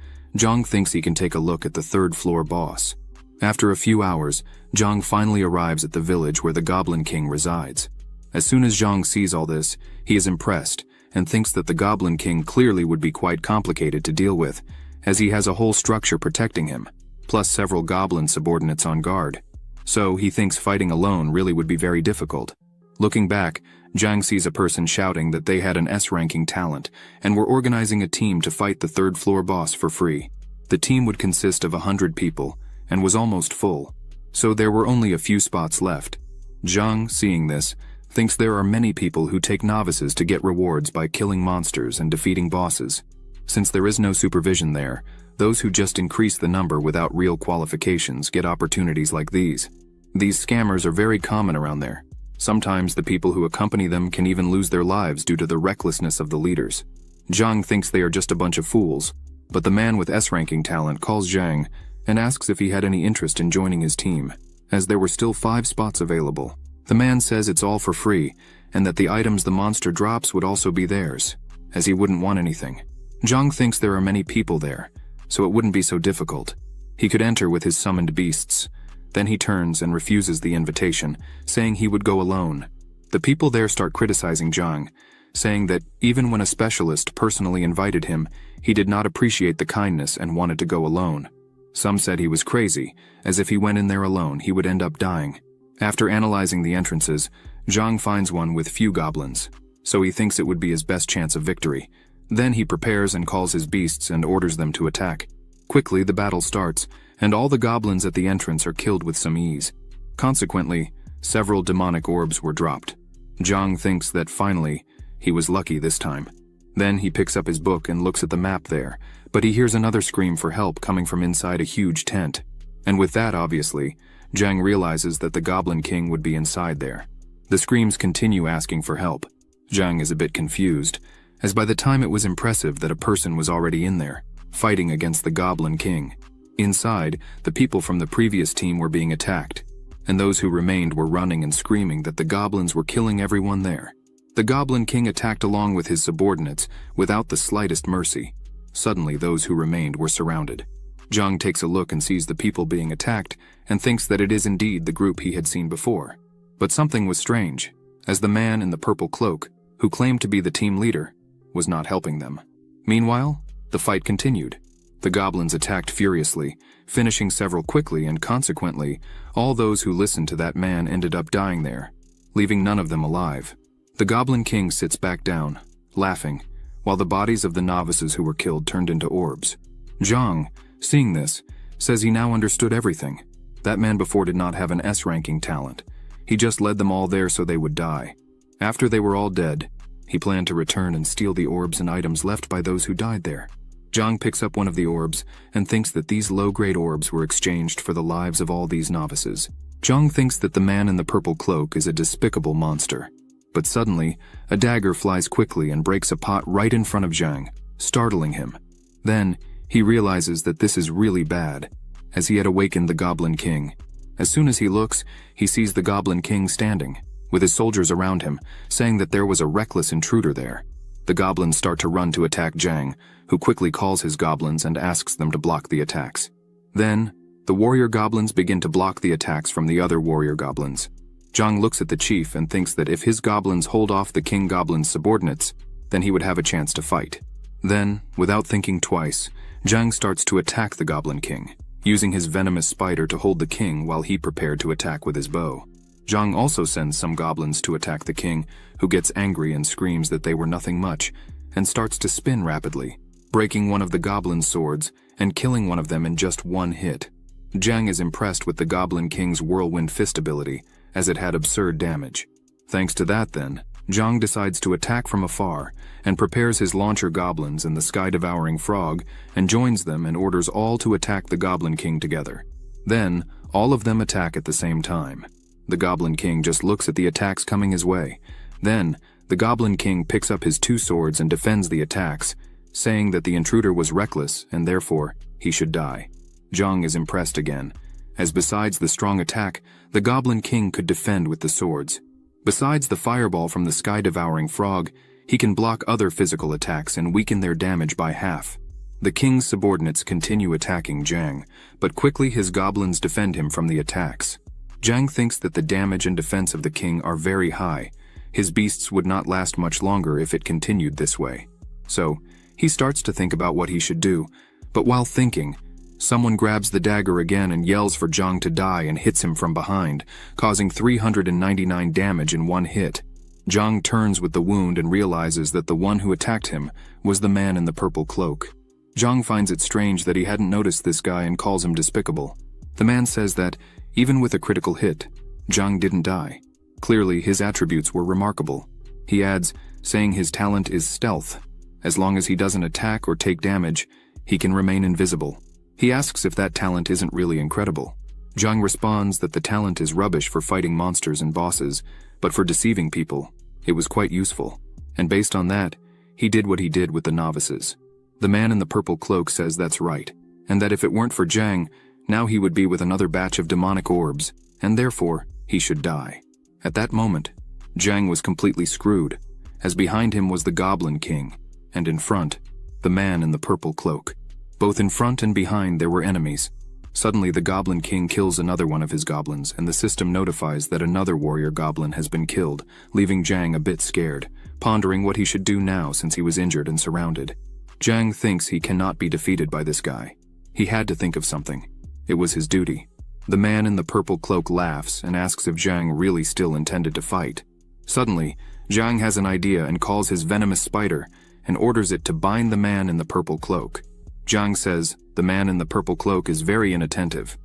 Zhang thinks he can take a look at the 3rd floor boss. After a few hours, Zhang finally arrives at the village where the Goblin King resides. As soon as Zhang sees all this, he is impressed, and thinks that the Goblin King clearly would be quite complicated to deal with, as he has a whole structure protecting him, plus several goblin subordinates on guard. So he thinks fighting alone really would be very difficult. Looking back, Zhang sees a person shouting that they had an S-ranking talent and were organizing a team to fight the 3rd floor boss for free. The team would consist of 100 people and was almost full, so there were only a few spots left. Zhang, seeing this, thinks there are many people who take novices to get rewards by killing monsters and defeating bosses. Since there is no supervision there, those who just increase the number without real qualifications get opportunities like these. These scammers are very common around there. Sometimes the people who accompany them can even lose their lives due to the recklessness of the leaders. Zhang thinks they are just a bunch of fools, but the man with S-ranking talent calls Zhang and asks if he had any interest in joining his team, as there were still 5 spots available. The man says it's all for free, and that the items the monster drops would also be theirs, as he wouldn't want anything. Zhang thinks there are many people there, so it wouldn't be so difficult. He could enter with his summoned beasts. Then he turns and refuses the invitation, saying he would go alone. The people there start criticizing Zhang, saying that even when a specialist personally invited him, he did not appreciate the kindness and wanted to go alone. Some said he was crazy, as if he went in there alone, he would end up dying. After analyzing the entrances, Zhang finds one with few goblins, so he thinks it would be his best chance of victory. Then he prepares and calls his beasts and orders them to attack. Quickly, the battle starts, and all the goblins at the entrance are killed with some ease. Consequently, several demonic orbs were dropped. Zhang thinks that finally, he was lucky this time. Then he picks up his book and looks at the map there, but he hears another scream for help coming from inside a huge tent. And with that, obviously, Zhang realizes that the Goblin King would be inside there. The screams continue asking for help. Zhang is a bit confused, as by the time it was impressive that a person was already in there, fighting against the Goblin King. Inside, the people from the previous team were being attacked, and those who remained were running and screaming that the goblins were killing everyone there. The Goblin King attacked along with his subordinates without the slightest mercy. Suddenly, those who remained were surrounded. Zhang takes a look and sees the people being attacked and thinks that it is indeed the group he had seen before. But something was strange, as the man in the purple cloak, who claimed to be the team leader, was not helping them. Meanwhile, the fight continued. The goblins attacked furiously, finishing several quickly, and consequently, all those who listened to that man ended up dying there, leaving none of them alive. The Goblin King sits back down, laughing, while the bodies of the novices who were killed turned into orbs. Zhang, seeing this, says he now understood everything. That man before did not have an S-ranking talent. He just led them all there so they would die. After they were all dead, he planned to return and steal the orbs and items left by those who died there. Zhang picks up one of the orbs and thinks that these low-grade orbs were exchanged for the lives of all these novices. Zhang thinks that the man in the purple cloak is a despicable monster. But suddenly, a dagger flies quickly and breaks a pot right in front of Zhang, startling him. Then, he realizes that this is really bad, as he had awakened the Goblin King. As soon as he looks, he sees the Goblin King standing, with his soldiers around him, saying that there was a reckless intruder there. The goblins start to run to attack Jang, who quickly calls his goblins and asks them to block the attacks. Then, the warrior goblins begin to block the attacks from the other warrior goblins. Jang looks at the chief and thinks that if his goblins hold off the king goblin's subordinates, then he would have a chance to fight. Then, without thinking twice, Jang starts to attack the goblin king, using his venomous spider to hold the king while he prepared to attack with his bow. Jang also sends some goblins to attack the king, who gets angry and screams that they were nothing much, and starts to spin rapidly, breaking one of the goblin's swords and killing one of them in just one hit. Jang is impressed with the goblin king's whirlwind fist ability, as it had absurd damage. Thanks to that then, Jang decides to attack from afar and prepares his launcher goblins and the sky-devouring frog and joins them and orders all to attack the goblin king together. Then, all of them attack at the same time. The goblin king just looks at the attacks coming his way. Then, the goblin king picks up his two swords and defends the attacks, saying that the intruder was reckless and therefore he should die. Jang is impressed again, as besides the strong attack, the goblin king could defend with the swords. Besides the fireball from the sky-devouring frog, he can block other physical attacks and weaken their damage by half. The king's subordinates continue attacking Jang, but quickly his goblins defend him from the attacks. Jang thinks that the damage and defense of the king are very high. His beasts would not last much longer if it continued this way. So, he starts to think about what he should do, but while thinking, someone grabs the dagger again and yells for Jang to die and hits him from behind, causing 399 damage in one hit. Jang turns with the wound and realizes that the one who attacked him was the man in the purple cloak. Jang finds it strange that he hadn't noticed this guy and calls him despicable. The man says that, even with a critical hit, Jang didn't die. Clearly, his attributes were remarkable. He adds, saying his talent is stealth. As long as he doesn't attack or take damage, he can remain invisible. He asks if that talent isn't really incredible. Jang responds that the talent is rubbish for fighting monsters and bosses, but for deceiving people, it was quite useful. And based on that, he did what he did with the novices. The man in the purple cloak says that's right, and that if it weren't for Jang, now he would be with another batch of demonic orbs, and therefore, he should die. At that moment, Jang was completely screwed, as behind him was the Goblin King, and in front, the man in the purple cloak. Both in front and behind there were enemies. Suddenly the Goblin King kills another one of his goblins, and the system notifies that another warrior goblin has been killed, leaving Jang a bit scared, pondering what he should do now since he was injured and surrounded. Jang thinks he cannot be defeated by this guy. He had to think of something. It was his duty. The man in the purple cloak laughs and asks if Jang really still intended to fight. Suddenly, Jang has an idea and calls his venomous spider and orders it to bind the man in the purple cloak. Jang says the man in the purple cloak is very inattentive.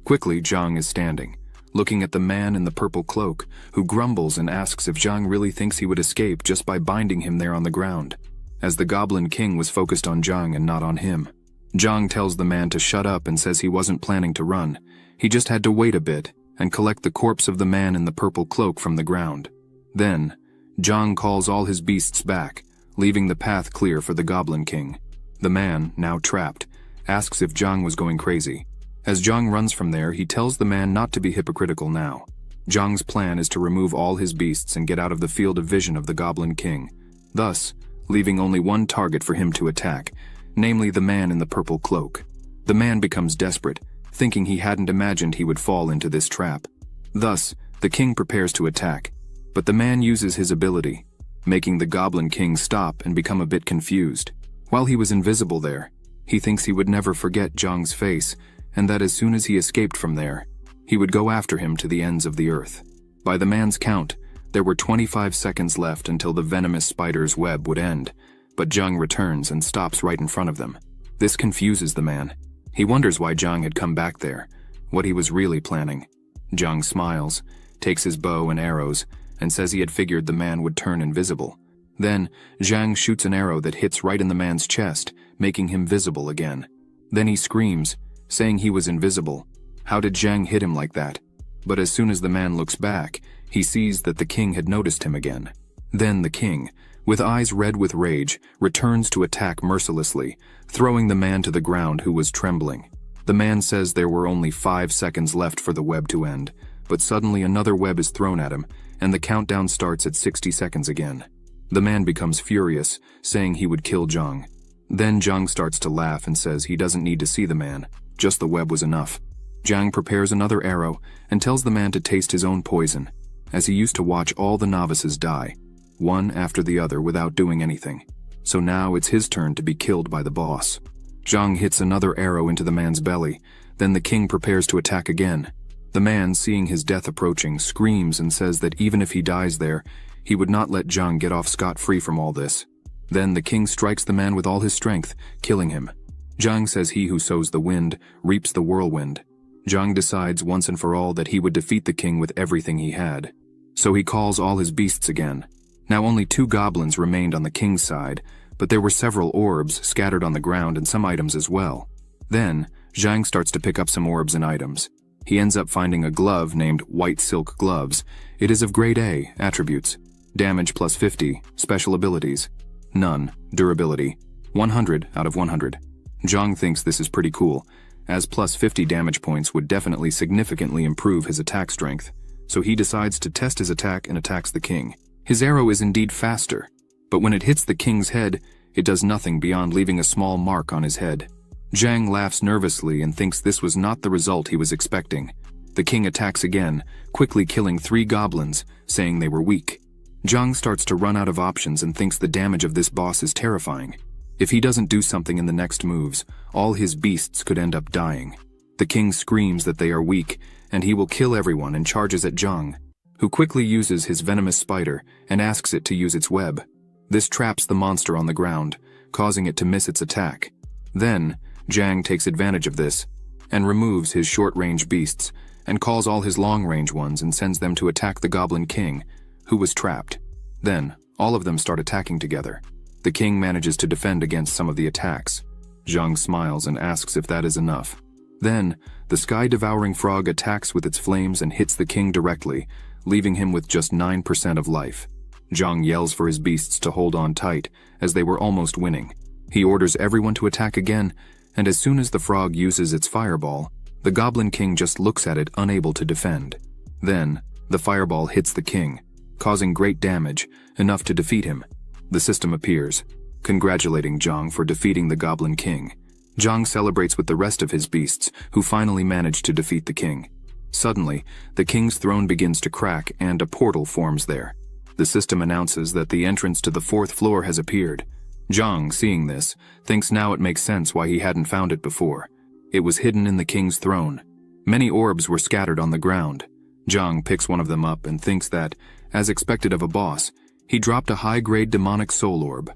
Quickly, Jang is standing, looking at the man in the purple cloak, who grumbles and asks if Jang really thinks he would escape just by binding him there on the ground, as the Goblin King was focused on Jang and not on him. Jang tells the man to shut up and says he wasn't planning to run. He just had to wait a bit and collect the corpse of the man in the purple cloak from the ground. Then, Jang calls all his beasts back, leaving the path clear for the Goblin King. The man, now trapped, asks if Jang was going crazy. As Jang runs from there, he tells the man not to be hypocritical now. Jang's plan is to remove all his beasts and get out of the field of vision of the Goblin King, thus leaving only one target for him to attack, namely the man in the purple cloak. The man becomes desperate, thinking he hadn't imagined he would fall into this trap. Thus, the king prepares to attack, but the man uses his ability, making the Goblin King stop and become a bit confused. While he was invisible there, he thinks he would never forget Jang's face, and that as soon as he escaped from there, he would go after him to the ends of the earth. By the man's count, there were 25 seconds left until the venomous spider's web would end, but Jang returns and stops right in front of them. This confuses the man. He wonders why Jang had come back there, what he was really planning. Jang smiles, takes his bow and arrows, and says he had figured the man would turn invisible. Then, Jang shoots an arrow that hits right in the man's chest, making him visible again. Then he screams, saying he was invisible. How did Jang hit him like that? But as soon as the man looks back, he sees that the king had noticed him again. Then the king, with eyes red with rage, returns to attack mercilessly, throwing the man to the ground who was trembling. The man says there were only 5 seconds left for the web to end, but suddenly another web is thrown at him, and the countdown starts at 60 seconds again. The man becomes furious, saying he would kill Zhang. Then Zhang starts to laugh and says he doesn't need to see the man, just the web was enough. Zhang prepares another arrow and tells the man to taste his own poison, as he used to watch all the novices die, one after the other without doing anything. So now it's his turn to be killed by the boss. Zhang hits another arrow into the man's belly, then the king prepares to attack again. The man, seeing his death approaching, screams and says that even if he dies there, he would not let Zhang get off scot-free from all this. Then the king strikes the man with all his strength, killing him. Zhang says he who sows the wind reaps the whirlwind. Zhang decides once and for all that he would defeat the king with everything he had. So he calls all his beasts again. Now only 2 goblins remained on the king's side, but there were several orbs scattered on the ground and some items as well. Then, Zhang starts to pick up some orbs and items. He ends up finding a glove named White Silk Gloves. It is of grade A, attributes. Damage plus 50, special abilities. None, durability. 100 out of 100. Zhang thinks this is pretty cool, as plus 50 damage points would definitely significantly improve his attack strength. So he decides to test his attack and attacks the king. His arrow is indeed faster, but when it hits the king's head, it does nothing beyond leaving a small mark on his head. Zhang laughs nervously and thinks this was not the result he was expecting. The king attacks again, quickly killing 3 goblins, saying they were weak. Zhang starts to run out of options and thinks the damage of this boss is terrifying. If he doesn't do something in the next moves, all his beasts could end up dying. The king screams that they are weak, and he will kill everyone and charges at Zhang, who quickly uses his venomous spider and asks it to use its web. This traps the monster on the ground, causing it to miss its attack. Then, Zhang takes advantage of this and removes his short-range beasts and calls all his long-range ones and sends them to attack the Goblin King, who was trapped. Then, all of them start attacking together. The king manages to defend against some of the attacks. Zhang smiles and asks if that is enough. Then, the sky-devouring frog attacks with its flames and hits the king directly, leaving him with just 9% of life. Zhang yells for his beasts to hold on tight, as they were almost winning. He orders everyone to attack again, and as soon as the frog uses its fireball, the Goblin King just looks at it, unable to defend. Then, the fireball hits the king, causing great damage, enough to defeat him. The system appears, congratulating Zhang for defeating the Goblin King. Zhang celebrates with the rest of his beasts, who finally manage to defeat the king. Suddenly, the king's throne begins to crack and a portal forms there. The system announces that the entrance to the 4th floor has appeared. Zhang, seeing this, thinks now it makes sense why he hadn't found it before. It was hidden in the king's throne. Many orbs were scattered on the ground. Zhang picks one of them up and thinks that, as expected of a boss, he dropped a high-grade demonic soul orb.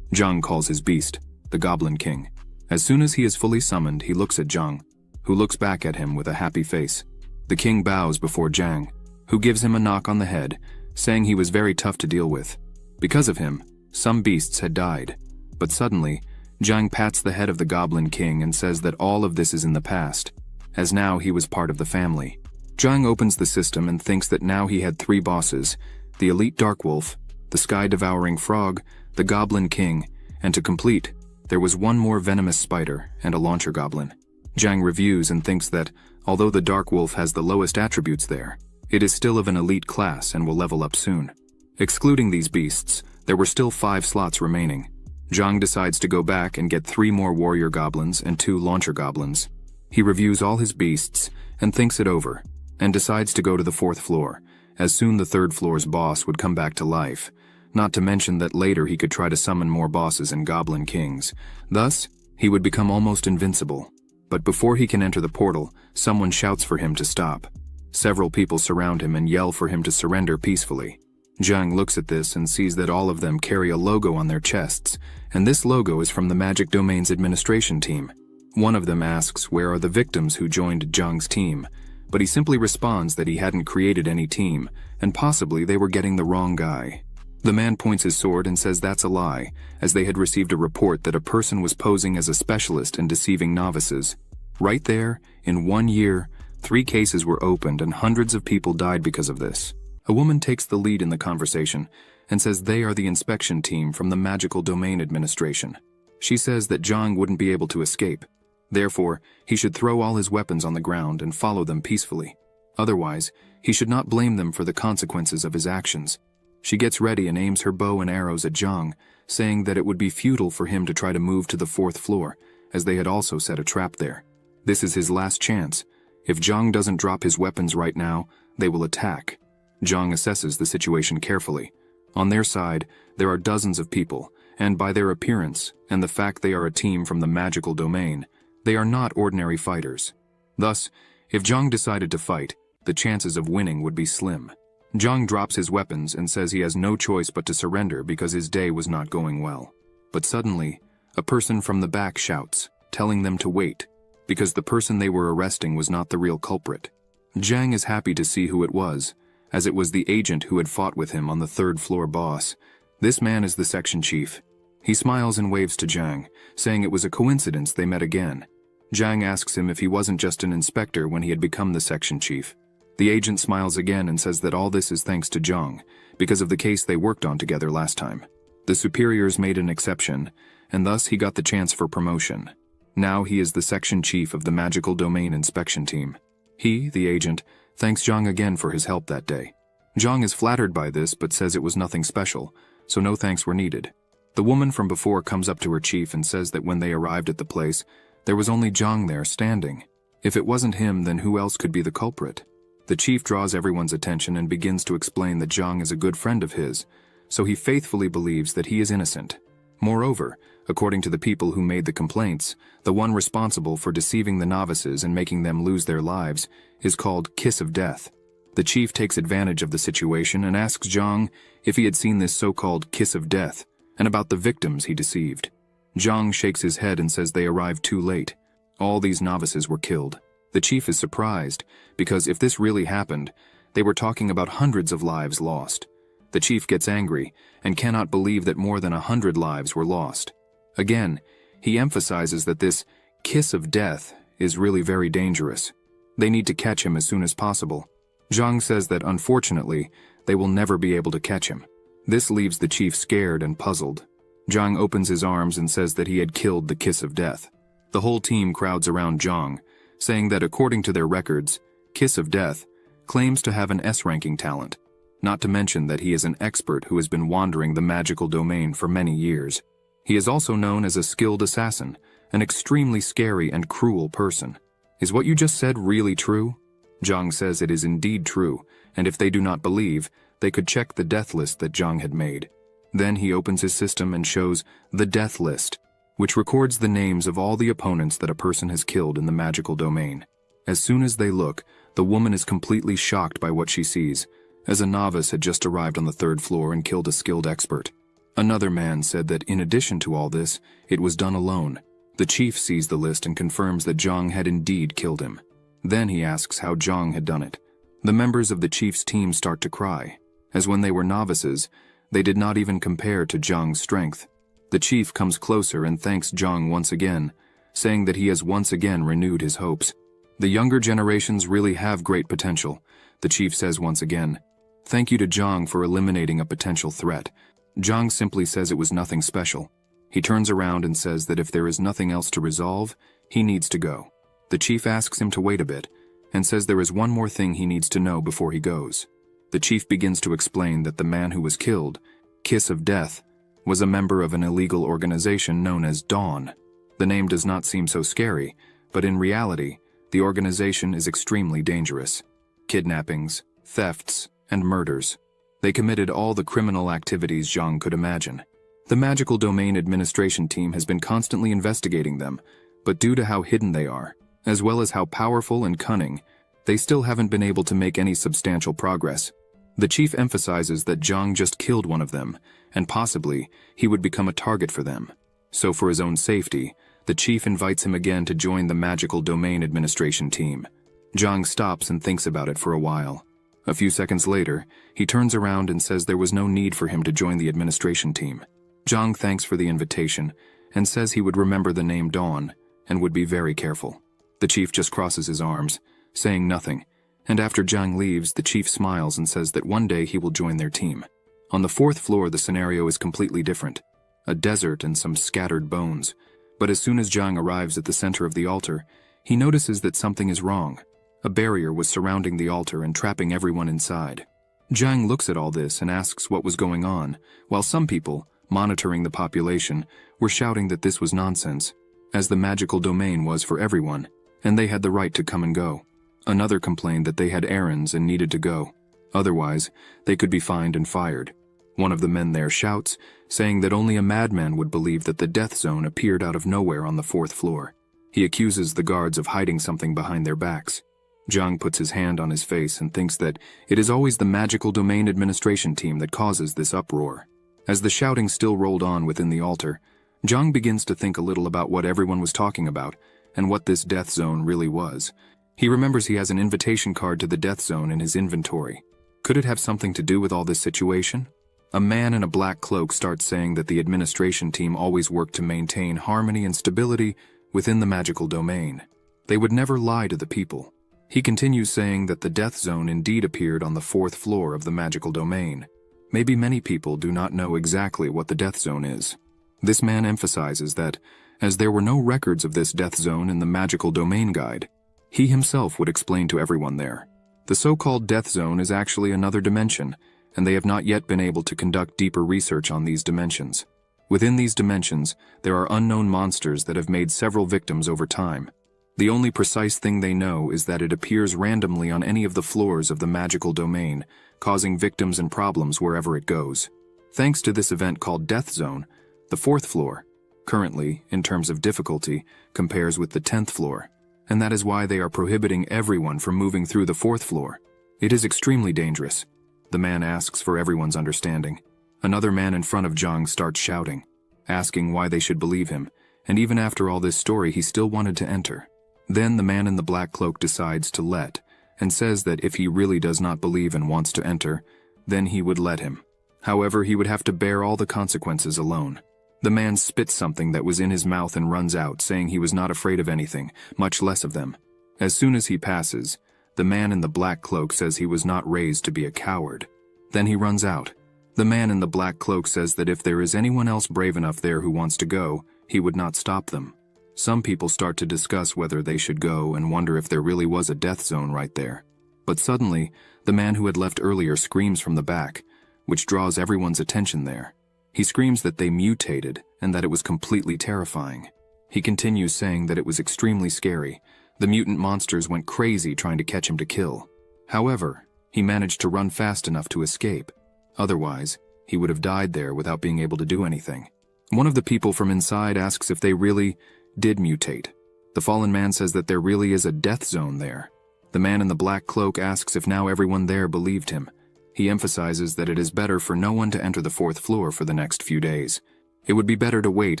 Zhang calls his beast, the Goblin King. As soon as he is fully summoned, he looks at Zhang, who looks back at him with a happy face. The king bows before Zhang, who gives him a knock on the head, saying he was very tough to deal with. Because of him, some beasts had died. But suddenly, Zhang pats the head of the Goblin King and says that all of this is in the past, as now he was part of the family. Zhang opens the system and thinks that now he had 3 bosses, the Elite Darkwolf, the Sky-Devouring Frog, the Goblin King, and to complete, there was one more venomous spider and a launcher goblin. Zhang reviews and thinks that, although the Darkwolf has the lowest attributes there, it is still of an elite class and will level up soon. Excluding these beasts, there were still 5 slots remaining. Zhang decides to go back and get 3 more warrior goblins and 2 launcher goblins. He reviews all his beasts and thinks it over, and decides to go to the 4th floor, as soon the 3rd floor's boss would come back to life, not to mention that later he could try to summon more bosses and goblin kings. Thus, he would become almost invincible. But before he can enter the portal, someone shouts for him to stop. Several people surround him and yell for him to surrender peacefully. Zhang looks at this and sees that all of them carry a logo on their chests, and this logo is from the Magic Domain's administration team. One of them asks where are the victims who joined Zhang's team, but he simply responds that he hadn't created any team, and possibly they were getting the wrong guy. The man points his sword and says that's a lie, as they had received a report that a person was posing as a specialist in deceiving novices. Right there, in 1 year, 3 cases were opened and hundreds of people died because of this. A woman takes the lead in the conversation and says they are the inspection team from the Magical Domain Administration. She says that Zhang wouldn't be able to escape. Therefore, he should throw all his weapons on the ground and follow them peacefully. Otherwise, he should not blame them for the consequences of his actions. She gets ready and aims her bow and arrows at Zhang, saying that it would be futile for him to try to move to the 4th floor, as they had also set a trap there. This is his last chance. If Zhang doesn't drop his weapons right now, they will attack. Zhang assesses the situation carefully. On their side, there are dozens of people, and by their appearance, and the fact they are a team from the magical domain, they are not ordinary fighters. Thus, if Zhang decided to fight, the chances of winning would be slim. Zhang drops his weapons and says he has no choice but to surrender because his day was not going well. But suddenly, a person from the back shouts, telling them to wait, because the person they were arresting was not the real culprit. Zhang is happy to see who it was, as it was the agent who had fought with him on the 3rd floor boss. This man is the section chief. He smiles and waves to Zhang, saying it was a coincidence they met again. Zhang asks him if he wasn't just an inspector when he had become the section chief. The agent smiles again and says that all this is thanks to Zhang, because of the case they worked on together last time. The superiors made an exception, and thus he got the chance for promotion. Now he is the section chief of the magical domain inspection team. He, the agent, thanks Zhang again for his help that day. Zhang is flattered by this but says it was nothing special, so no thanks were needed. The woman from before comes up to her chief and says that when they arrived at the place, there was only Zhang there standing. If it wasn't him, then who else could be the culprit? The chief draws everyone's attention and begins to explain that Zhang is a good friend of his, so he faithfully believes that he is innocent. Moreover, according to the people who made the complaints, the one responsible for deceiving the novices and making them lose their lives is called Kiss of Death. The chief takes advantage of the situation and asks Zhang if he had seen this so-called Kiss of Death and about the victims he deceived. Zhang shakes his head and says they arrived too late. All these novices were killed. The chief is surprised, because if this really happened, they were talking about hundreds of lives lost. The chief gets angry and cannot believe that more than 100 lives were lost. Again, he emphasizes that this kiss of death is really very dangerous. They need to catch him as soon as possible. Zhang says that unfortunately, they will never be able to catch him. This leaves the chief scared and puzzled. Zhang opens his arms and says that he had killed the Kiss of Death. The whole team crowds around Zhang, saying that according to their records, Kiss of Death claims to have an S-ranking talent, not to mention that he is an expert who has been wandering the magical domain for many years. He is also known as a skilled assassin, an extremely scary and cruel person. Is what you just said really true? Zhang says it is indeed true, and if they do not believe, they could check the death list that Zhang had made. Then he opens his system and shows the death list, which records the names of all the opponents that a person has killed in the magical domain. As soon as they look, the woman is completely shocked by what she sees, as a novice had just arrived on the 3rd floor and killed a skilled expert. Another man said that in addition to all this, it was done alone. The chief sees the list and confirms that Zhang had indeed killed him. Then he asks how Zhang had done it. The members of the chief's team start to cry, as when they were novices, they did not even compare to Zhang's strength. The chief comes closer and thanks Zhang once again, saying that he has once again renewed his hopes. The younger generations really have great potential, the chief says once again. Thank you to Zhang for eliminating a potential threat. Zhang simply says it was nothing special. He turns around and says that if there is nothing else to resolve, he needs to go. The chief asks him to wait a bit, and says there is one more thing he needs to know before he goes. The chief begins to explain that the man who was killed, Kiss of Death, was a member of an illegal organization known as Dawn. The name does not seem so scary, but in reality, the organization is extremely dangerous. Kidnappings, thefts, and murders. They committed all the criminal activities Zhang could imagine. The Magical Domain Administration team has been constantly investigating them, but due to how hidden they are, as well as how powerful and cunning, they still haven't been able to make any substantial progress. The chief emphasizes that Zhang just killed one of them, and possibly he would become a target for them. So for his own safety, the chief invites him again to join the Magical Domain Administration team. Zhang stops and thinks about it for a while. A few seconds later, he turns around and says there was no need for him to join the administration team. Zhang thanks for the invitation and says he would remember the name Dawn and would be very careful. The chief just crosses his arms, saying nothing, and after Zhang leaves, the chief smiles and says that one day he will join their team. On the 4th floor, the scenario is completely different. A desert and some scattered bones. But as soon as Zhang arrives at the center of the altar, he notices that something is wrong. A barrier was surrounding the altar and trapping everyone inside. Zhang looks at all this and asks what was going on, while some people, monitoring the population, were shouting that this was nonsense, as the magical domain was for everyone, and they had the right to come and go. Another complained that they had errands and needed to go. Otherwise, they could be fined and fired. One of the men there shouts, saying that only a madman would believe that the death zone appeared out of nowhere on the 4th floor. He accuses the guards of hiding something behind their backs. Zhang puts his hand on his face and thinks that it is always the magical domain administration team that causes this uproar. As the shouting still rolled on within the altar, Zhang begins to think a little about what everyone was talking about and what this death zone really was. He remembers he has an invitation card to the death zone in his inventory. Could it have something to do with all this situation? A man in a black cloak starts saying that the administration team always worked to maintain harmony and stability within the magical domain. They would never lie to the people. He continues saying that the death zone indeed appeared on the 4th floor of the magical domain. Maybe many people do not know exactly what the death zone is. This man emphasizes that, as there were no records of this death zone in the magical domain guide, he himself would explain to everyone there. The so-called death zone is actually another dimension, and they have not yet been able to conduct deeper research on these dimensions. Within these dimensions, there are unknown monsters that have made several victims over time. The only precise thing they know is that it appears randomly on any of the floors of the magical domain, causing victims and problems wherever it goes. Thanks to this event called Death Zone, the 4th floor, currently, in terms of difficulty, compares with the 10th floor, and that is why they are prohibiting everyone from moving through the 4th floor. It is extremely dangerous. The man asks for everyone's understanding. Another man in front of Zhang starts shouting, asking why they should believe him, and even after all this story he still wanted to enter. Then the man in the black cloak decides to let, and says that if he really does not believe and wants to enter, then he would let him. However, he would have to bear all the consequences alone. The man spits something that was in his mouth and runs out, saying he was not afraid of anything, much less of them. As soon as he passes, the man in the black cloak says he was not raised to be a coward. Then he runs out. The man in the black cloak says that if there is anyone else brave enough there who wants to go, he would not stop them. Some people start to discuss whether they should go and wonder if there really was a death zone right there. But suddenly, the man who had left earlier screams from the back, which draws everyone's attention there. He screams that they mutated and that it was completely terrifying. He continues saying that it was extremely scary. The mutant monsters went crazy trying to catch him to kill. However, he managed to run fast enough to escape. Otherwise, he would have died there without being able to do anything. One of the people from inside asks if they really did mutate. The fallen man says that there really is a death zone there. The man in the black cloak asks if now everyone there believed him. He emphasizes that it is better for no one to enter the 4th floor for the next few days. It would be better to wait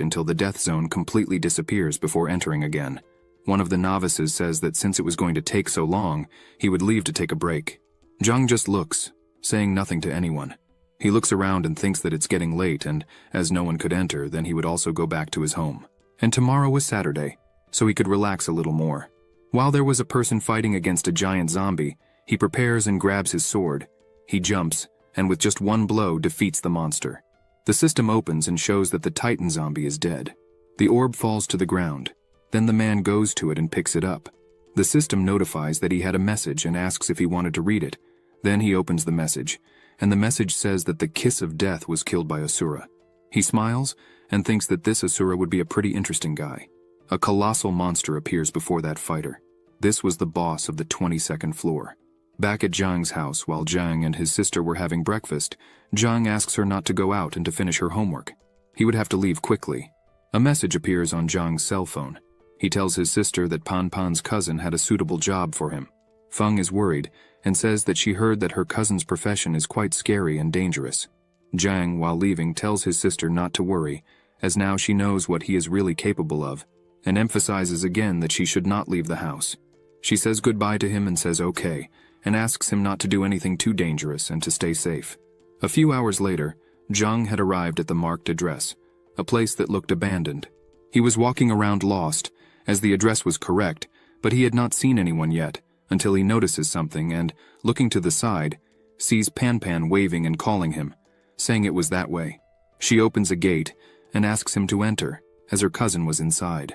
until the death zone completely disappears before entering again. One of the novices says that since it was going to take so long, he would leave to take a break. Zhang just looks, saying nothing to anyone. He looks around and thinks that it's getting late, and as no one could enter, then he would also go back to his home. And tomorrow was Saturday, so he could relax a little more. While there was a person fighting against a giant zombie, he prepares and grabs his sword. He jumps, and with just one blow defeats the monster. The system opens and shows that the Titan zombie is dead. The orb falls to the ground. Then the man goes to it and picks it up. The system notifies that he had a message and asks if he wanted to read it. Then he opens the message, and the message says that the kiss of death was killed by Asura. He smiles and thinks that this Asura would be a pretty interesting guy. A colossal monster appears before that fighter. This was the boss of the 22nd floor. Back at Zhang's house, while Zhang and his sister were having breakfast, Zhang asks her not to go out and to finish her homework. He would have to leave quickly. A message appears on Zhang's cell phone. He tells his sister that Pan Pan's cousin had a suitable job for him. Feng is worried and says that she heard that her cousin's profession is quite scary and dangerous. Zhang, while leaving, tells his sister not to worry, as now she knows what he is really capable of, and emphasizes again that she should not leave the house. She says goodbye to him and says okay, and asks him not to do anything too dangerous and to stay safe. A few hours later, Zhang had arrived at the marked address, a place that looked abandoned. He was walking around lost, as the address was correct, but he had not seen anyone yet, until he notices something and, looking to the side, sees Pan Pan waving and calling him, saying it was that way. She opens a gate and asks him to enter, as her cousin was inside.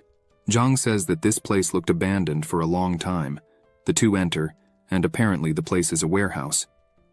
Zhang says that this place looked abandoned for a long time. The two enter, and apparently the place is a warehouse.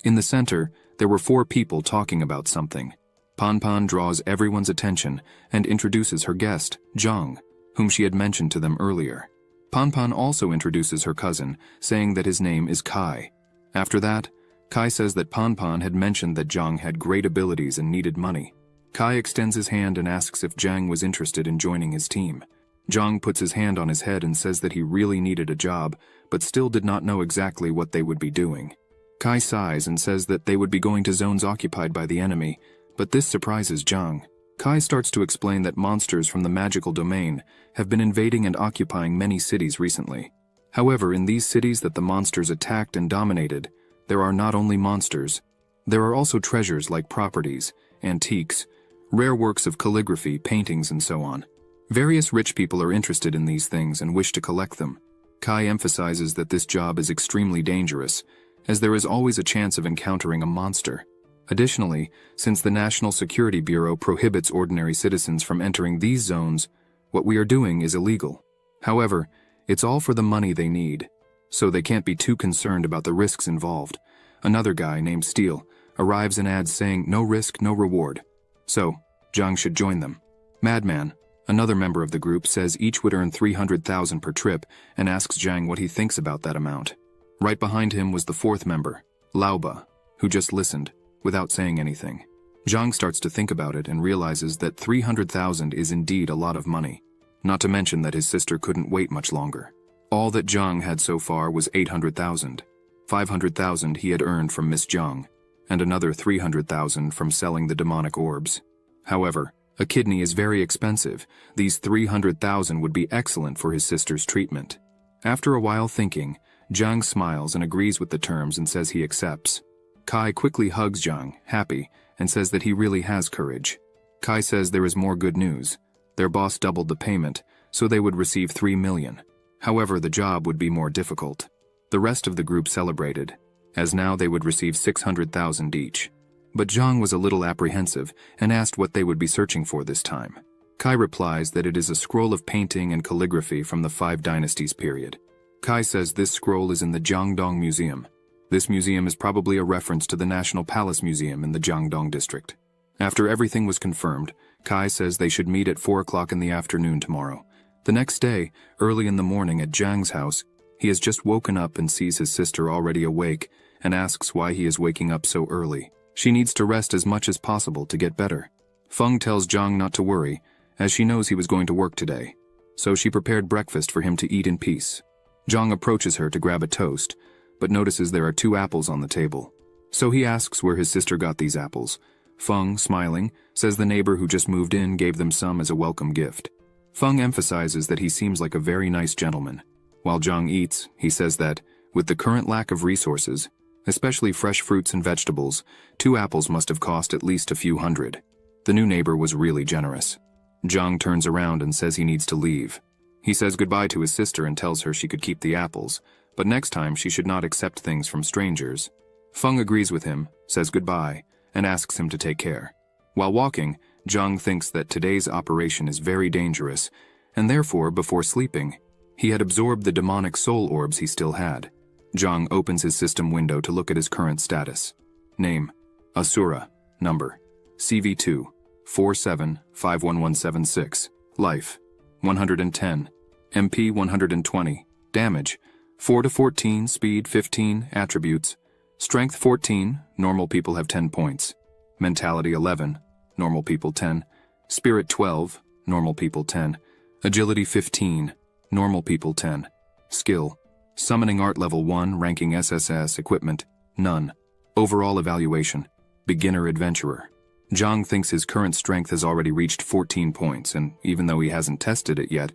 In the center, there were 4 people talking about something. Pan draws everyone's attention and introduces her guest, Zhang, whom she had mentioned to them earlier. Pan also introduces her cousin, saying that his name is Kai. After that, Kai says that Pan had mentioned that Zhang had great abilities and needed money. Kai extends his hand and asks if Zhang was interested in joining his team. Zhang puts his hand on his head and says that he really needed a job, but still did not know exactly what they would be doing. Kai sighs and says that they would be going to zones occupied by the enemy, but this surprises Zhang. Kai starts to explain that monsters from the magical domain have been invading and occupying many cities recently. However, in these cities that the monsters attacked and dominated, there are not only monsters, there are also treasures like properties, antiques, rare works of calligraphy, paintings, and so on. Various rich people are interested in these things and wish to collect them. Kai emphasizes that this job is extremely dangerous, as there is always a chance of encountering a monster. Additionally, since the National Security Bureau prohibits ordinary citizens from entering these zones, what we are doing is illegal. However, it's all for the money they need, so they can't be too concerned about the risks involved. Another guy named Steele arrives and adds saying no risk, no reward. So, Zhang should join them. Madman, another member of the group, says each would earn 300,000 per trip and asks Zhang what he thinks about that amount. Right behind him was the 4th member, Laoba, who just listened, without saying anything. Zhang starts to think about it and realizes that 300,000 is indeed a lot of money, not to mention that his sister couldn't wait much longer. All that Zhang had so far was 800,000. 500,000 he had earned from Miss Zhang, and another 300,000 from selling the demonic orbs. However, a kidney is very expensive. These 300,000 would be excellent for his sister's treatment. After a while thinking, Zhang smiles and agrees with the terms and says he accepts. Kai quickly hugs Zhang, happy, and says that he really has courage. Kai says there is more good news. Their boss doubled the payment, so they would receive 3 million. However, the job would be more difficult. The rest of the group celebrated, as now they would receive 600,000 each. But Zhang was a little apprehensive and asked what they would be searching for this time. Kai replies that it is a scroll of painting and calligraphy from the 5 Dynasties period. Kai says this scroll is in the Jiangdong Museum. This museum is probably a reference to the National Palace Museum in the Jiangdong district. After everything was confirmed, Kai says they should meet at 4 o'clock in the afternoon tomorrow. The next day, early in the morning at Zhang's house, he has just woken up and sees his sister already awake and asks why he is waking up so early. She needs to rest as much as possible to get better. Feng tells Zhang not to worry, as she knows he was going to work today, so she prepared breakfast for him to eat in peace. Zhang approaches her to grab a toast, but notices there are 2 apples on the table. So he asks where his sister got these apples. Feng, smiling, says the neighbor who just moved in gave them some as a welcome gift. Feng emphasizes that he seems like a very nice gentleman. While Zhang eats, he says that, with the current lack of resources, especially fresh fruits and vegetables, 2 apples must have cost at least a few hundred. The new neighbor was really generous. Zhang turns around and says he needs to leave. He says goodbye to his sister and tells her she could keep the apples, but next time she should not accept things from strangers. Feng agrees with him, says goodbye, and asks him to take care. While walking, Zhang thinks that today's operation is very dangerous, and therefore, before sleeping, he had absorbed the demonic soul orbs he still had. Zhang opens his system window to look at his current status. Name: Asura. Number: CV2 47511176. Life: 110. MP 120. Damage: 4 to 14. Speed 15. Attributes: Strength 14. Normal people have 10 points. Mentality 11. Normal people 10. Spirit 12. Normal people 10. Agility 15. Normal people 10. Skill: Summoning Art Level 1, ranking SSS, equipment: none. Overall evaluation: Beginner Adventurer. Zhang thinks his current strength has already reached 14 points, and even though he hasn't tested it yet,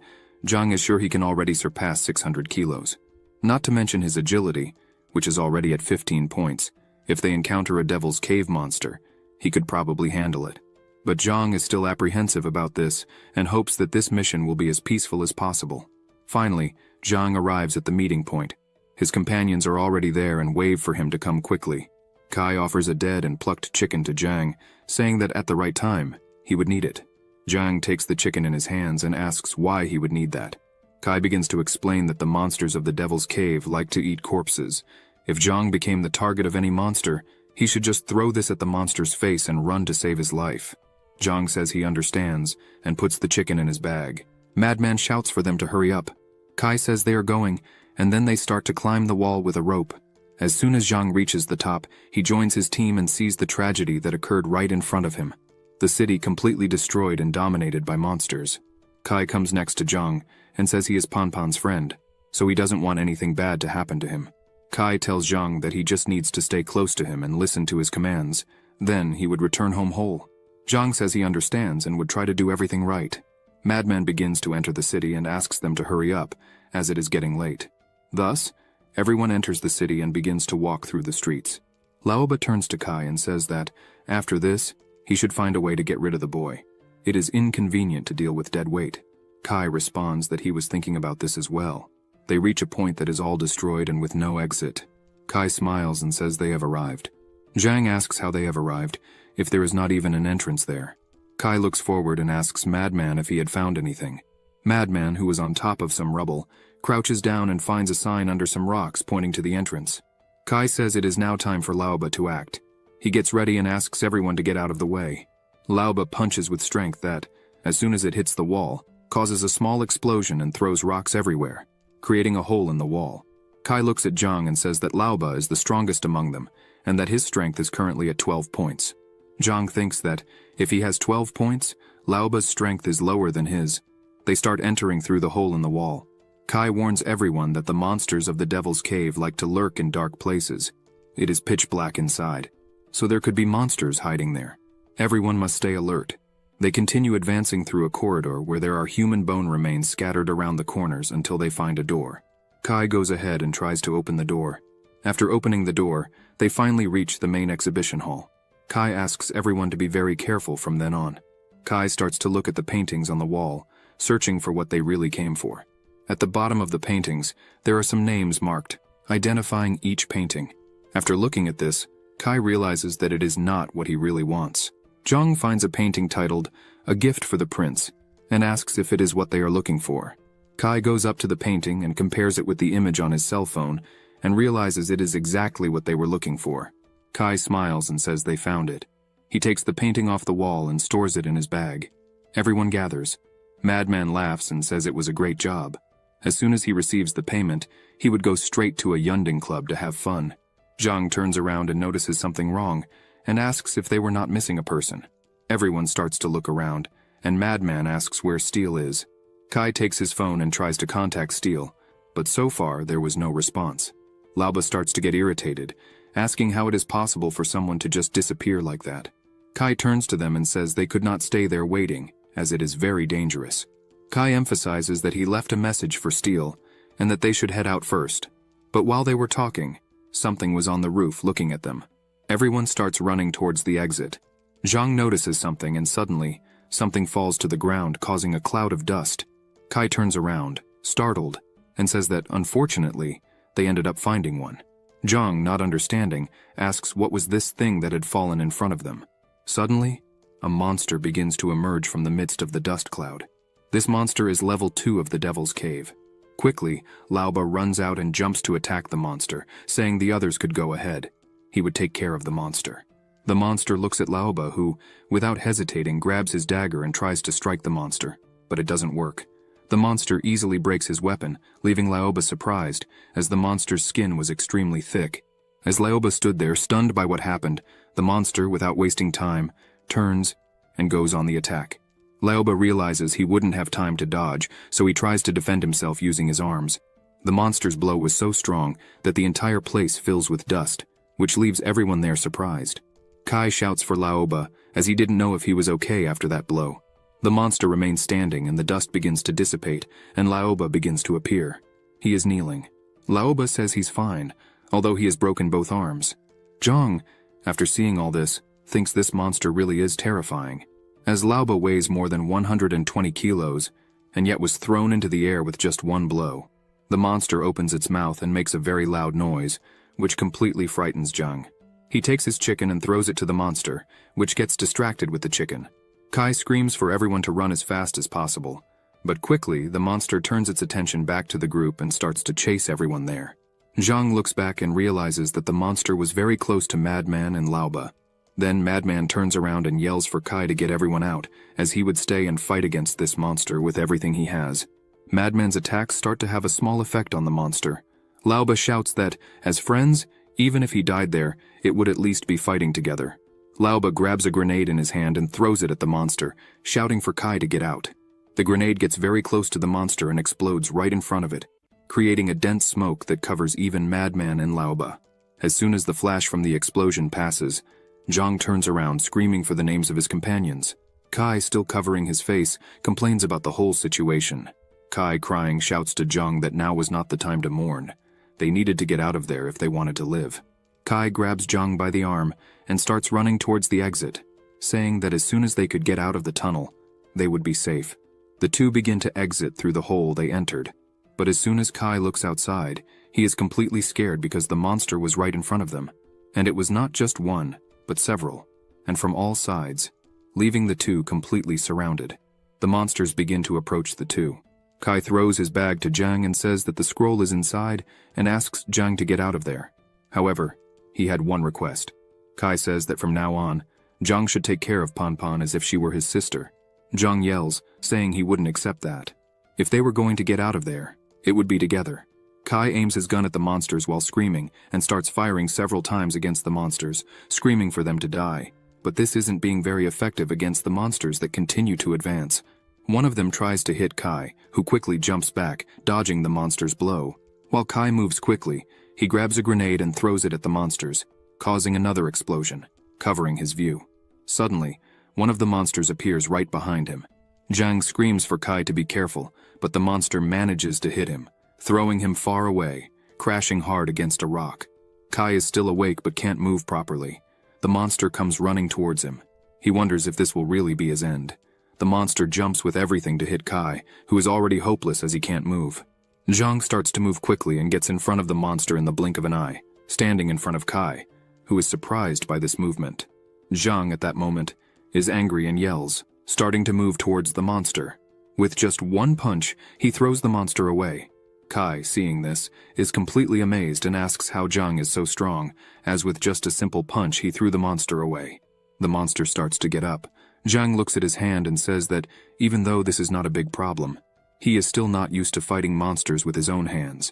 Zhang is sure he can already surpass 600 kilos. Not to mention his agility, which is already at 15 points. If they encounter a Devil's Cave monster, he could probably handle it. But Zhang is still apprehensive about this and hopes that this mission will be as peaceful as possible. Finally, Zhang arrives at the meeting point. His companions are already there and wave for him to come quickly. Kai offers a dead and plucked chicken to Zhang, saying that at the right time, he would need it. Zhang takes the chicken in his hands and asks why he would need that. Kai begins to explain that the monsters of the Devil's Cave like to eat corpses. If Zhang became the target of any monster, He should just throw this at the monster's face and run to save his life. Zhang says he understands and puts the chicken in his bag. Madman shouts for them to hurry up. Kai says they are going, and then they start to climb the wall with a rope. As soon as Zhang reaches the top, he joins his team and sees the tragedy that occurred right in front of him. The city completely destroyed and dominated by monsters. Kai comes next to Zhang and says he is Panpan's friend, so he doesn't want anything bad to happen to him. Kai tells Zhang that he just needs to stay close to him and listen to his commands. Then he would return home whole. Zhang says he understands and would try to do everything right. Madman begins to enter the city and asks them to hurry up, as it is getting late. Thus, everyone enters the city and begins to walk through the streets. Laoba turns to Kai and says that, after this, he should find a way to get rid of the boy. It is inconvenient to deal with dead weight. Kai responds that he was thinking about this as well. They reach a point that is all destroyed and with no exit. Kai smiles and says they have arrived. Zhang asks how they have arrived, if there is not even an entrance there. Kai looks forward and asks Madman if he had found anything. Madman, who is on top of some rubble, crouches down and finds a sign under some rocks pointing to the entrance. Kai says it is now time for Laoba to act. He gets ready and asks everyone to get out of the way. Laoba punches with strength that, as soon as it hits the wall, causes a small explosion and throws rocks everywhere, creating a hole in the wall. Kai looks at Zhang and says that Laoba is the strongest among them, and that his strength is currently at 12 points. Zhang thinks that, if he has 12 points, Laoba's strength is lower than his. They start entering through the hole in the wall. Kai warns everyone that the monsters of the Devil's Cave like to lurk in dark places. It is pitch black inside, so there could be monsters hiding there. Everyone must stay alert. They continue advancing through a corridor where there are human bone remains scattered around the corners until they find a door. Kai goes ahead and tries to open the door. After opening the door, they finally reach the main exhibition hall. Kai asks everyone to be very careful from then on. Kai starts to look at the paintings on the wall, searching for what they really came for. At the bottom of the paintings, there are some names marked, identifying each painting. After looking at this, Kai realizes that it is not what he really wants. Zhang finds a painting titled, "A Gift for the Prince," and asks if it is what they are looking for. Kai goes up to the painting and compares it with the image on his cell phone, and realizes it is exactly what they were looking for. Kai smiles and says they found it. He takes the painting off the wall and stores it in his bag. Everyone gathers. Madman laughs and says it was a great job. As soon as he receives the payment, he would go straight to a Yunding club to have fun. Zhang turns around and notices something wrong, and asks if they were not missing a person. Everyone starts to look around, and Madman asks where Steel is. Kai takes his phone and tries to contact Steel, but so far there was no response. Laoba starts to get irritated, asking how it is possible for someone to just disappear like that. Kai turns to them and says they could not stay there waiting, as it is very dangerous. Kai emphasizes that he left a message for Steel, and that they should head out first. But while they were talking, something was on the roof looking at them. Everyone starts running towards the exit. Zhang notices something and suddenly, something falls to the ground causing a cloud of dust. Kai turns around, startled, and says that, unfortunately, they ended up finding one. Zhang, not understanding, asks what was this thing that had fallen in front of them. Suddenly, a monster begins to emerge from the midst of the dust cloud. This monster is level 2 of the Devil's Cave. Quickly, Laoba runs out and jumps to attack the monster, saying the others could go ahead. He would take care of the monster. The monster looks at Laoba, who, without hesitating, grabs his dagger and tries to strike the monster, but it doesn't work. The monster easily breaks his weapon, leaving Laoba surprised, as the monster's skin was extremely thick. As Laoba stood there, stunned by what happened, the monster, without wasting time, turns and goes on the attack. Laoba realizes he wouldn't have time to dodge, so he tries to defend himself using his arms. The monster's blow was so strong that the entire place fills with dust, which leaves everyone there surprised. Kai shouts for Laoba, as he didn't know if he was okay after that blow. The monster remains standing and the dust begins to dissipate, and Laoba begins to appear. He is kneeling. Laoba says he's fine, although he has broken both arms. Zhang, after seeing all this, thinks this monster really is terrifying. As Laoba weighs more than 120 kilos, and yet was thrown into the air with just one blow. The monster opens its mouth and makes a very loud noise, which completely frightens Zhang. He takes his chicken and throws it to the monster, which gets distracted with the chicken. Kai screams for everyone to run as fast as possible, but quickly the monster turns its attention back to the group and starts to chase everyone there. Zhang looks back and realizes that the monster was very close to Madman and Laoba. Then Madman turns around and yells for Kai to get everyone out, as he would stay and fight against this monster with everything he has. Madman's attacks start to have a small effect on the monster. Laoba shouts that, as friends, even if he died there, it would at least be fighting together. Laoba grabs a grenade in his hand and throws it at the monster, shouting for Kai to get out. The grenade gets very close to the monster and explodes right in front of it, creating a dense smoke that covers even Madman and Laoba. As soon as the flash from the explosion passes, Zhang turns around screaming for the names of his companions. Kai, still covering his face, complains about the whole situation. Kai, crying, shouts to Zhang that now was not the time to mourn. They needed to get out of there if they wanted to live. Kai grabs Zhang by the arm and starts running towards the exit, saying that as soon as they could get out of the tunnel, they would be safe. The two begin to exit through the hole they entered, but as soon as Kai looks outside, he is completely scared because the monster was right in front of them. And it was not just one, but several, and from all sides, leaving the two completely surrounded. The monsters begin to approach the two. Kai throws his bag to Zhang and says that the scroll is inside and asks Zhang to get out of there. However, he had one request. Kai says that from now on, Zhang should take care of Pan as if she were his sister. Zhang yells, saying he wouldn't accept that. If they were going to get out of there, it would be together. Kai aims his gun at the monsters while screaming and starts firing several times against the monsters, screaming for them to die. But this isn't being very effective against the monsters that continue to advance. One of them tries to hit Kai, who quickly jumps back, dodging the monster's blow. While Kai moves quickly, he grabs a grenade and throws it at the monsters, causing another explosion, covering his view. Suddenly, one of the monsters appears right behind him. Zhang screams for Kai to be careful, but the monster manages to hit him, throwing him far away, crashing hard against a rock. Kai is still awake but can't move properly. The monster comes running towards him. He wonders if this will really be his end. The monster jumps with everything to hit Kai, who is already hopeless as he can't move. Zhang starts to move quickly and gets in front of the monster in the blink of an eye, standing in front of Kai, who is surprised by this movement. Zhang, at that moment, is angry and yells, starting to move towards the monster. With just one punch, he throws the monster away. Kai, seeing this, is completely amazed and asks how Zhang is so strong, as with just a simple punch he threw the monster away. The monster starts to get up. Zhang looks at his hand and says that, even though this is not a big problem, he is still not used to fighting monsters with his own hands.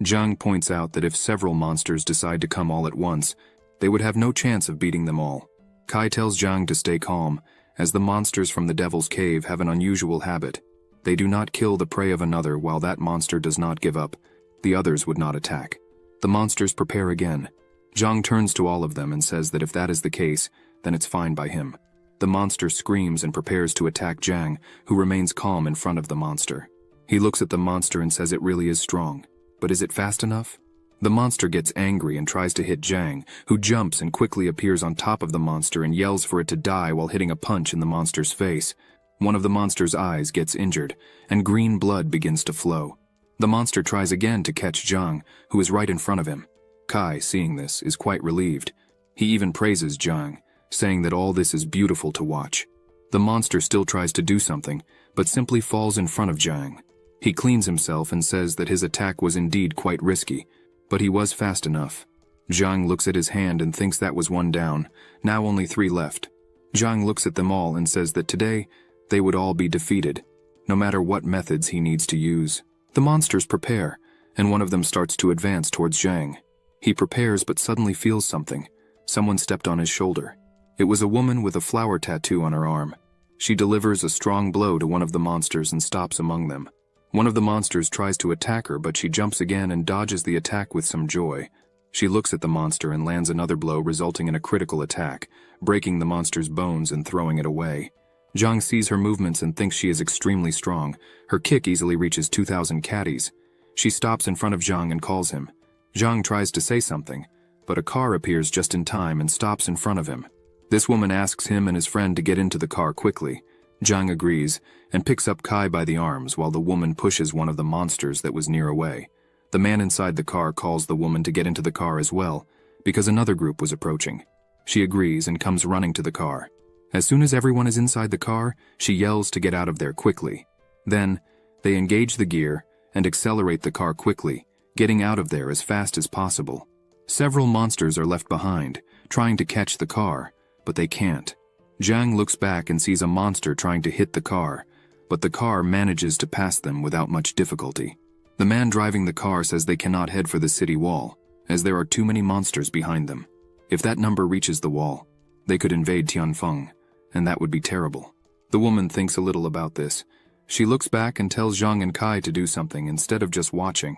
Zhang points out that if several monsters decide to come all at once, they would have no chance of beating them all. Kai tells Zhang to stay calm, as the monsters from the Devil's Cave have an unusual habit. They do not kill the prey of another while that monster does not give up. The others would not attack. The monsters prepare again. Zhang turns to all of them and says that if that is the case, then it's fine by him. The monster screams and prepares to attack Zhang, who remains calm in front of the monster. He looks at the monster and says it really is strong. But is it fast enough? The monster gets angry and tries to hit Zhang, who jumps and quickly appears on top of the monster and yells for it to die while hitting a punch in the monster's face. One of the monster's eyes gets injured, and green blood begins to flow. The monster tries again to catch Zhang, who is right in front of him. Kai, seeing this, is quite relieved. He even praises Zhang, saying that all this is beautiful to watch. The monster still tries to do something, but simply falls in front of Zhang. He cleans himself and says that his attack was indeed quite risky, but he was fast enough. Zhang looks at his hand and thinks that was one down, now only 3 left. Zhang looks at them all and says that today, they would all be defeated, no matter what methods he needs to use. The monsters prepare, and one of them starts to advance towards Zhang. He prepares but suddenly feels something. Someone stepped on his shoulder. It was a woman with a flower tattoo on her arm. She delivers a strong blow to one of the monsters and stops among them. One of the monsters tries to attack her, but she jumps again and dodges the attack with some joy. She looks at the monster and lands another blow, resulting in a critical attack, breaking the monster's bones and throwing it away. Zhang sees her movements and thinks she is extremely strong. Her kick easily reaches 2,000 catties. She stops in front of Zhang and calls him. Zhang tries to say something, but a car appears just in time and stops in front of him. This woman asks him and his friend to get into the car quickly. Zhang agrees and picks up Kai by the arms while the woman pushes one of the monsters that was near away. The man inside the car calls the woman to get into the car as well, because another group was approaching. She agrees and comes running to the car. As soon as everyone is inside the car, she yells to get out of there quickly. Then, they engage the gear and accelerate the car quickly, getting out of there as fast as possible. Several monsters are left behind, trying to catch the car, but they can't. Zhang looks back and sees a monster trying to hit the car, but the car manages to pass them without much difficulty. The man driving the car says they cannot head for the city wall, as there are too many monsters behind them. If that number reaches the wall, they could invade Tianfeng, and that would be terrible. The woman thinks a little about this. She looks back and tells Zhang and Kai to do something instead of just watching.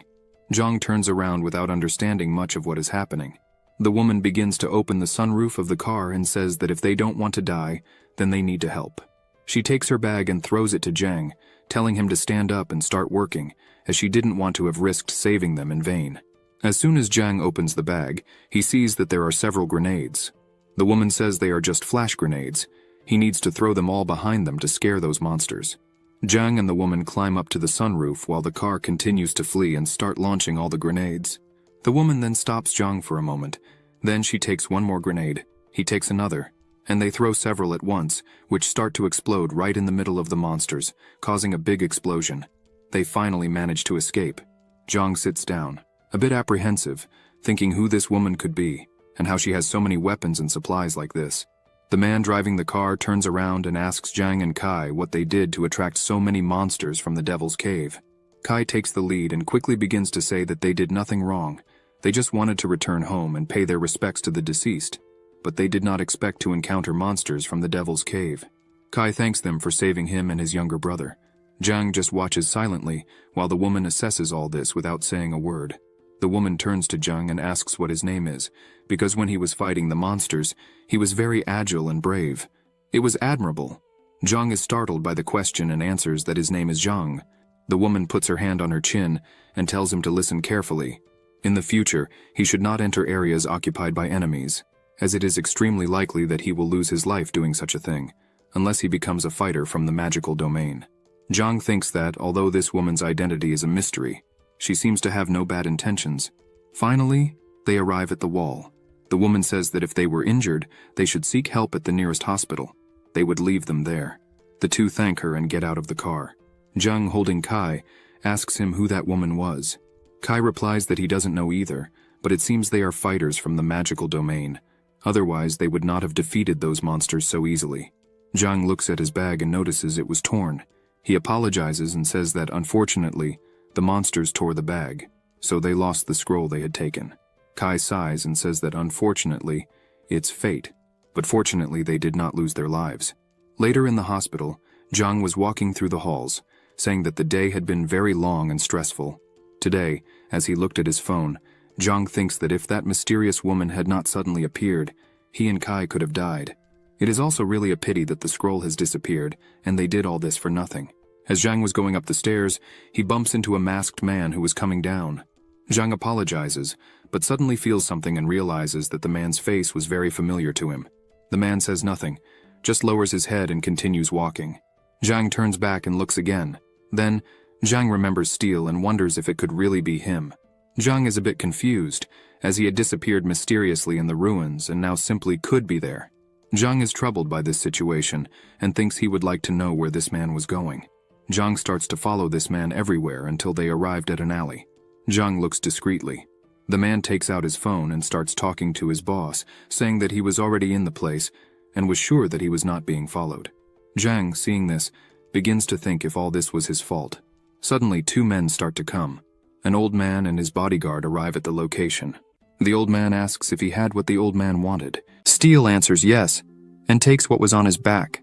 Zhang turns around without understanding much of what is happening. The woman begins to open the sunroof of the car and says that if they don't want to die, then they need to help. She takes her bag and throws it to Zhang, telling him to stand up and start working, as she didn't want to have risked saving them in vain. As soon as Zhang opens the bag, he sees that there are several grenades. The woman says they are just flash grenades. He needs to throw them all behind them to scare those monsters. Zhang and the woman climb up to the sunroof while the car continues to flee and start launching all the grenades. The woman then stops Zhang for a moment. Then she takes one more grenade. He takes another, and they throw several at once, which start to explode right in the middle of the monsters, causing a big explosion. They finally manage to escape. Zhang sits down, a bit apprehensive, thinking who this woman could be, and how she has so many weapons and supplies like this. The man driving the car turns around and asks Zhang and Kai what they did to attract so many monsters from the Devil's Cave. Kai takes the lead and quickly begins to say that they did nothing wrong. They just wanted to return home and pay their respects to the deceased, but they did not expect to encounter monsters from the Devil's Cave. Kai thanks them for saving him and his younger brother. Zhang just watches silently while the woman assesses all this without saying a word. The woman turns to Zhang and asks what his name is, because when he was fighting the monsters, he was very agile and brave. It was admirable. Zhang is startled by the question and answers that his name is Zhang. The woman puts her hand on her chin and tells him to listen carefully. In the future, he should not enter areas occupied by enemies, as it is extremely likely that he will lose his life doing such a thing, unless he becomes a fighter from the magical domain. Zhang thinks that, although this woman's identity is a mystery, she seems to have no bad intentions. Finally, they arrive at the wall. The woman says that if they were injured, they should seek help at the nearest hospital. They would leave them there. The two thank her and get out of the car. Zhang, holding Kai, asks him who that woman was. Kai replies that he doesn't know either, but it seems they are fighters from the magical domain. Otherwise, they would not have defeated those monsters so easily. Zhang looks at his bag and notices it was torn. He apologizes and says that, unfortunately, the monsters tore the bag, so they lost the scroll they had taken. Kai sighs and says that, unfortunately, it's fate, but fortunately they did not lose their lives. Later in the hospital, Zhang was walking through the halls, saying that the day had been very long and stressful. Today, as he looked at his phone, Zhang thinks that if that mysterious woman had not suddenly appeared, he and Kai could have died. It is also really a pity that the scroll has disappeared, and they did all this for nothing. As Zhang was going up the stairs, he bumps into a masked man who was coming down. Zhang apologizes, but suddenly feels something and realizes that the man's face was very familiar to him. The man says nothing, just lowers his head and continues walking. Zhang turns back and looks again. Then, Zhang remembers Steel and wonders if it could really be him. Zhang is a bit confused, as he had disappeared mysteriously in the ruins and now simply could be there. Zhang is troubled by this situation and thinks he would like to know where this man was going. Zhang starts to follow this man everywhere until they arrived at an alley. Zhang looks discreetly. The man takes out his phone and starts talking to his boss, saying that he was already in the place and was sure that he was not being followed. Zhang, seeing this, begins to think if all this was his fault. Suddenly, two men start to come. An old man and his bodyguard arrive at the location. The old man asks if he had what the old man wanted. Steel answers yes, and takes what was on his back.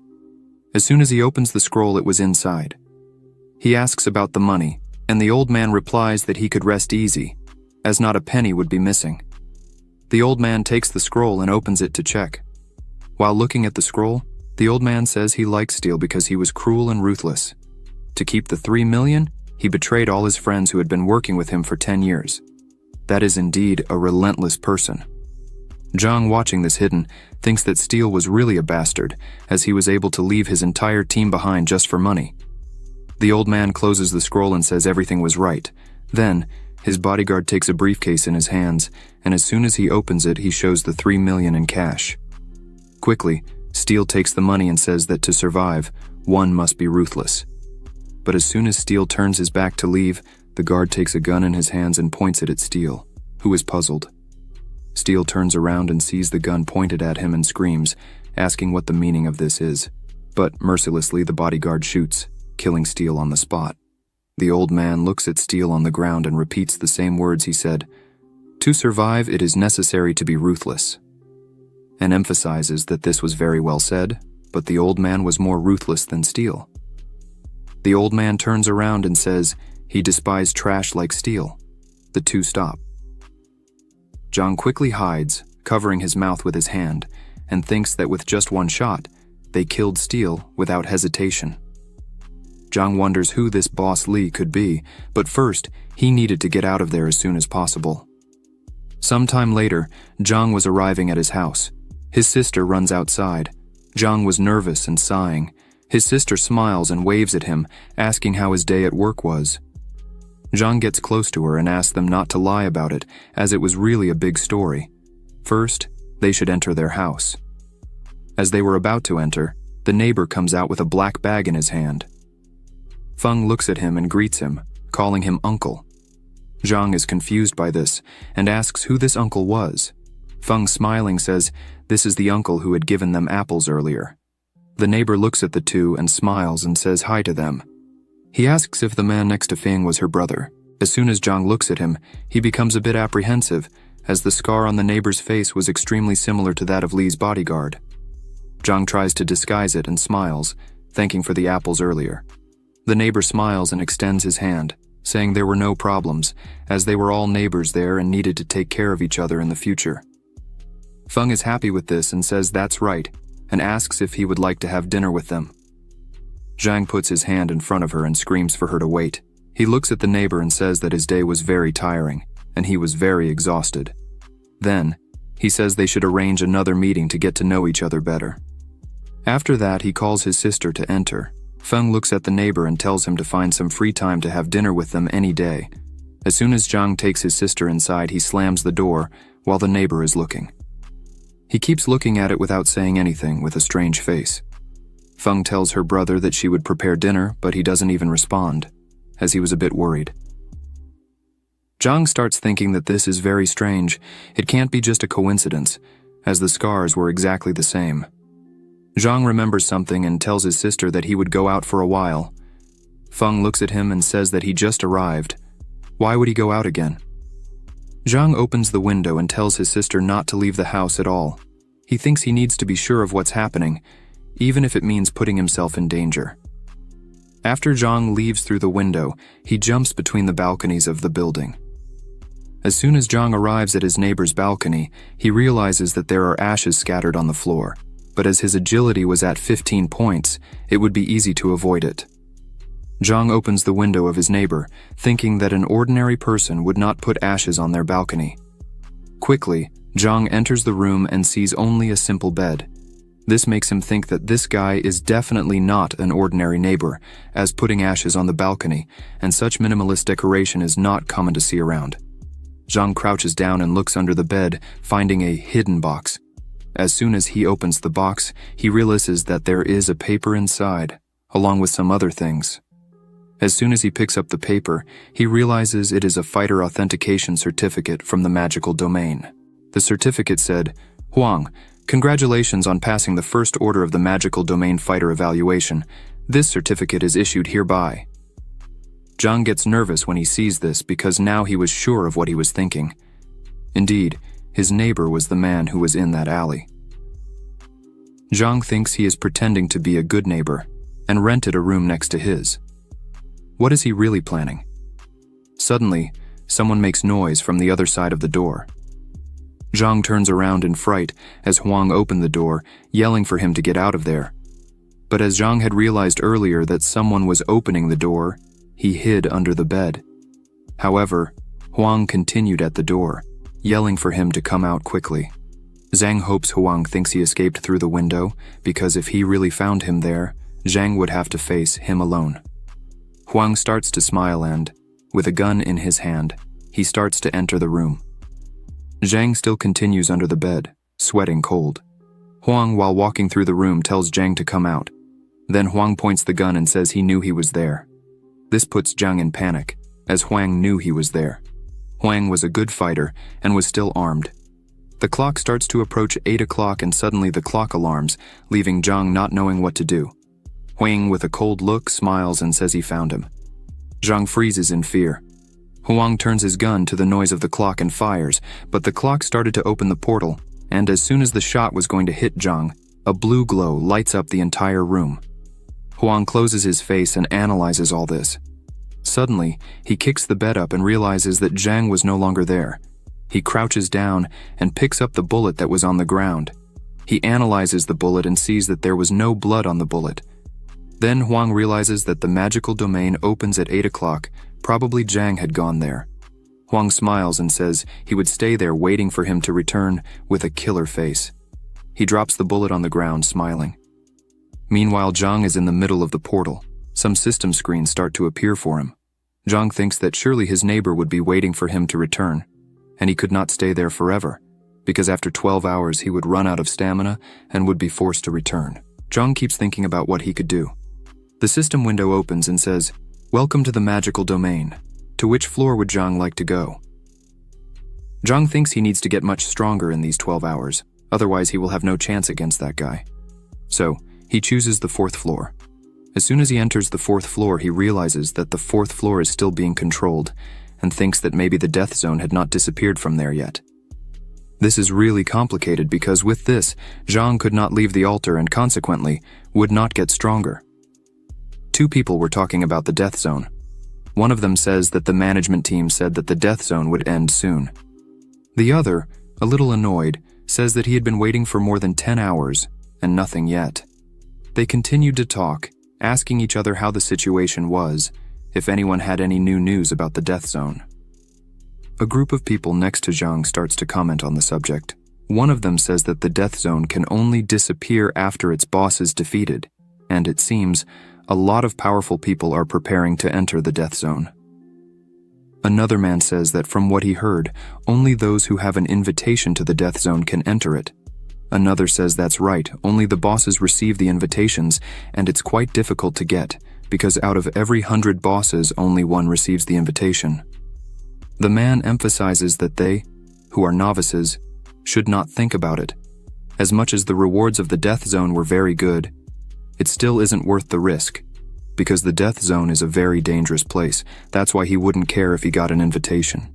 As soon as he opens the scroll, it was inside. He asks about the money, and the old man replies that he could rest easy, as not a penny would be missing. The old man takes the scroll and opens it to check. While looking at the scroll, the old man says he likes Steel because he was cruel and ruthless. To keep the 3 million, he betrayed all his friends who had been working with him for 10 years. That is indeed a relentless person. Zhang, watching this hidden, thinks that Steel was really a bastard, as he was able to leave his entire team behind just for money. The old man closes the scroll and says everything was right. Then, his bodyguard takes a briefcase in his hands, and as soon as he opens it, he shows the 3 million in cash. Quickly, Steel takes the money and says that to survive, one must be ruthless. But as soon as Steel turns his back to leave, The guard takes a gun in his hands and points it at Steele, who is puzzled. Steele turns around and sees the gun pointed at him and screams, asking what the meaning of this is. But mercilessly, the bodyguard shoots, killing Steele on the spot. The old man looks at Steele on the ground and repeats the same words he said, "To survive, it is necessary to be ruthless," and emphasizes that this was very well said, but the old man was more ruthless than Steele. The old man turns around and says he despised trash like Steele. The two stop. Jang quickly hides, covering his mouth with his hand, and thinks that with just one shot, they killed Steele without hesitation. Jang wonders who this boss Lee could be, but first, he needed to get out of there as soon as possible. Sometime later, Jang was arriving at his house. His sister runs outside. Jang was nervous and sighing. His sister smiles and waves at him, asking how his day at work was. Jang gets close to her and asks them not to lie about it, as it was really a big story. First, they should enter their house. As they were about to enter, the neighbor comes out with a black bag in his hand. Feng looks at him and greets him, calling him uncle. Jang is confused by this and asks who this uncle was. Feng, smiling, says this is the uncle who had given them apples earlier. The neighbor looks at the two and smiles and says hi to them. He asks if the man next to Feng was her brother. As soon as Jang looks at him, he becomes a bit apprehensive, as the scar on the neighbor's face was extremely similar to that of Lee's bodyguard. Jang tries to disguise it and smiles, thanking for the apples earlier. The neighbor smiles and extends his hand, saying there were no problems, as they were all neighbors there and needed to take care of each other in the future. Feng is happy with this and says that's right, and asks if he would like to have dinner with them. Jang puts his hand in front of her and screams for her to wait. He looks at the neighbor and says that his day was very tiring, and he was very exhausted. Then, he says they should arrange another meeting to get to know each other better. After that, he calls his sister to enter. Feng looks at the neighbor and tells him to find some free time to have dinner with them any day. As soon as Jang takes his sister inside, he slams the door while the neighbor is looking. He keeps looking at it without saying anything, with a strange face. Feng tells her brother that she would prepare dinner, but he doesn't even respond, as he was a bit worried. Jang starts thinking that this is very strange. It can't be just a coincidence, as the scars were exactly the same. Jang remembers something and tells his sister that he would go out for a while. Feng looks at him and says that he just arrived. Why would he go out again? Jang opens the window and tells his sister not to leave the house at all. He thinks he needs to be sure of what's happening, even if it means putting himself in danger. After Jang leaves through the window, he jumps between the balconies of the building. As soon as Jang arrives at his neighbor's balcony, he realizes that there are ashes scattered on the floor, but as his agility was at 15 points, it would be easy to avoid it. Jang opens the window of his neighbor, thinking that an ordinary person would not put ashes on their balcony. Quickly, Jang enters the room and sees only a simple bed. This makes him think that this guy is definitely not an ordinary neighbor, as putting ashes on the balcony, and such minimalist decoration is not common to see around. Jang crouches down and looks under the bed, finding a hidden box. As soon as he opens the box, he realizes that there is a paper inside, along with some other things. As soon as he picks up the paper, he realizes it is a fighter authentication certificate from the magical domain. The certificate said, "Huang, congratulations on passing the first order of the magical domain fighter evaluation. This certificate is issued hereby." Jang gets nervous when he sees this because now he was sure of what he was thinking. Indeed, his neighbor was the man who was in that alley. Jang thinks he is pretending to be a good neighbor and rented a room next to his. What is he really planning? Suddenly, someone makes noise from the other side of the door. Jang turns around in fright as Huang opened the door, yelling for him to get out of there. But as Jang had realized earlier that someone was opening the door, he hid under the bed. However, Huang continued at the door, yelling for him to come out quickly. Zhang hopes Huang thinks he escaped through the window, because if he really found him there, Zhang would have to face him alone. Huang starts to smile and, with a gun in his hand, he starts to enter the room. Zhang still continues under the bed, sweating cold. Huang, while walking through the room, tells Zhang to come out. Then Huang points the gun and says he knew he was there. This puts Zhang in panic, as Huang knew he was there. Huang was a good fighter and was still armed. The clock starts to approach 8 o'clock and suddenly the clock alarms, leaving Zhang not knowing what to do. Huang, with a cold look, smiles and says he found him. Zhang freezes in fear. Huang turns his gun to the noise of the clock and fires, but the clock started to open the portal, and as soon as the shot was going to hit Zhang, a blue glow lights up the entire room. Huang closes his face and analyzes all this. Suddenly, he kicks the bed up and realizes that Zhang was no longer there. He crouches down and picks up the bullet that was on the ground. He analyzes the bullet and sees that there was no blood on the bullet. Then Huang realizes that the magical domain opens at 8 o'clock, probably Zhang had gone there. Huang smiles and says he would stay there waiting for him to return with a killer face. He drops the bullet on the ground, smiling. Meanwhile, Zhang is in the middle of the portal. Some system screens start to appear for him. Zhang thinks that surely his neighbor would be waiting for him to return, and he could not stay there forever, because after 12 hours he would run out of stamina and would be forced to return. Zhang keeps thinking about what he could do. The system window opens and says, "Welcome to the magical domain. To which floor would Zhang like to go?" Zhang thinks he needs to get much stronger in these 12 hours, otherwise he will have no chance against that guy. So, he chooses the 4th floor. As soon as he enters the 4th floor, he realizes that the 4th floor is still being controlled, and thinks that maybe the death zone had not disappeared from there yet. This is really complicated because with this, Zhang could not leave the altar and consequently would not get stronger. 2 people were talking about the death zone. One of them says that the management team said that the death zone would end soon. The other, a little annoyed, says that he had been waiting for more than 10 hours and nothing yet. They continued to talk, asking each other how the situation was, if anyone had any new news about the death zone. A group of people next to Zhang starts to comment on the subject. One of them says that the death zone can only disappear after its boss is defeated, and it seems a lot of powerful people are preparing to enter the death zone. Another man says that from what he heard, only those who have an invitation to the death zone can enter it. Another says that's right, only the bosses receive the invitations, and it's quite difficult to get, because out of every 100 bosses, only one receives the invitation. The man emphasizes that they, who are novices, should not think about it. As much as the rewards of the death zone were very good, it still isn't worth the risk, because the death zone is a very dangerous place. That's why he wouldn't care if he got an invitation.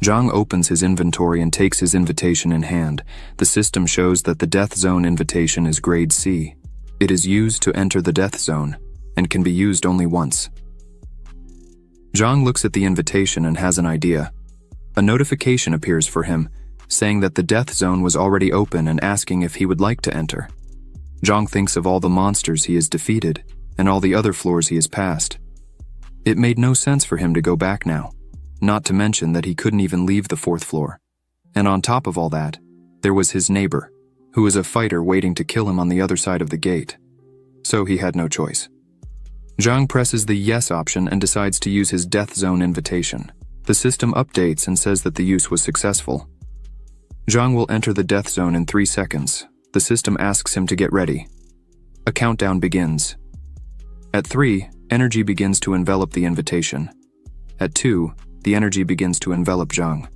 Zhang opens his inventory and takes his invitation in hand. The system shows that the death zone invitation is grade C. It is used to enter the death zone, and can be used only once. Zhang looks at the invitation and has an idea. A notification appears for him, saying that the death zone was already open and asking if he would like to enter. Zhang thinks of all the monsters he has defeated, and all the other floors he has passed. It made no sense for him to go back now, not to mention that he couldn't even leave the 4th floor. And on top of all that, there was his neighbor, who was a fighter waiting to kill him on the other side of the gate. So he had no choice. Zhang presses the yes option and decides to use his death zone invitation. The system updates and says that the use was successful. Zhang will enter the death zone in 3 seconds. The system asks him to get ready. A countdown begins. At 3, energy begins to envelop the invitation. At 2, the energy begins to envelop Zhang.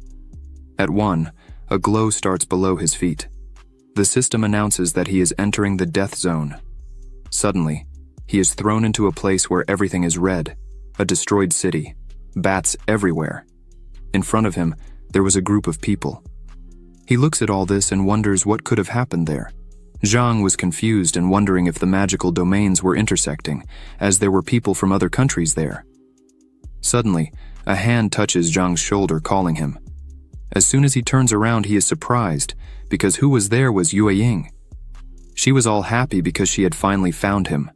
At 1, a glow starts below his feet. The system announces that he is entering the death zone. Suddenly, he is thrown into a place where everything is red, a destroyed city, bats everywhere. In front of him, there was a group of people. He looks at all this and wonders what could have happened there. Zhang was confused and wondering if the magical domains were intersecting, as there were people from other countries there. Suddenly, a hand touches Zhang's shoulder, calling him. As soon as he turns around, he is surprised, because who was there was Yue Ying. She was all happy because she had finally found him.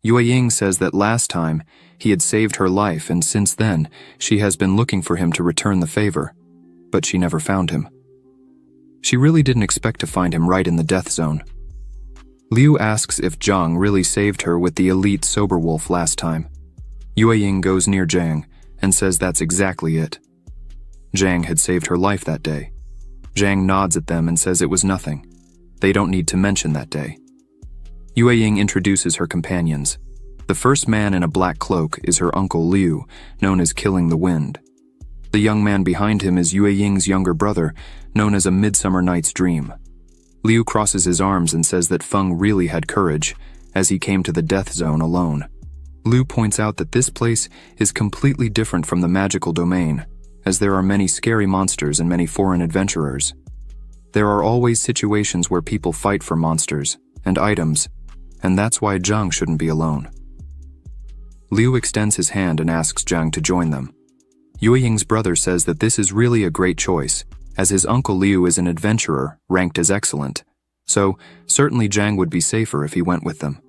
Yue Ying says that last time, he had saved her life, and since then, she has been looking for him to return the favor, but she never found him. She really didn't expect to find him right in the death zone. Liu asks if Zhang really saved her with the elite sober wolf last time. Yue Ying goes near Zhang and says that's exactly it. Zhang had saved her life that day. Zhang nods at them and says it was nothing. They don't need to mention that day. Yue Ying introduces her companions. The first man in a black cloak is her uncle Liu, known as Killing the Wind. The young man behind him is Yue Ying's younger brother, known as A Midsummer Night's Dream. Liu crosses his arms and says that Feng really had courage, as he came to the death zone alone. Liu points out that this place is completely different from the magical domain, as there are many scary monsters and many foreign adventurers. There are always situations where people fight for monsters and items, and that's why Zhang shouldn't be alone. Liu extends his hand and asks Zhang to join them. Yue Ying's brother says that this is really a great choice, as his uncle Liu is an adventurer ranked as excellent, so certainly Zhang would be safer if he went with them.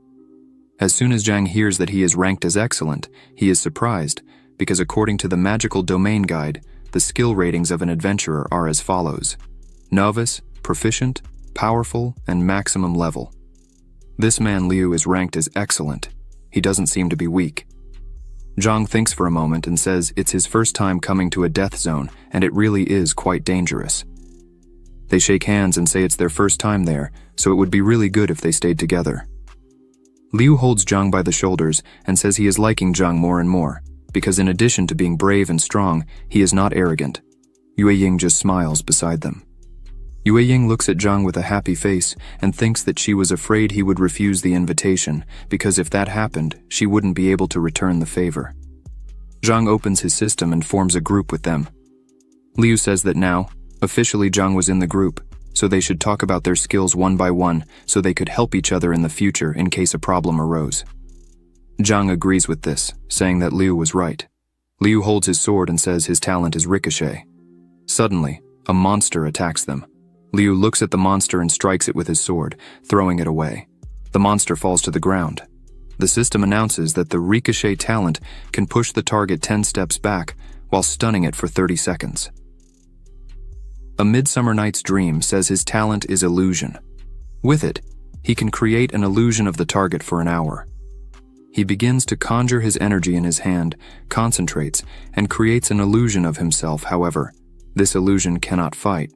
As soon as Zhang hears that he is ranked as excellent, he is surprised, because according to the Magical Domain Guide, the skill ratings of an adventurer are as follows: Novice, Proficient, Powerful, and Maximum Level. This man Liu is ranked as excellent. He doesn't seem to be weak. Zhang thinks for a moment and says it's his first time coming to a death zone, and it really is quite dangerous. They shake hands and say it's their first time there, so it would be really good if they stayed together. Liu holds Zhang by the shoulders and says he is liking Zhang more and more, because in addition to being brave and strong, he is not arrogant. Yue Ying just smiles beside them. Yue Ying looks at Zhang with a happy face and thinks that she was afraid he would refuse the invitation, because if that happened, she wouldn't be able to return the favor. Zhang opens his system and forms a group with them. Liu says that now, officially Zhang was in the group, so they should talk about their skills one by one so they could help each other in the future in case a problem arose. Zhang agrees with this, saying that Liu was right. Liu holds his sword and says his talent is ricochet. Suddenly, a monster attacks them. Liu looks at the monster and strikes it with his sword, throwing it away. The monster falls to the ground. The system announces that the ricochet talent can push the target 10 steps back while stunning it for 30 seconds. A Midsummer Night's Dream says his talent is illusion. With it, he can create an illusion of the target for an hour. He begins to conjure his energy in his hand, concentrates, and creates an illusion of himself. However, this illusion cannot fight.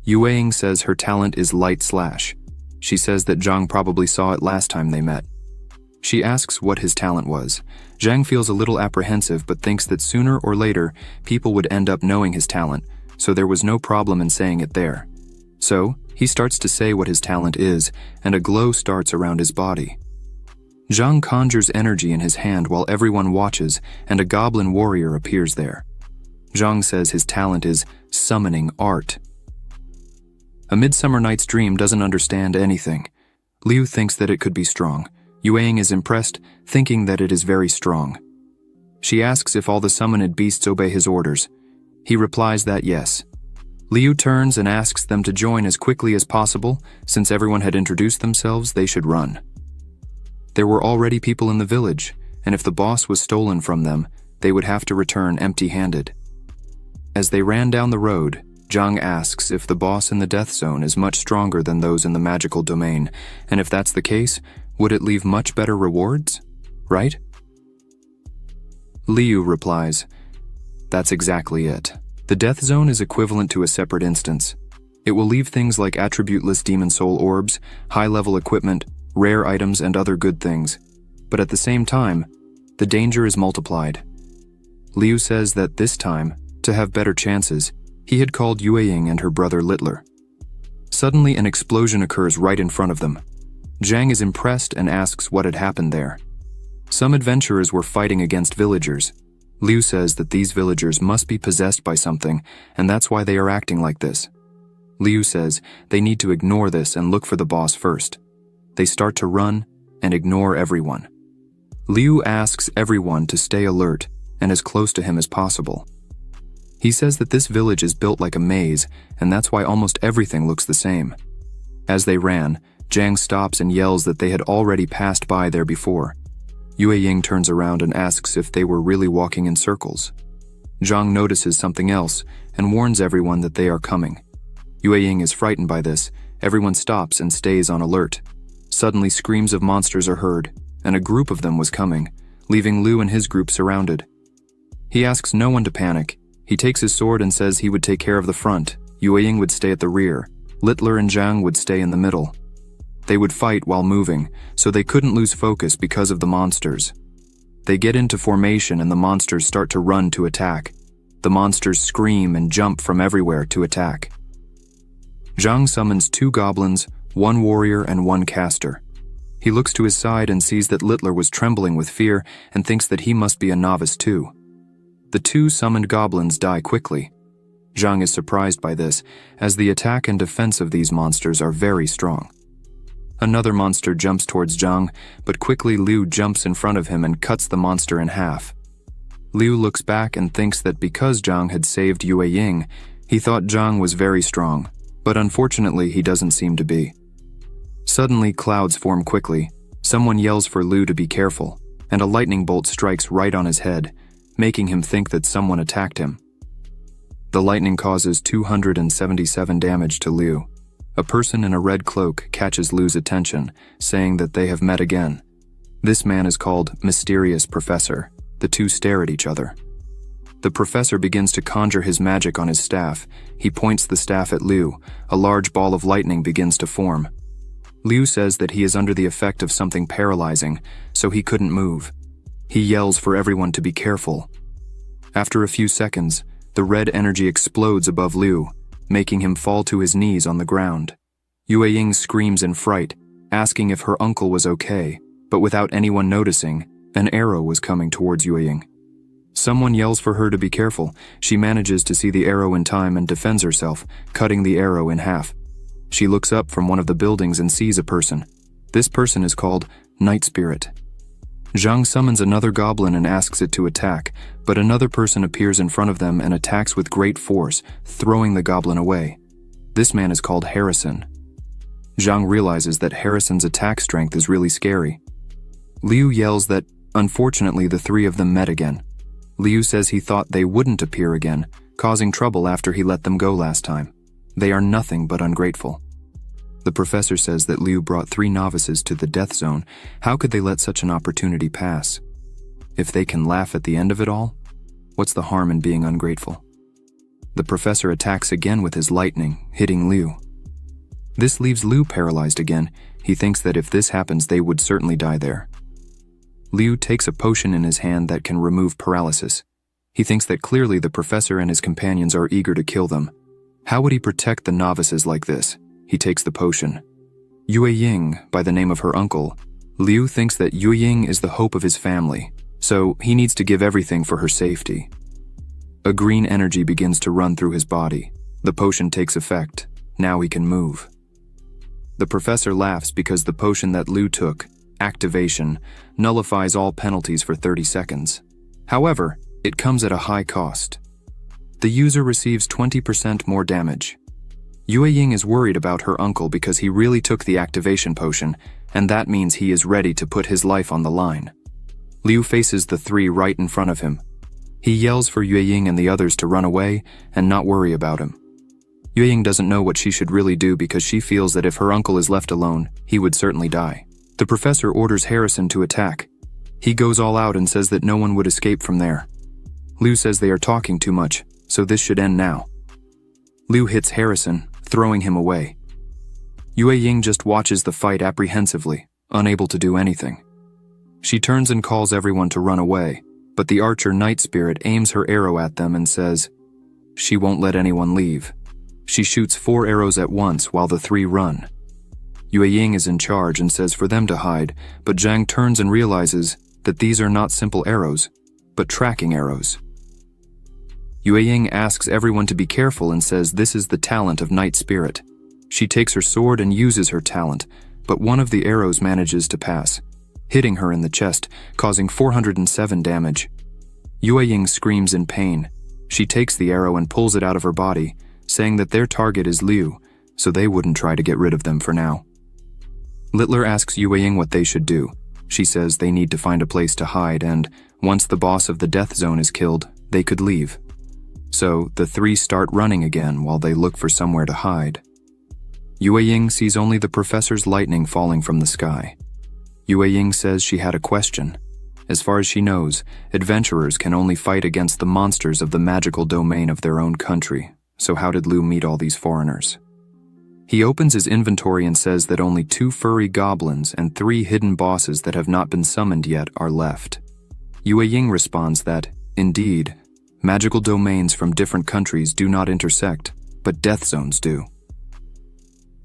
Yue Ying says her talent is Light Slash. She says that Zhang probably saw it last time they met. She asks what his talent was. Zhang feels a little apprehensive but thinks that sooner or later people would end up knowing his talent, so there was no problem in saying it there. So, he starts to say what his talent is, and a glow starts around his body. Zhang conjures energy in his hand while everyone watches, and a goblin warrior appears there. Zhang says his talent is summoning art. A Midsummer Night's Dream doesn't understand anything. Liu thinks that it could be strong. Yue Ying is impressed, thinking that it is very strong. She asks if all the summoned beasts obey his orders. He replies that yes. Liu turns and asks them to join as quickly as possible. Since everyone had introduced themselves, they should run. There were already people in the village, and if the boss was stolen from them, they would have to return empty-handed. As they ran down the road, Zhang asks if the boss in the death zone is much stronger than those in the magical domain, and if that's the case, would it leave much better rewards? Right? Liu replies, "That's exactly it. The death zone is equivalent to a separate instance. It will leave things like attributeless demon soul orbs, high-level equipment, rare items, and other good things. But at the same time, the danger is multiplied." Liu says that this time, to have better chances, he had called Yue Ying and her brother Littler. Suddenly, an explosion occurs right in front of them. Zhang is impressed and asks what had happened there. Some adventurers were fighting against villagers. Liu says that these villagers must be possessed by something, and that's why they are acting like this. Liu says they need to ignore this and look for the boss first. They start to run and ignore everyone. Liu asks everyone to stay alert and as close to him as possible. He says that this village is built like a maze, and that's why almost everything looks the same. As they ran, Zhang stops and yells that they had already passed by there before. Yue Ying turns around and asks if they were really walking in circles. Zhang notices something else and warns everyone that they are coming. Yue Ying is frightened by this. Everyone stops and stays on alert. Suddenly, screams of monsters are heard, and a group of them was coming, leaving Liu and his group surrounded. He asks no one to panic. He takes his sword and says he would take care of the front. Yue Ying would stay at the rear. Littler and Zhang would stay in the middle. They would fight while moving, so they couldn't lose focus because of the monsters. They get into formation and the monsters start to run to attack. The monsters scream and jump from everywhere to attack. Zhang summons 2 goblins, 1 warrior and 1 caster. He looks to his side and sees that Littler was trembling with fear and thinks that he must be a novice too. The 2 summoned goblins die quickly. Zhang is surprised by this, as the attack and defense of these monsters are very strong. Another monster jumps towards Zhang, but quickly Liu jumps in front of him and cuts the monster in half. Liu looks back and thinks that because Zhang had saved Yue Ying, he thought Zhang was very strong, but unfortunately he doesn't seem to be. Suddenly clouds form quickly, someone yells for Liu to be careful, and a lightning bolt strikes right on his head, making him think that someone attacked him. The lightning causes 277 damage to Liu. A person in a red cloak catches Liu's attention, saying that they have met again. This man is called Mysterious Professor. The 2 stare at each other. The professor begins to conjure his magic on his staff. He points the staff at Liu. A large ball of lightning begins to form. Liu says that he is under the effect of something paralyzing, so he couldn't move. He yells for everyone to be careful. After a few seconds, the red energy explodes above Liu, making him fall to his knees on the ground. Yue Ying screams in fright, asking if her uncle was okay, but without anyone noticing, an arrow was coming towards Yue Ying. Someone yells for her to be careful. She manages to see the arrow in time and defends herself, cutting the arrow in half. She looks up from one of the buildings and sees a person. This person is called Night Spirit. Zhang summons another goblin and asks it to attack, but another person appears in front of them and attacks with great force, throwing the goblin away. This man is called Harrison. Zhang realizes that Harrison's attack strength is really scary. Liu yells that, unfortunately, the 3 of them met again. Liu says he thought they wouldn't appear again, causing trouble after he let them go last time. They are nothing but ungrateful. The professor says that Liu brought 3 novices to the death zone. How could they let such an opportunity pass? If they can laugh at the end of it all, what's the harm in being ungrateful? The professor attacks again with his lightning, hitting Liu. This leaves Liu paralyzed again. He thinks that if this happens, they would certainly die there. Liu takes a potion in his hand that can remove paralysis. He thinks that clearly the professor and his companions are eager to kill them. How would he protect the novices like this? He takes the potion. Yue Ying, by the name of her uncle. Liu thinks that Yue Ying is the hope of his family, so he needs to give everything for her safety. A green energy begins to run through his body. The potion takes effect. Now he can move. The professor laughs because the potion that Liu took, Activation, nullifies all penalties for 30 seconds. However, it comes at a high cost. The user receives 20% more damage. Yue Ying is worried about her uncle because he really took the activation potion, and that means he is ready to put his life on the line. Liu faces the 3 right in front of him. He yells for Yue Ying and the others to run away and not worry about him. Yue Ying doesn't know what she should really do because she feels that if her uncle is left alone, he would certainly die. The professor orders Harrison to attack. He goes all out and says that no one would escape from there. Liu says they are talking too much, so this should end now. Liu hits Harrison, throwing him away. Yue Ying just watches the fight apprehensively, unable to do anything. She turns and calls everyone to run away, but the archer Night Spirit aims her arrow at them and says, she won't let anyone leave. She shoots 4 arrows at once while the 3 run. Yue Ying is in charge and says for them to hide, but Zhang turns and realizes that these are not simple arrows, but tracking arrows. Yue Ying asks everyone to be careful and says this is the talent of Night Spirit. She takes her sword and uses her talent, but one of the arrows manages to pass, hitting her in the chest, causing 407 damage. Yue Ying screams in pain. She takes the arrow and pulls it out of her body, saying that their target is Liu, so they wouldn't try to get rid of them for now. Littler asks Yue Ying what they should do. She says they need to find a place to hide and, once the boss of the death zone is killed, they could leave. So, the 3 start running again while they look for somewhere to hide. Yue Ying sees only the professor's lightning falling from the sky. Yue Ying says she had a question. As far as she knows, adventurers can only fight against the monsters of the magical domain of their own country, so how did Liu meet all these foreigners? He opens his inventory and says that only 2 furry goblins and 3 hidden bosses that have not been summoned yet are left. Yue Ying responds that, indeed, magical domains from different countries do not intersect, but death zones do.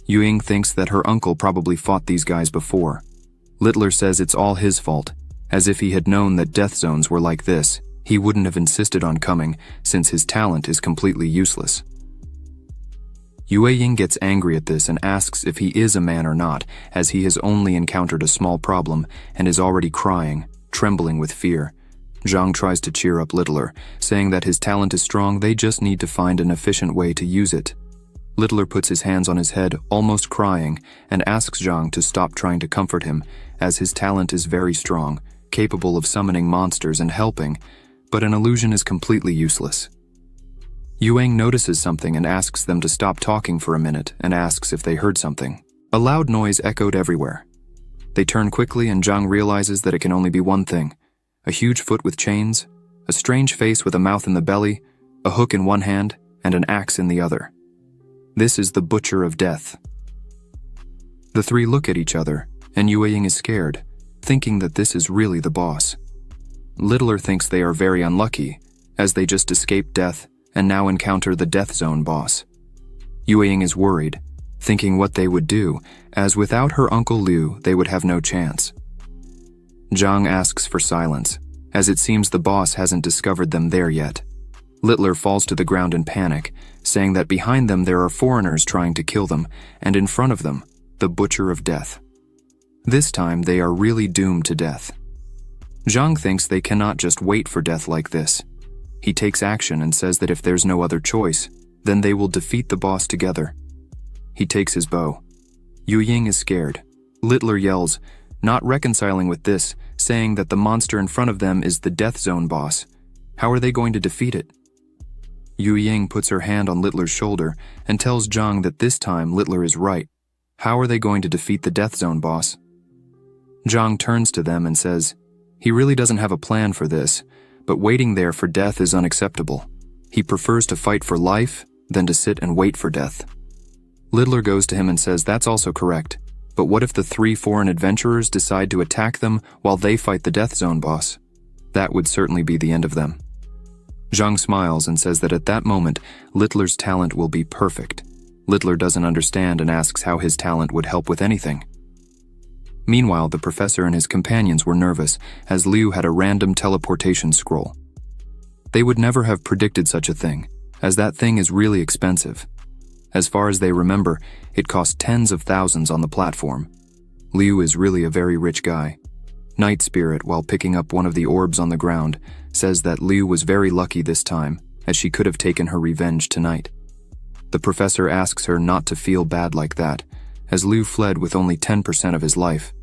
Yue Ying thinks that her uncle probably fought these guys before. Littler says it's all his fault, as if he had known that death zones were like this, he wouldn't have insisted on coming, since his talent is completely useless. Yue Ying gets angry at this and asks if he is a man or not, as he has only encountered a small problem and is already crying, trembling with fear. Zhang tries to cheer up Littler, saying that his talent is strong, they just need to find an efficient way to use it. Littler puts his hands on his head, almost crying, and asks Zhang to stop trying to comfort him, as his talent is very strong, capable of summoning monsters and helping, but an illusion is completely useless. Yue Ying notices something and asks them to stop talking for a minute and asks if they heard something. A loud noise echoed everywhere. They turn quickly and Zhang realizes that it can only be one thing: a huge foot with chains, a strange face with a mouth in the belly, a hook in one hand, and an axe in the other. This is the Butcher of Death. The 3 look at each other, and Yue Ying is scared, thinking that this is really the boss. Littler thinks they are very unlucky, as they just escaped death and now encounter the Death Zone boss. Yue Ying is worried, thinking what they would do, as without her Uncle Liu, they would have no chance. Zhang asks for silence, as it seems the boss hasn't discovered them there yet. Littler falls to the ground in panic, saying that behind them there are foreigners trying to kill them, and in front of them, the Butcher of Death. This time they are really doomed to death. Zhang thinks they cannot just wait for death like this. He takes action and says that if there's no other choice, then they will defeat the boss together. He takes his bow. Yue Ying is scared. Littler yells, not reconciling with this, saying that the monster in front of them is the Death Zone boss. How are they going to defeat it? Yue Ying puts her hand on Littler's shoulder and tells Zhang that this time Littler is right. How are they going to defeat the Death Zone boss? Zhang turns to them and says, he really doesn't have a plan for this, but waiting there for death is unacceptable. He prefers to fight for life than to sit and wait for death. Littler goes to him and says that's also correct, but what if the 3 foreign adventurers decide to attack them while they fight the Death Zone boss? That would certainly be the end of them. Zhang smiles and says that at that moment, Littler's talent will be perfect. Littler doesn't understand and asks how his talent would help with anything. Meanwhile, the professor and his companions were nervous, as Liu had a random teleportation scroll. They would never have predicted such a thing, as that thing is really expensive. As far as they remember, it cost tens of thousands on the platform. Liu is really a very rich guy. Night Spirit, while picking up one of the orbs on the ground, says that Liu was very lucky this time, as she could have taken her revenge tonight. The professor asks her not to feel bad like that, as Liu fled with only 10% of his life.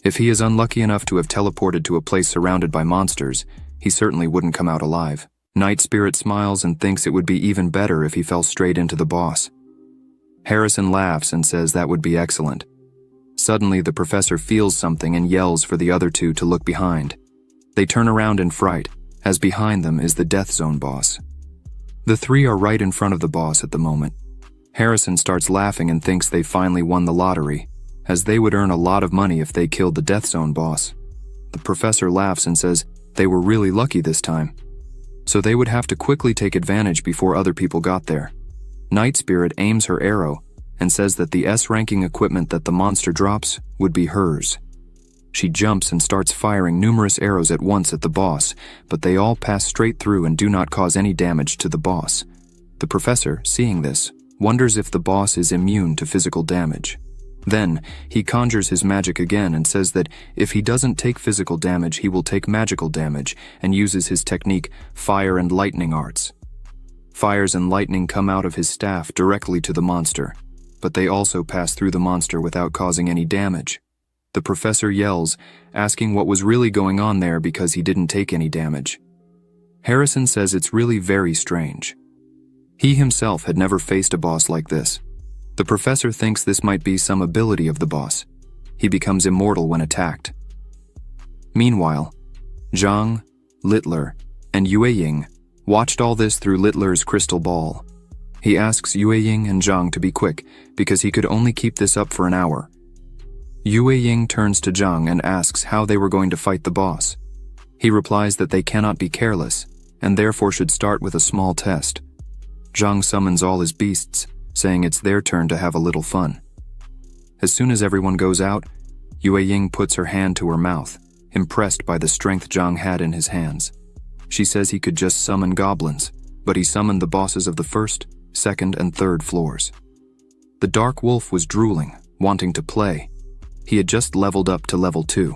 If he is unlucky enough to have teleported to a place surrounded by monsters, he certainly wouldn't come out alive. Night Spirit smiles and thinks it would be even better if he fell straight into the boss. Harrison laughs and says that would be excellent. Suddenly, the professor feels something and yells for the other 2 to look behind. They turn around in fright, as behind them is the Death Zone boss. The 3 are right in front of the boss at the moment. Harrison starts laughing and thinks they finally won the lottery, as they would earn a lot of money if they killed the Death Zone boss. The professor laughs and says they were really lucky this time, so they would have to quickly take advantage before other people got there. Night Spirit aims her arrow and says that the S-ranking equipment that the monster drops would be hers. She jumps and starts firing numerous arrows at once at the boss, but they all pass straight through and do not cause any damage to the boss. The professor, seeing this, wonders if the boss is immune to physical damage. Then, he conjures his magic again and says that if he doesn't take physical damage, he will take magical damage, and uses his technique, Fire and Lightning Arts. Fires and lightning come out of his staff directly to the monster, but they also pass through the monster without causing any damage. The professor yells, asking what was really going on there because he didn't take any damage. Harrison says it's really very strange. He himself had never faced a boss like this. The professor thinks this might be some ability of the boss. He becomes immortal when attacked. Meanwhile, Zhang, Littler, and Yue Ying watched all this through Littler's crystal ball. He asks Yue Ying and Zhang to be quick because he could only keep this up for an hour. Yue Ying turns to Zhang and asks how they were going to fight the boss. He replies that they cannot be careless and therefore should start with a small test. Zhang summons all his beasts, saying it's their turn to have a little fun. As soon as everyone goes out, Yue Ying puts her hand to her mouth, impressed by the strength Zhang had in his hands. She says he could just summon goblins, but he summoned the bosses of the first, second, and third floors. The Dark Wolf was drooling, wanting to play. He had just leveled up to level 2.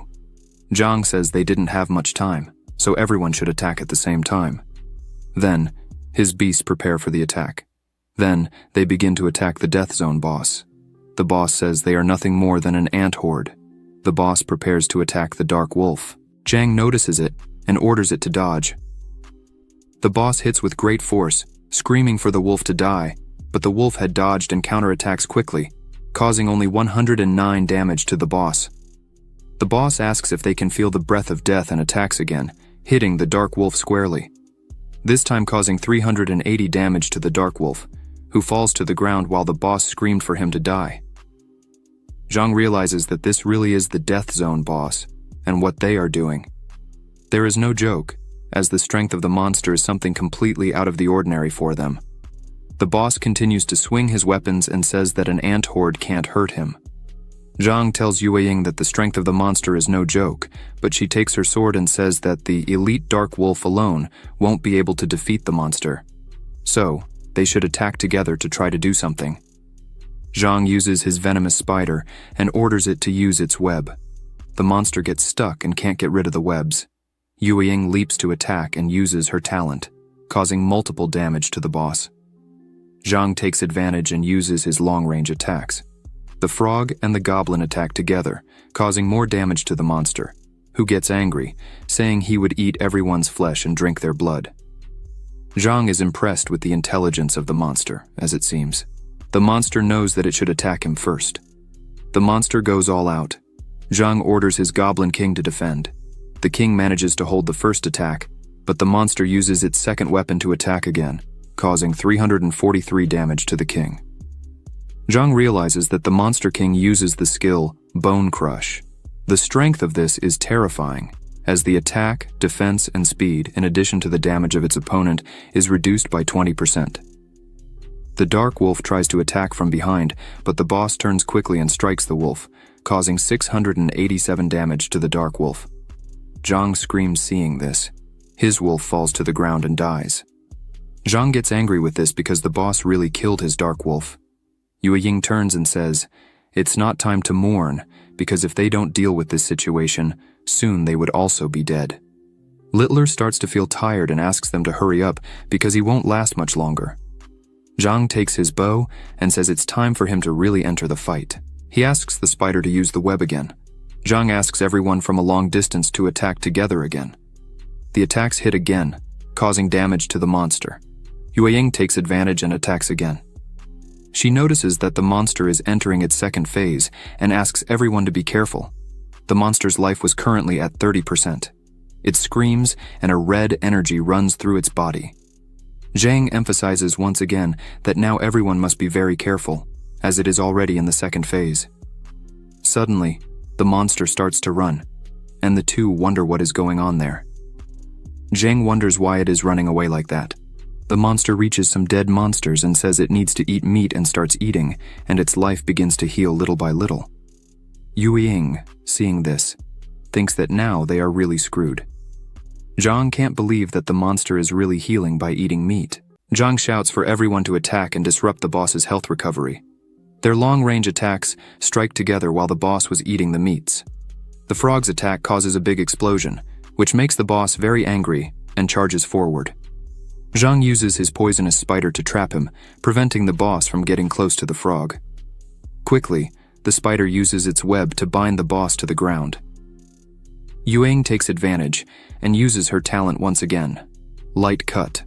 Zhang says they didn't have much time, so everyone should attack at the same time. Then, his beasts prepare for the attack. Then, they begin to attack the Death Zone boss. The boss says they are nothing more than an ant horde. The boss prepares to attack the Dark Wolf. Zhang notices it and orders it to dodge. The boss hits with great force, screaming for the wolf to die, but the wolf had dodged and counterattacks quickly, causing only 109 damage to the boss. The boss asks if they can feel the breath of death and attacks again, hitting the Dark Wolf squarely, this time causing 380 damage to the Dark Wolf, who falls to the ground while the boss screamed for him to die. Zhang realizes that this really is the Death Zone boss, and what they are doing. There is no joke, as the strength of the monster is something completely out of the ordinary for them. The boss continues to swing his weapons and says that an ant horde can't hurt him. Zhang tells Yue Ying that the strength of the monster is no joke, but she takes her sword and says that the elite Dark Wolf alone won't be able to defeat the monster. So, they should attack together to try to do something. Zhang uses his venomous spider and orders it to use its web. The monster gets stuck and can't get rid of the webs. Yue Ying leaps to attack and uses her talent, causing multiple damage to the boss. Zhang takes advantage and uses his long-range attacks. The frog and the goblin attack together, causing more damage to the monster, who gets angry, saying he would eat everyone's flesh and drink their blood. Zhang is impressed with the intelligence of the monster, as it seems. The monster knows that it should attack him first. The monster goes all out. Zhang orders his Goblin King to defend. The king manages to hold the first attack, but the monster uses its second weapon to attack again, causing 343 damage to the king. Zhang realizes that the Monster King uses the skill Bone Crush. The strength of this is terrifying, as the attack, defense, and speed, in addition to the damage of its opponent, is reduced by 20%. The Dark Wolf tries to attack from behind, but the boss turns quickly and strikes the wolf, causing 687 damage to the Dark Wolf. Zhang screams seeing this. His wolf falls to the ground and dies. Zhang gets angry with this because the boss really killed his Dark Wolf. Yue Ying turns and says, "It's not time to mourn, because if they don't deal with this situation, soon they would also be dead." Littler starts to feel tired and asks them to hurry up because he won't last much longer. Zhang takes his bow and says it's time for him to really enter the fight. He asks the spider to use the web again. Zhang asks everyone from a long distance to attack together again. The attacks hit again, causing damage to the monster. Yue Ying takes advantage and attacks again. She notices that the monster is entering its second phase and asks everyone to be careful. The monster's life was currently at 30%. It screams and a red energy runs through its body. Zhang emphasizes once again that now everyone must be very careful, as it is already in the second phase. Suddenly, the monster starts to run, and the two wonder what is going on there. Zhang wonders why it is running away like that. The monster reaches some dead monsters and says it needs to eat meat and starts eating, and its life begins to heal little by little. Yue Ying, seeing this, thinks that now they are really screwed. Zhang can't believe that the monster is really healing by eating meat. Zhang shouts for everyone to attack and disrupt the boss's health recovery. Their long-range attacks strike together while the boss was eating the meats. The frog's attack causes a big explosion, which makes the boss very angry and charges forward. Zhang uses his poisonous spider to trap him, preventing the boss from getting close to the frog. Quickly, the spider uses its web to bind the boss to the ground. Yue Ying takes advantage and uses her talent once again, Light Cut.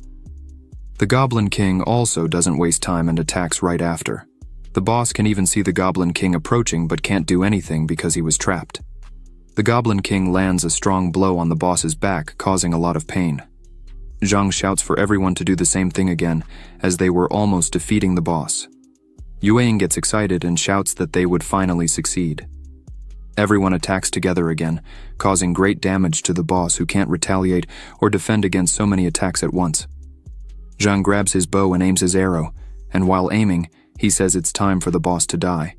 The Goblin King also doesn't waste time and attacks right after. The boss can even see the Goblin King approaching but can't do anything because he was trapped. The Goblin King lands a strong blow on the boss's back, causing a lot of pain. Zhang shouts for everyone to do the same thing again, as they were almost defeating the boss. Yueying gets excited and shouts that they would finally succeed. Everyone attacks together again, causing great damage to the boss who can't retaliate or defend against so many attacks at once. Zhang grabs his bow and aims his arrow, and while aiming, he says it's time for the boss to die.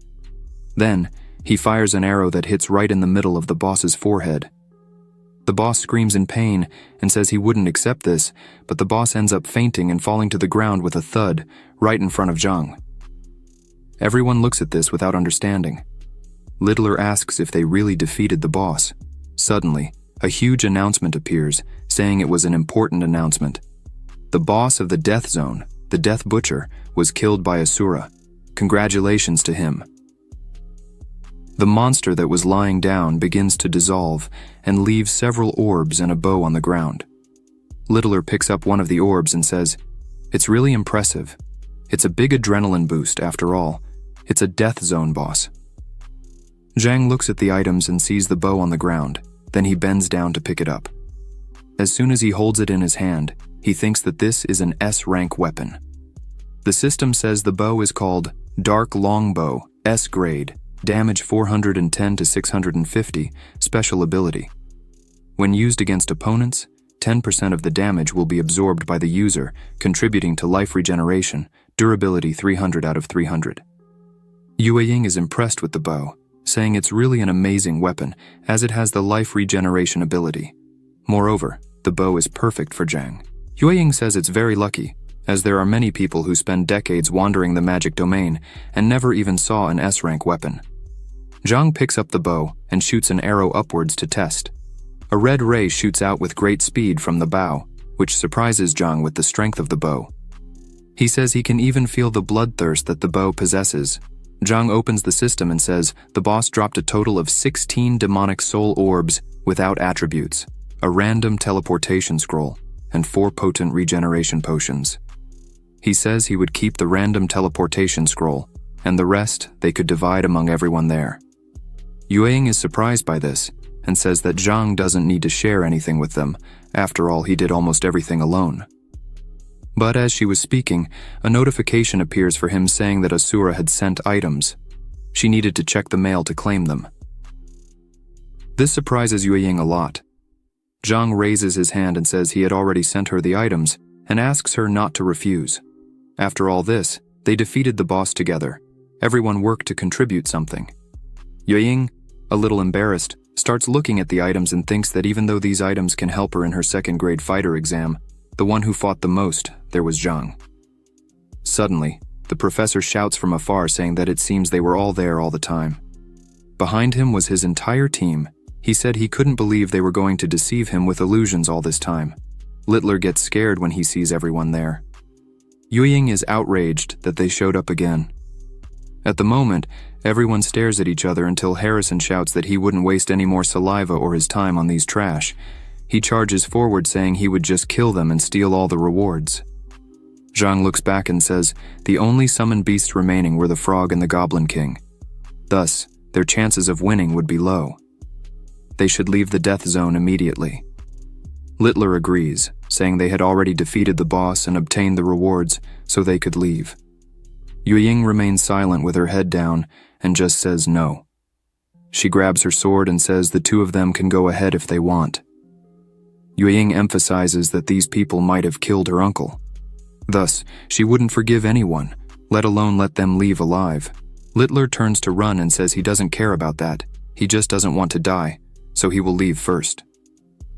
Then, he fires an arrow that hits right in the middle of the boss's forehead. The boss screams in pain and says he wouldn't accept this, but the boss ends up fainting and falling to the ground with a thud right in front of Zhang. Everyone looks at this without understanding. Littler asks if they really defeated the boss. Suddenly, a huge announcement appears, saying it was an important announcement. The boss of the Death Zone, the Death Butcher, was killed by Asura. Congratulations to him. The monster that was lying down begins to dissolve and leaves several orbs and a bow on the ground. Littler picks up one of the orbs and says, "It's really impressive. It's a big adrenaline boost after all. It's a Death Zone boss." Zhang looks at the items and sees the bow on the ground, then he bends down to pick it up. As soon as he holds it in his hand, he thinks that this is an S-rank weapon. The system says the bow is called Dark Longbow, S-grade, damage 410 to 650, special ability. When used against opponents, 10% of the damage will be absorbed by the user, contributing to life regeneration, durability 300 out of 300. Yueying is impressed with the bow, saying it's really an amazing weapon, as it has the life regeneration ability. Moreover, the bow is perfect for Zhang. Yueying says it's very lucky, as there are many people who spend decades wandering the magic domain and never even saw an S-rank weapon. Zhang picks up the bow and shoots an arrow upwards to test. A red ray shoots out with great speed from the bow, which surprises Zhang with the strength of the bow. He says he can even feel the bloodthirst that the bow possesses. Zhang opens the system and says the boss dropped a total of 16 demonic soul orbs without attributes, a random teleportation scroll, and 4 potent regeneration potions. He says he would keep the random teleportation scroll, and the rest they could divide among everyone there. Yueying is surprised by this, and says that Zhang doesn't need to share anything with them, after all he did almost everything alone. But as she was speaking, a notification appears for him saying that Asura had sent items. She needed to check the mail to claim them. This surprises Yueying a lot. Zhang raises his hand and says he had already sent her the items, and asks her not to refuse. After all this, they defeated the boss together. Everyone worked to contribute something. Yueying, a little embarrassed, starts looking at the items and thinks that even though these items can help her in her second-grade fighter exam, the one who fought the most, there was Zhang. Suddenly, the professor shouts from afar saying that it seems they were all there all the time. Behind him was his entire team. He said he couldn't believe they were going to deceive him with illusions all this time. Littler gets scared when he sees everyone there. Yueying is outraged that they showed up again. At the moment, everyone stares at each other until Harrison shouts that he wouldn't waste any more saliva or his time on these trash. He charges forward saying he would just kill them and steal all the rewards. Zhang looks back and says the only summoned beasts remaining were the frog and the goblin king. Thus, their chances of winning would be low. They should leave the death zone immediately. Littler agrees, saying they had already defeated the boss and obtained the rewards, so they could leave. Yueying remains silent with her head down and just says no. She grabs her sword and says the two of them can go ahead if they want. Yueying emphasizes that these people might have killed her uncle. Thus, she wouldn't forgive anyone, let alone let them leave alive. Littler turns to run and says he doesn't care about that, he just doesn't want to die, so he will leave first.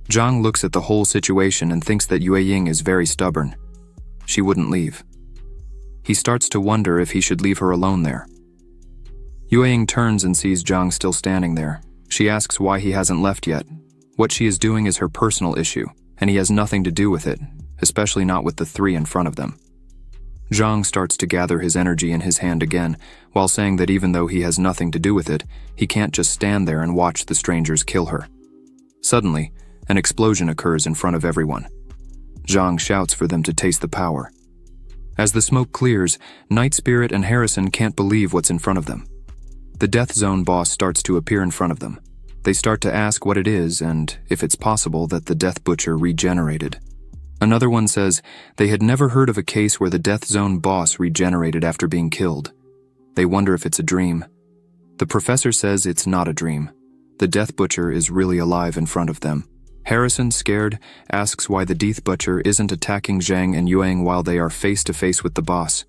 Zhang looks at the whole situation and thinks that Yueying is very stubborn. She wouldn't leave. He starts to wonder if he should leave her alone there. Yueying turns and sees Zhang still standing there. She asks why he hasn't left yet. What she is doing is her personal issue, and he has nothing to do with it, especially not with the three in front of them. Zhang starts to gather his energy in his hand again, while saying that even though he has nothing to do with it, he can't just stand there and watch the strangers kill her. Suddenly, an explosion occurs in front of everyone. Zhang shouts for them to taste the power. As the smoke clears, Night Spirit and Harrison can't believe what's in front of them. The Death Zone boss starts to appear in front of them. They start to ask what it is and if it's possible that the Death Butcher regenerated. Another one says they had never heard of a case where the Death Zone boss regenerated after being killed. They wonder if it's a dream. The professor says it's not a dream. The Death Butcher is really alive in front of them. Harrison, scared, asks why the Death Butcher isn't attacking Zhang and Yuang while they are face-to-face with the boss.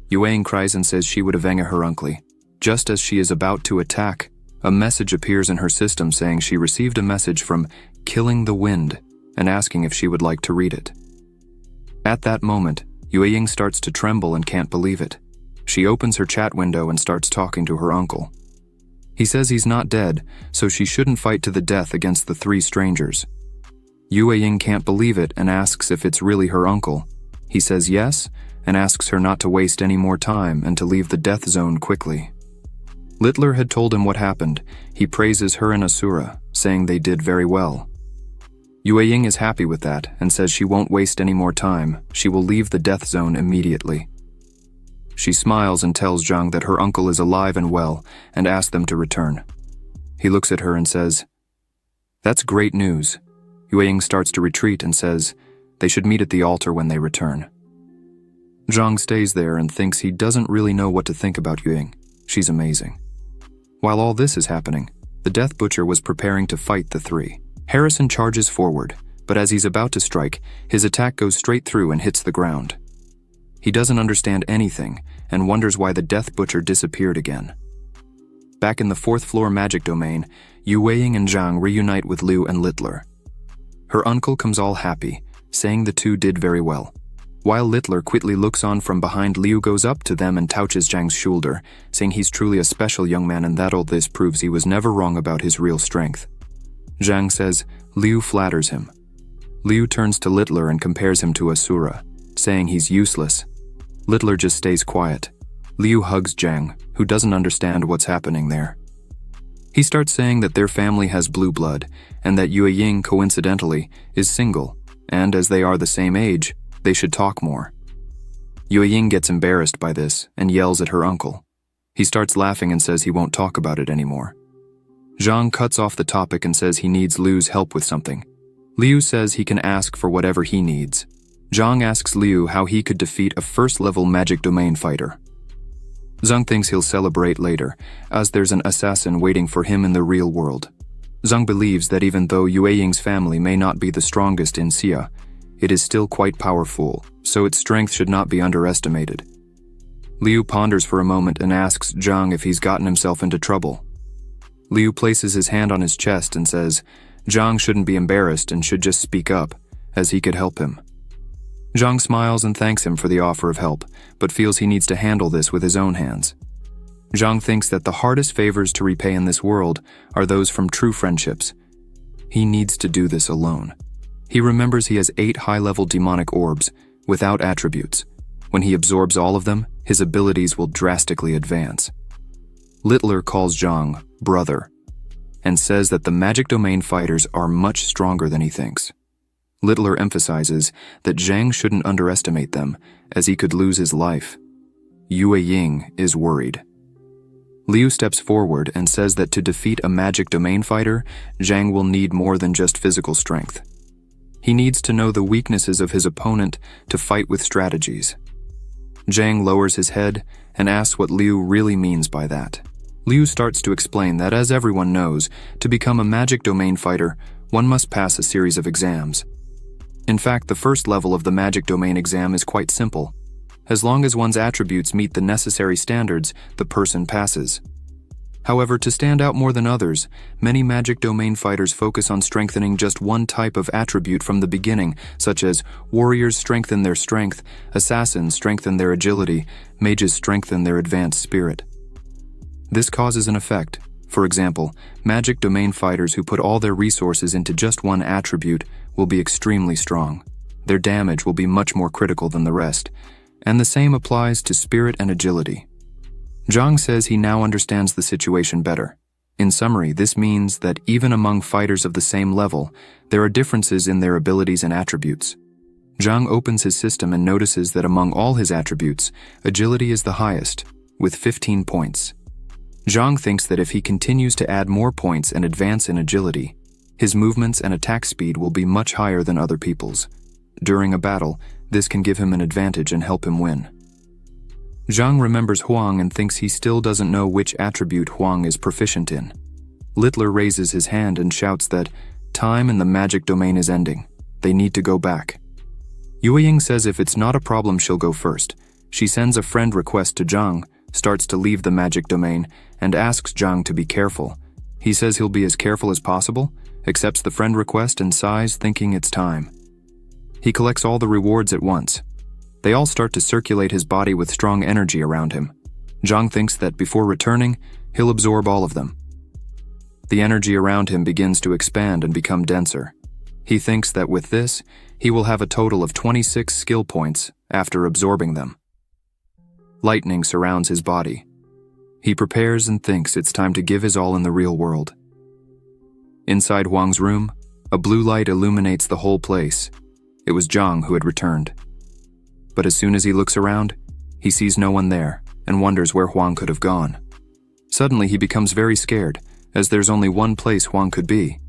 Yuang cries and says she would avenge her uncle. Just as she is about to attack, a message appears in her system saying she received a message from Killing the Wind and asking if she would like to read it. At that moment, Yueying starts to tremble and can't believe it. She opens her chat window and starts talking to her uncle. He says he's not dead, so she shouldn't fight to the death against the three strangers. Yueying can't believe it and asks if it's really her uncle. He says yes, and asks her not to waste any more time and to leave the death zone quickly. Littler had told him what happened. He praises her and Asura, saying they did very well. Yueying is happy with that and says she won't waste any more time. She will leave the death zone immediately. She smiles and tells Zhang that her uncle is alive and well and asks them to return. He looks at her and says, "That's great news." Yueying starts to retreat and says they should meet at the altar when they return. Zhang stays there and thinks he doesn't really know what to think about Yueying. She's amazing. While all this is happening, the Death Butcher was preparing to fight the three. Harrison charges forward, but as he's about to strike, his attack goes straight through and hits the ground. He doesn't understand anything and wonders why the Death Butcher disappeared again. Back in the 4th floor magic domain, Yueying and Zhang reunite with Liu and Littler. Her uncle comes all happy, saying the two did very well. While Littler quickly looks on from behind, Liu goes up to them and touches Zhang's shoulder, saying he's truly a special young man and that all this proves he was never wrong about his real strength. Zhang says Liu flatters him. Liu turns to Littler and compares him to Asura, saying he's useless. Littler just stays quiet. Liu hugs Zhang, who doesn't understand what's happening there. He starts saying that their family has blue blood, and that Yueying, coincidentally, is single, and as they are the same age, they should talk more. Yueying gets embarrassed by this and yells at her uncle. He starts laughing and says he won't talk about it anymore. Zhang cuts off the topic and says he needs Liu's help with something. Liu says he can ask for whatever he needs. Zhang asks Liu how he could defeat a first-level magic domain fighter. Zhang thinks he'll celebrate later, as there's an assassin waiting for him in the real world. Zhang believes that even though Yueying's family may not be the strongest in Xia, it is still quite powerful, so its strength should not be underestimated. Liu ponders for a moment and asks Zhang if he's gotten himself into trouble. Liu places his hand on his chest and says Zhang shouldn't be embarrassed and should just speak up, as he could help him. Zhang smiles and thanks him for the offer of help, but feels he needs to handle this with his own hands. Zhang thinks that the hardest favors to repay in this world are those from true friendships. He needs to do this alone. He remembers he has 8 high-level demonic orbs, without attributes. When he absorbs all of them, his abilities will drastically advance. Littler calls Zhang brother, and says that the magic domain fighters are much stronger than he thinks. Littler emphasizes that Zhang shouldn't underestimate them, as he could lose his life. Yueying is worried. Liu steps forward and says that to defeat a magic domain fighter, Zhang will need more than just physical strength. He needs to know the weaknesses of his opponent to fight with strategies. Zhang lowers his head and asks what Liu really means by that. Liu starts to explain that, as everyone knows, to become a magic domain fighter, one must pass a series of exams. In fact, the first level of the magic domain exam is quite simple. As long as one's attributes meet the necessary standards, the person passes. However, to stand out more than others, many magic domain fighters focus on strengthening just one type of attribute from the beginning, such as warriors strengthen their strength, assassins strengthen their agility, mages strengthen their advanced spirit. This causes an effect. For example, magic domain fighters who put all their resources into just one attribute will be extremely strong. Their damage will be much more critical than the rest, and the same applies to spirit and agility. Zhang says he now understands the situation better. In summary, this means that even among fighters of the same level, there are differences in their abilities and attributes. Zhang opens his system and notices that among all his attributes, agility is the highest, with 15 points. Zhang thinks that if he continues to add more points and advance in agility, his movements and attack speed will be much higher than other people's. during a battle, this can give him an advantage and help him win. Zhang remembers Huang and thinks he still doesn't know which attribute Huang is proficient in. Littler raises his hand and shouts that time in the magic domain is ending. They need to go back. Yueying says if it's not a problem, she'll go first. She sends a friend request to Zhang, starts to leave the magic domain, and asks Zhang to be careful. He says he'll be as careful as possible, accepts the friend request and sighs, thinking it's time. He collects all the rewards at once. They all start to circulate his body with strong energy around him. Zhang thinks that before returning, he'll absorb all of them. The energy around him begins to expand and become denser. He thinks that with this, he will have a total of 26 skill points after absorbing them. Lightning surrounds his body. He prepares and thinks it's time to give his all in the real world. Inside Huang's room, a blue light illuminates the whole place. It was Zhang who had returned. But as soon as he looks around, he sees no one there and wonders where Huang could have gone. Suddenly he becomes very scared, as there's only one place Huang could be.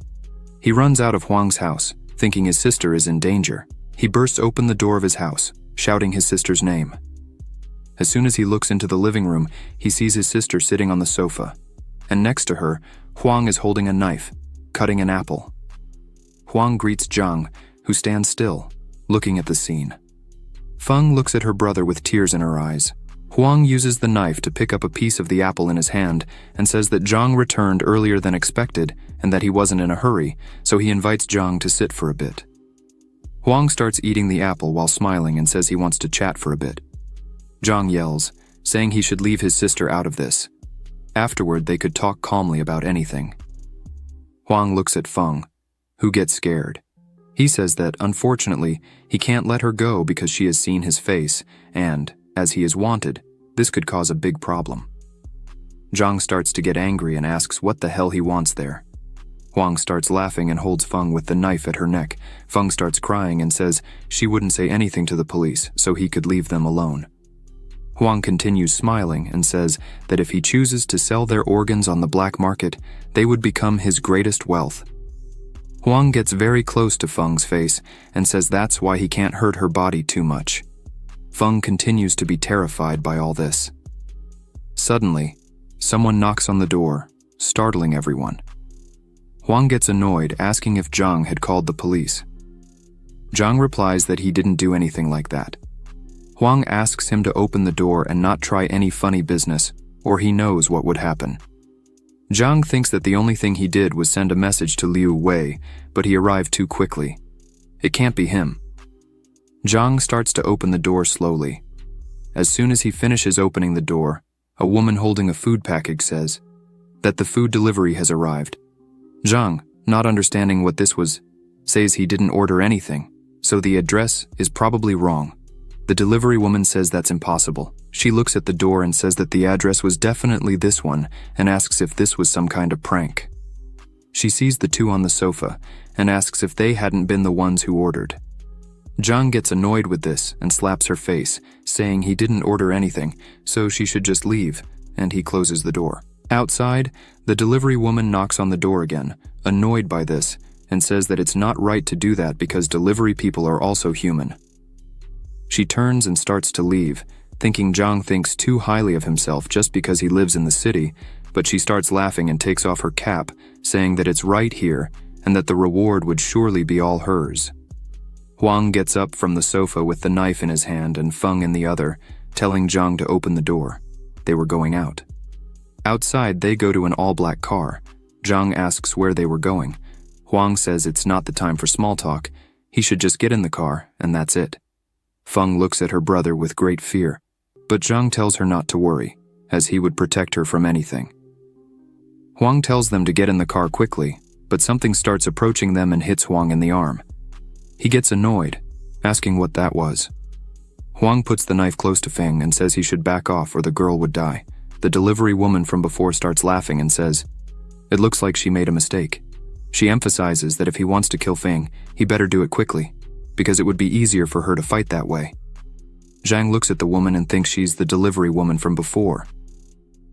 He runs out of Huang's house, thinking his sister is in danger. He bursts open the door of his house, shouting his sister's name. As soon as he looks into the living room, he sees his sister sitting on the sofa, and next to her, Huang is holding a knife, cutting an apple. Huang greets Zhang, who stands still, looking at the scene. Feng looks at her brother with tears in her eyes. Huang uses the knife to pick up a piece of the apple in his hand and says that Zhang returned earlier than expected and that he wasn't in a hurry, so he invites Zhang to sit for a bit. Huang starts eating the apple while smiling and says he wants to chat for a bit. Zhang yells, saying he should leave his sister out of this. Afterward, they could talk calmly about anything. Huang looks at Feng, who gets scared. He says that, unfortunately, he can't let her go because she has seen his face, and, as he is wanted, this could cause a big problem. Zhang starts to get angry and asks what the hell he wants there. Huang starts laughing and holds Feng with the knife at her neck. Feng starts crying and says she wouldn't say anything to the police, so he could leave them alone. Huang continues smiling and says that if he chooses to sell their organs on the black market, they would become his greatest wealth. Huang gets very close to Feng's face and says that's why he can't hurt her body too much. Feng continues to be terrified by all this. Suddenly, someone knocks on the door, startling everyone. Huang gets annoyed, asking if Zhang had called the police. Zhang replies that he didn't do anything like that. Huang asks him to open the door and not try any funny business, or he knows what would happen. Zhang thinks that the only thing he did was send a message to Liu Wei, but he arrived too quickly. It can't be him. Zhang starts to open the door slowly. As soon as he finishes opening the door, a woman holding a food package says that the food delivery has arrived. Zhang, not understanding what this was, says he didn't order anything, so the address is probably wrong. The delivery woman says that's impossible. She looks at the door and says that the address was definitely this one and asks if this was some kind of prank. She sees the two on the sofa and asks if they hadn't been the ones who ordered. Zhang gets annoyed with this and slaps her face, saying he didn't order anything, so she should just leave, and he closes the door. Outside, the delivery woman knocks on the door again, annoyed by this, and says that it's not right to do that because delivery people are also human. She turns and starts to leave, thinking Zhang thinks too highly of himself just because he lives in the city, but she starts laughing and takes off her cap, saying that it's right here and that the reward would surely be all hers. Huang gets up from the sofa with the knife in his hand and Feng in the other, telling Zhang to open the door. They were going out. Outside, they go to an all-black car. Zhang asks where they were going. Huang says it's not the time for small talk. He should just get in the car, and that's it. Feng looks at her brother with great fear, but Zhang tells her not to worry, as he would protect her from anything. Huang tells them to get in the car quickly, but something starts approaching them and hits Huang in the arm. He gets annoyed, asking what that was. Huang puts the knife close to Feng and says he should back off or the girl would die. The delivery woman from before starts laughing and says, "It looks like she made a mistake." She emphasizes that if he wants to kill Feng, he better do it quickly, because it would be easier for her to fight that way. Zhang looks at the woman and thinks she's the delivery woman from before.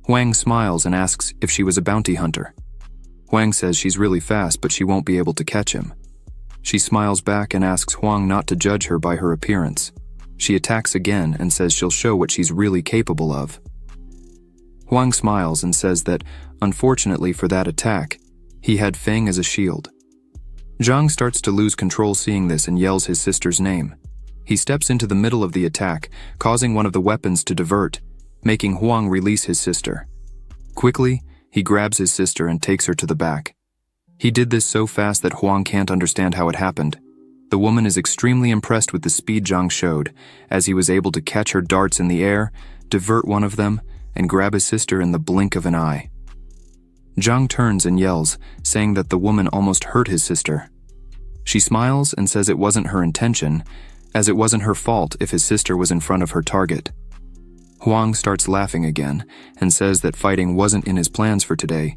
Huang smiles and asks if she was a bounty hunter. Huang says she's really fast but she won't be able to catch him. She smiles back and asks Huang not to judge her by her appearance. She attacks again and says she'll show what she's really capable of. Huang smiles and says that, unfortunately for that attack, he had Feng as a shield. Zhang starts to lose control seeing this and yells his sister's name. He steps into the middle of the attack, causing one of the weapons to divert, making Huang release his sister. Quickly, he grabs his sister and takes her to the back. He did this so fast that Huang can't understand how it happened. The woman is extremely impressed with the speed Zhang showed, as he was able to catch her darts in the air, divert one of them, and grab his sister in the blink of an eye. Zhang turns and yells, saying that the woman almost hurt his sister. She smiles and says it wasn't her intention, as it wasn't her fault if his sister was in front of her target. Huang starts laughing again and says that fighting wasn't in his plans for today,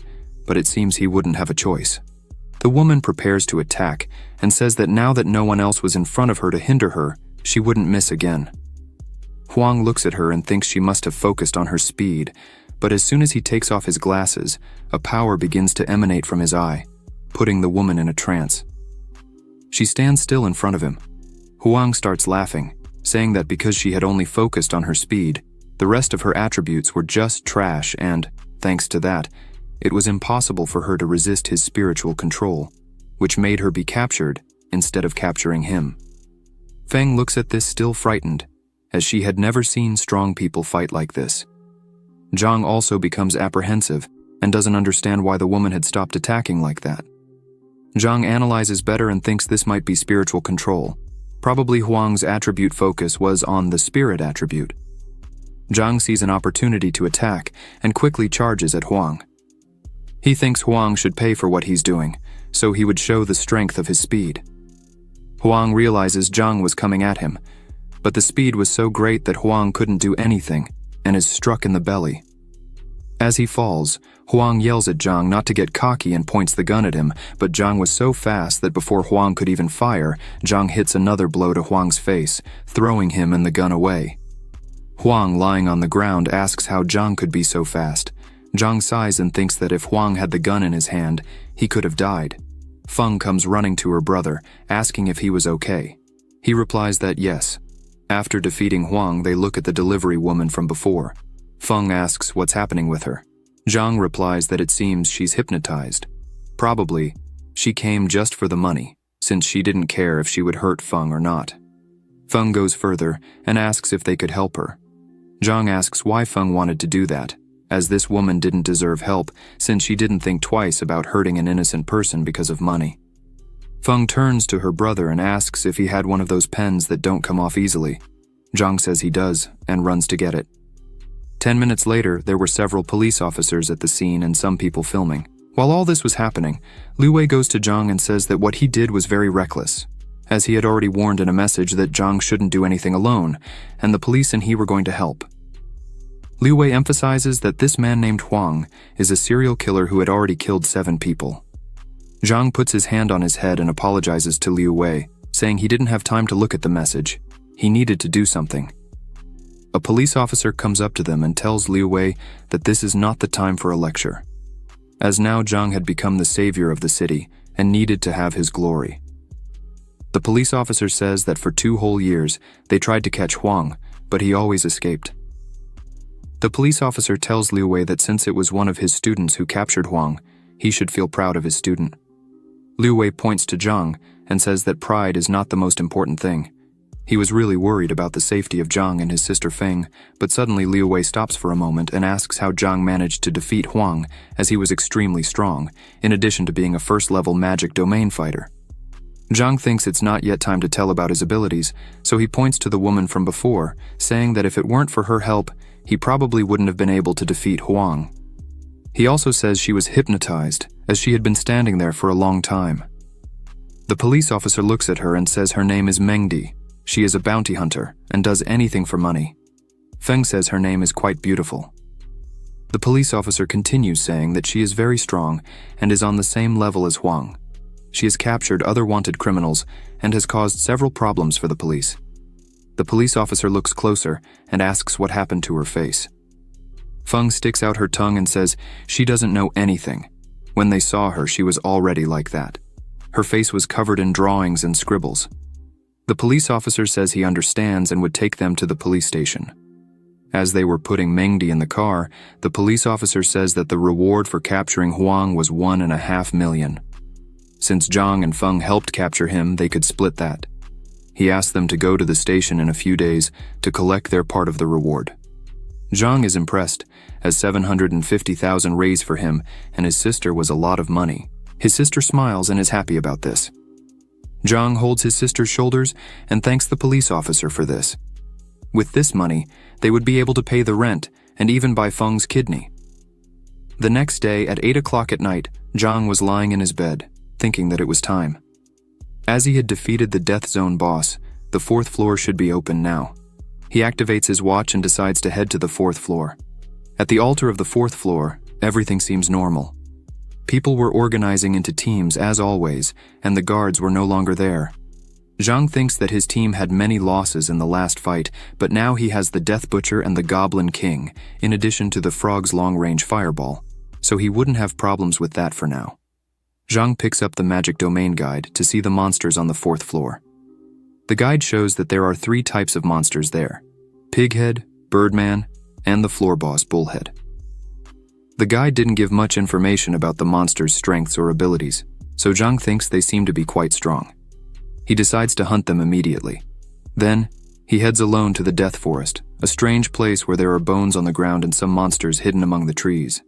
but it seems he wouldn't have a choice. The woman prepares to attack and says that now that no one else was in front of her to hinder her, she wouldn't miss again. Huang looks at her and thinks she must have focused on her speed, but as soon as he takes off his glasses, a power begins to emanate from his eye, putting the woman in a trance. She stands still in front of him. Huang starts laughing, saying that because she had only focused on her speed, the rest of her attributes were just trash and, thanks to that, it was impossible for her to resist his spiritual control, which made her be captured instead of capturing him. Feng looks at this still frightened, as she had never seen strong people fight like this. Zhang also becomes apprehensive and doesn't understand why the woman had stopped attacking like that. Zhang analyzes better and thinks this might be spiritual control. Probably Huang's attribute focus was on the spirit attribute. Zhang sees an opportunity to attack and quickly charges at Huang. He thinks Huang should pay for what he's doing, so he would show the strength of his speed. Huang realizes Zhang was coming at him, but the speed was so great that Huang couldn't do anything and is struck in the belly. As he falls, Huang yells at Zhang not to get cocky and points the gun at him, but Zhang was so fast that before Huang could even fire, Zhang hits another blow to Huang's face, throwing him and the gun away. Huang, lying on the ground, asks how Zhang could be so fast. Zhang sighs and thinks that if Huang had the gun in his hand, he could have died. Feng comes running to her brother, asking if he was okay. He replies that yes. After defeating Huang, they look at the delivery woman from before. Feng asks what's happening with her. Zhang replies that it seems she's hypnotized. Probably, she came just for the money, since she didn't care if she would hurt Feng or not. Feng goes further and asks if they could help her. Zhang asks why Feng wanted to do that, as this woman didn't deserve help since she didn't think twice about hurting an innocent person because of money. Feng turns to her brother and asks if he had one of those pens that don't come off easily. Zhang says he does and runs to get it. 10 minutes later, there were several police officers at the scene and some people filming. While all this was happening, Liu Wei goes to Zhang and says that what he did was very reckless, as he had already warned in a message that Zhang shouldn't do anything alone, and the police and he were going to help. Liu Wei emphasizes that this man named Huang is a serial killer who had already killed 7 people. Zhang puts his hand on his head and apologizes to Liu Wei, saying he didn't have time to look at the message. He needed to do something. A police officer comes up to them and tells Liu Wei that this is not the time for a lecture, as now Zhang had become the savior of the city and needed to have his glory. The police officer says that for 2 whole years they tried to catch Huang, but he always escaped. The police officer tells Liu Wei that since it was one of his students who captured Huang, he should feel proud of his student. Liu Wei points to Zhang and says that pride is not the most important thing. He was really worried about the safety of Zhang and his sister Feng, but suddenly Liu Wei stops for a moment and asks how Zhang managed to defeat Huang, as he was extremely strong, in addition to being a first-level magic domain fighter. Zhang thinks it's not yet time to tell about his abilities, so he points to the woman from before, saying that if it weren't for her help, he probably wouldn't have been able to defeat Huang. He also says she was hypnotized, as she had been standing there for a long time. The police officer looks at her and says her name is Mengdi. She is a bounty hunter and does anything for money. Feng says her name is quite beautiful. The police officer continues saying that she is very strong and is on the same level as Huang. She has captured other wanted criminals and has caused several problems for the police. The police officer looks closer and asks what happened to her face. Feng sticks out her tongue and says she doesn't know anything. When they saw her, she was already like that. Her face was covered in drawings and scribbles. The police officer says he understands and would take them to the police station. As they were putting Mengdi in the car, the police officer says that the reward for capturing Huang was 1.5 million. Since Zhang and Feng helped capture him, they could split that. He asked them to go to the station in a few days to collect their part of the reward. Zhang is impressed, as 750,000 raised for him and his sister was a lot of money. His sister smiles and is happy about this. Zhang holds his sister's shoulders and thanks the police officer for this. With this money, they would be able to pay the rent and even buy Feng's kidney. The next day at 8 o'clock at night, Zhang was lying in his bed, thinking that it was time. As he had defeated the Death Zone boss, the 4th floor should be open now. He activates his watch and decides to head to the 4th floor. At the altar of the 4th floor, everything seems normal. People were organizing into teams as always, and the guards were no longer there. Zhang thinks that his team had many losses in the last fight, but now he has the Death Butcher and the Goblin King, in addition to the Frog's long-range fireball, so he wouldn't have problems with that for now. Zhang picks up the Magic Domain Guide to see the monsters on the 4th floor. The guide shows that there are 3 types of monsters there: Pighead, Birdman, and the floor boss Bullhead. The guide didn't give much information about the monsters' strengths or abilities, so Zhang thinks they seem to be quite strong. He decides to hunt them immediately. Then, he heads alone to the Death Forest, a strange place where there are bones on the ground and some monsters hidden among the trees.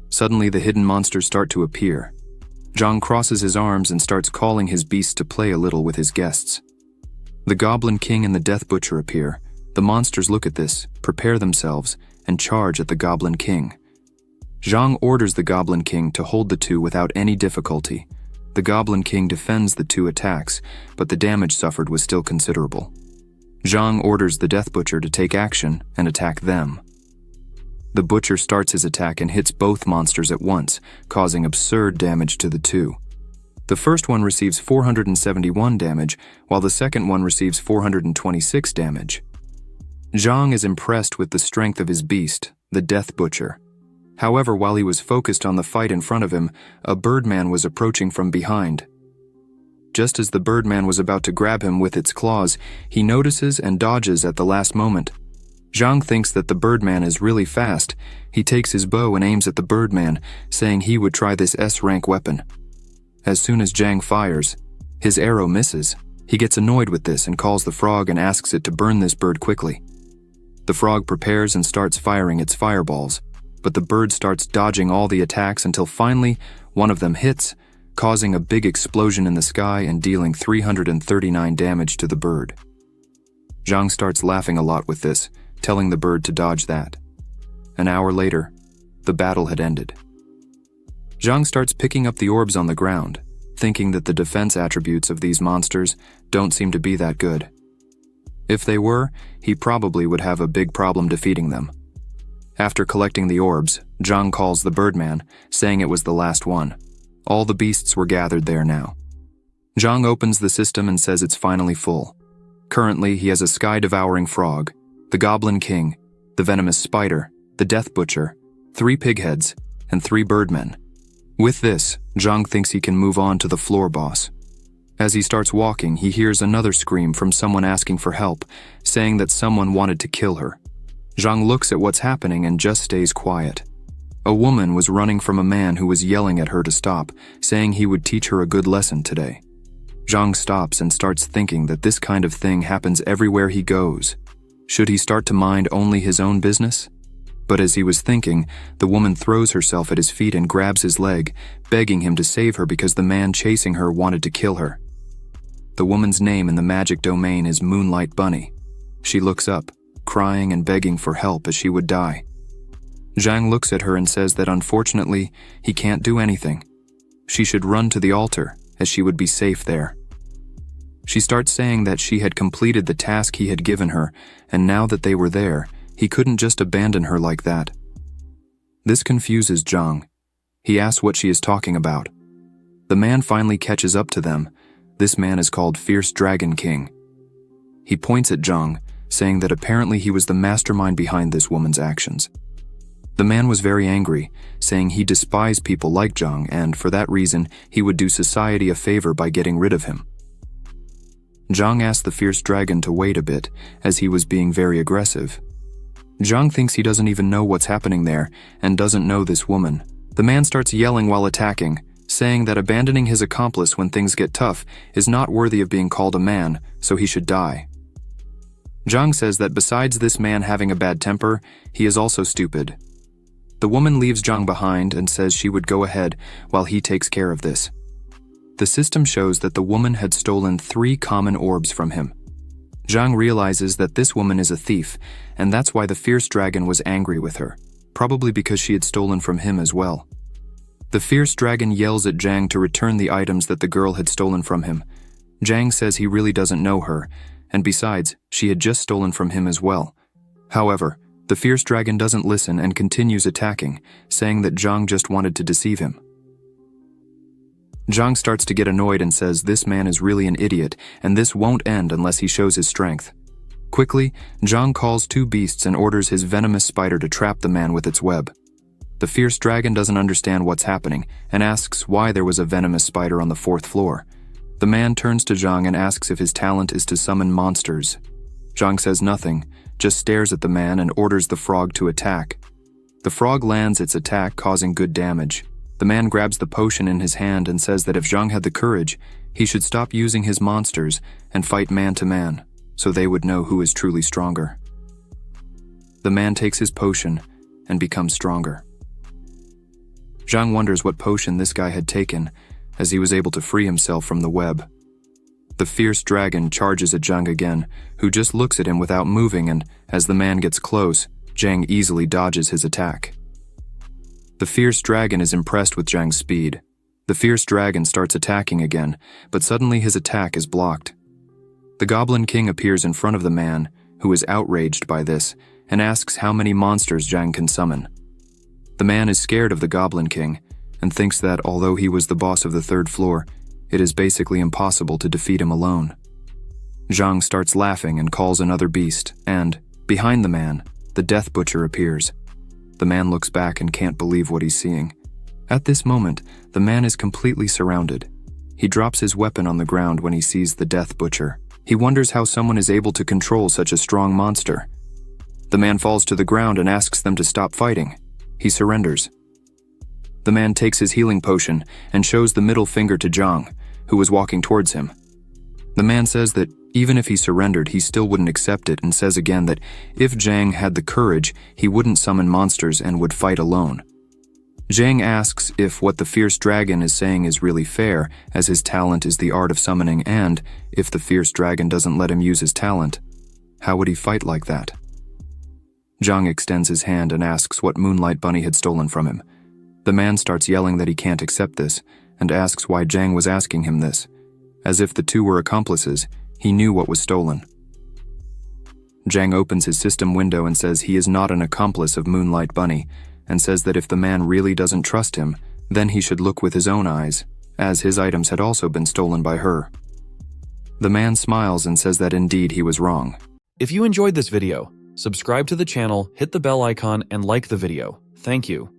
Suddenly, the hidden monsters start to appear. Zhang crosses his arms and starts calling his beasts to play a little with his guests. The Goblin King and the Death Butcher appear. The monsters look at this, prepare themselves, and charge at the Goblin King. Zhang orders the Goblin King to hold the 2 without any difficulty. The Goblin King defends the 2 attacks, but the damage suffered was still considerable. Zhang orders the Death Butcher to take action and attack them. The Butcher starts his attack and hits both monsters at once, causing absurd damage to the 2. The first one receives 471 damage, while the second one receives 426 damage. Zhang is impressed with the strength of his beast, the Death Butcher. However, while he was focused on the fight in front of him, a Birdman was approaching from behind. Just as the Birdman was about to grab him with its claws, he notices and dodges at the last moment. Zhang thinks that the Birdman is really fast. He takes his bow and aims at the Birdman, saying he would try this S-rank weapon. As soon as Zhang fires, his arrow misses. He gets annoyed with this and calls the frog and asks it to burn this bird quickly. The frog prepares and starts firing its fireballs, but the bird starts dodging all the attacks until finally one of them hits, causing a big explosion in the sky and dealing 339 damage to the bird. Zhang starts laughing a lot with this, telling the bird to dodge that. An hour later, the battle had ended. Zhang starts picking up the orbs on the ground, thinking that the defense attributes of these monsters don't seem to be that good. If they were, he probably would have a big problem defeating them. After collecting the orbs, Zhang calls the Birdman, saying it was the last one. All the beasts were gathered there now. Zhang opens the system and says it's finally full. Currently, he has a sky-devouring frog, the Goblin King, the venomous spider, the Death Butcher, 3 pigheads, and 3 birdmen. With this, Zhang thinks he can move on to the floor boss. As he starts walking, he hears another scream from someone asking for help, saying that someone wanted to kill her. Zhang looks at what's happening and just stays quiet. A woman was running from a man who was yelling at her to stop, saying he would teach her a good lesson today. Zhang stops and starts thinking that this kind of thing happens everywhere he goes. Should he start to mind only his own business? But as he was thinking, the woman throws herself at his feet and grabs his leg, begging him to save her because the man chasing her wanted to kill her. The woman's name in the magic domain is Moonlight Bunny. She looks up, crying and begging for help as she would die. Zhang looks at her and says that unfortunately, he can't do anything. She should run to the altar, as she would be safe there. She starts saying that she had completed the task he had given her, and now that they were there, he couldn't just abandon her like that. This confuses Zhang. He asks what she is talking about. The man finally catches up to them. This man is called Fierce Dragon King. He points at Zhang, saying that apparently he was the mastermind behind this woman's actions. The man was very angry, saying he despised people like Zhang and, for that reason, he would do society a favor by getting rid of him. Zhang asked the fierce dragon to wait a bit, as he was being very aggressive. Zhang thinks he doesn't even know what's happening there and doesn't know this woman. The man starts yelling while attacking, saying that abandoning his accomplice when things get tough is not worthy of being called a man, so he should die. Zhang says that besides this man having a bad temper, he is also stupid. The woman leaves Zhang behind and says she would go ahead while he takes care of this. The system shows that the woman had stolen 3 common orbs from him. Zhang realizes that this woman is a thief, and that's why the fierce dragon was angry with her, probably because she had stolen from him as well. The fierce dragon yells at Zhang to return the items that the girl had stolen from him. Zhang says he really doesn't know her, and besides, she had just stolen from him as well. However, the fierce dragon doesn't listen and continues attacking, saying that Zhang just wanted to deceive him. Zhang starts to get annoyed and says this man is really an idiot, and this won't end unless he shows his strength. Quickly, Zhang calls 2 beasts and orders his venomous spider to trap the man with its web. The fierce dragon doesn't understand what's happening and asks why there was a venomous spider on the 4th floor. The man turns to Zhang and asks if his talent is to summon monsters. Zhang says nothing, just stares at the man and orders the frog to attack. The frog lands its attack, causing good damage. The man grabs the potion in his hand and says that if Zhang had the courage, he should stop using his monsters and fight man to man, so they would know who is truly stronger. The man takes his potion and becomes stronger. Zhang wonders what potion this guy had taken, as he was able to free himself from the web. The fierce dragon charges at Zhang again, who just looks at him without moving, and as the man gets close, Zhang easily dodges his attack. The fierce dragon is impressed with Zhang's speed. The fierce dragon starts attacking again, but suddenly his attack is blocked. The Goblin King appears in front of the man, who is outraged by this, and asks how many monsters Zhang can summon. The man is scared of the Goblin King, and thinks that although he was the boss of the 3rd floor, it is basically impossible to defeat him alone. Zhang starts laughing and calls another beast, and, behind the man, the Death Butcher appears. The man looks back and can't believe what he's seeing. At this moment, the man is completely surrounded. He drops his weapon on the ground when he sees the Death Butcher. He wonders how someone is able to control such a strong monster. The man falls to the ground and asks them to stop fighting. He surrenders. The man takes his healing potion and shows the middle finger to Zhang, who was walking towards him. The man says that even if he surrendered, he still wouldn't accept it, and says again that if Zhang had the courage, he wouldn't summon monsters and would fight alone. Zhang asks if what the fierce dragon is saying is really fair, as his talent is the art of summoning, and if the fierce dragon doesn't let him use his talent, how would he fight like that? Zhang extends his hand and asks what Moonlight Bunny had stolen from him. The man starts yelling that he can't accept this, and asks why Zhang was asking him this. As if the 2 were accomplices, he knew what was stolen. Zhang opens his system window and says he is not an accomplice of Moonlight Bunny, and says that if the man really doesn't trust him, then he should look with his own eyes, as his items had also been stolen by her. The man smiles and says that indeed he was wrong. If you enjoyed this video, subscribe to the channel, hit the bell icon, and like the video. Thank you.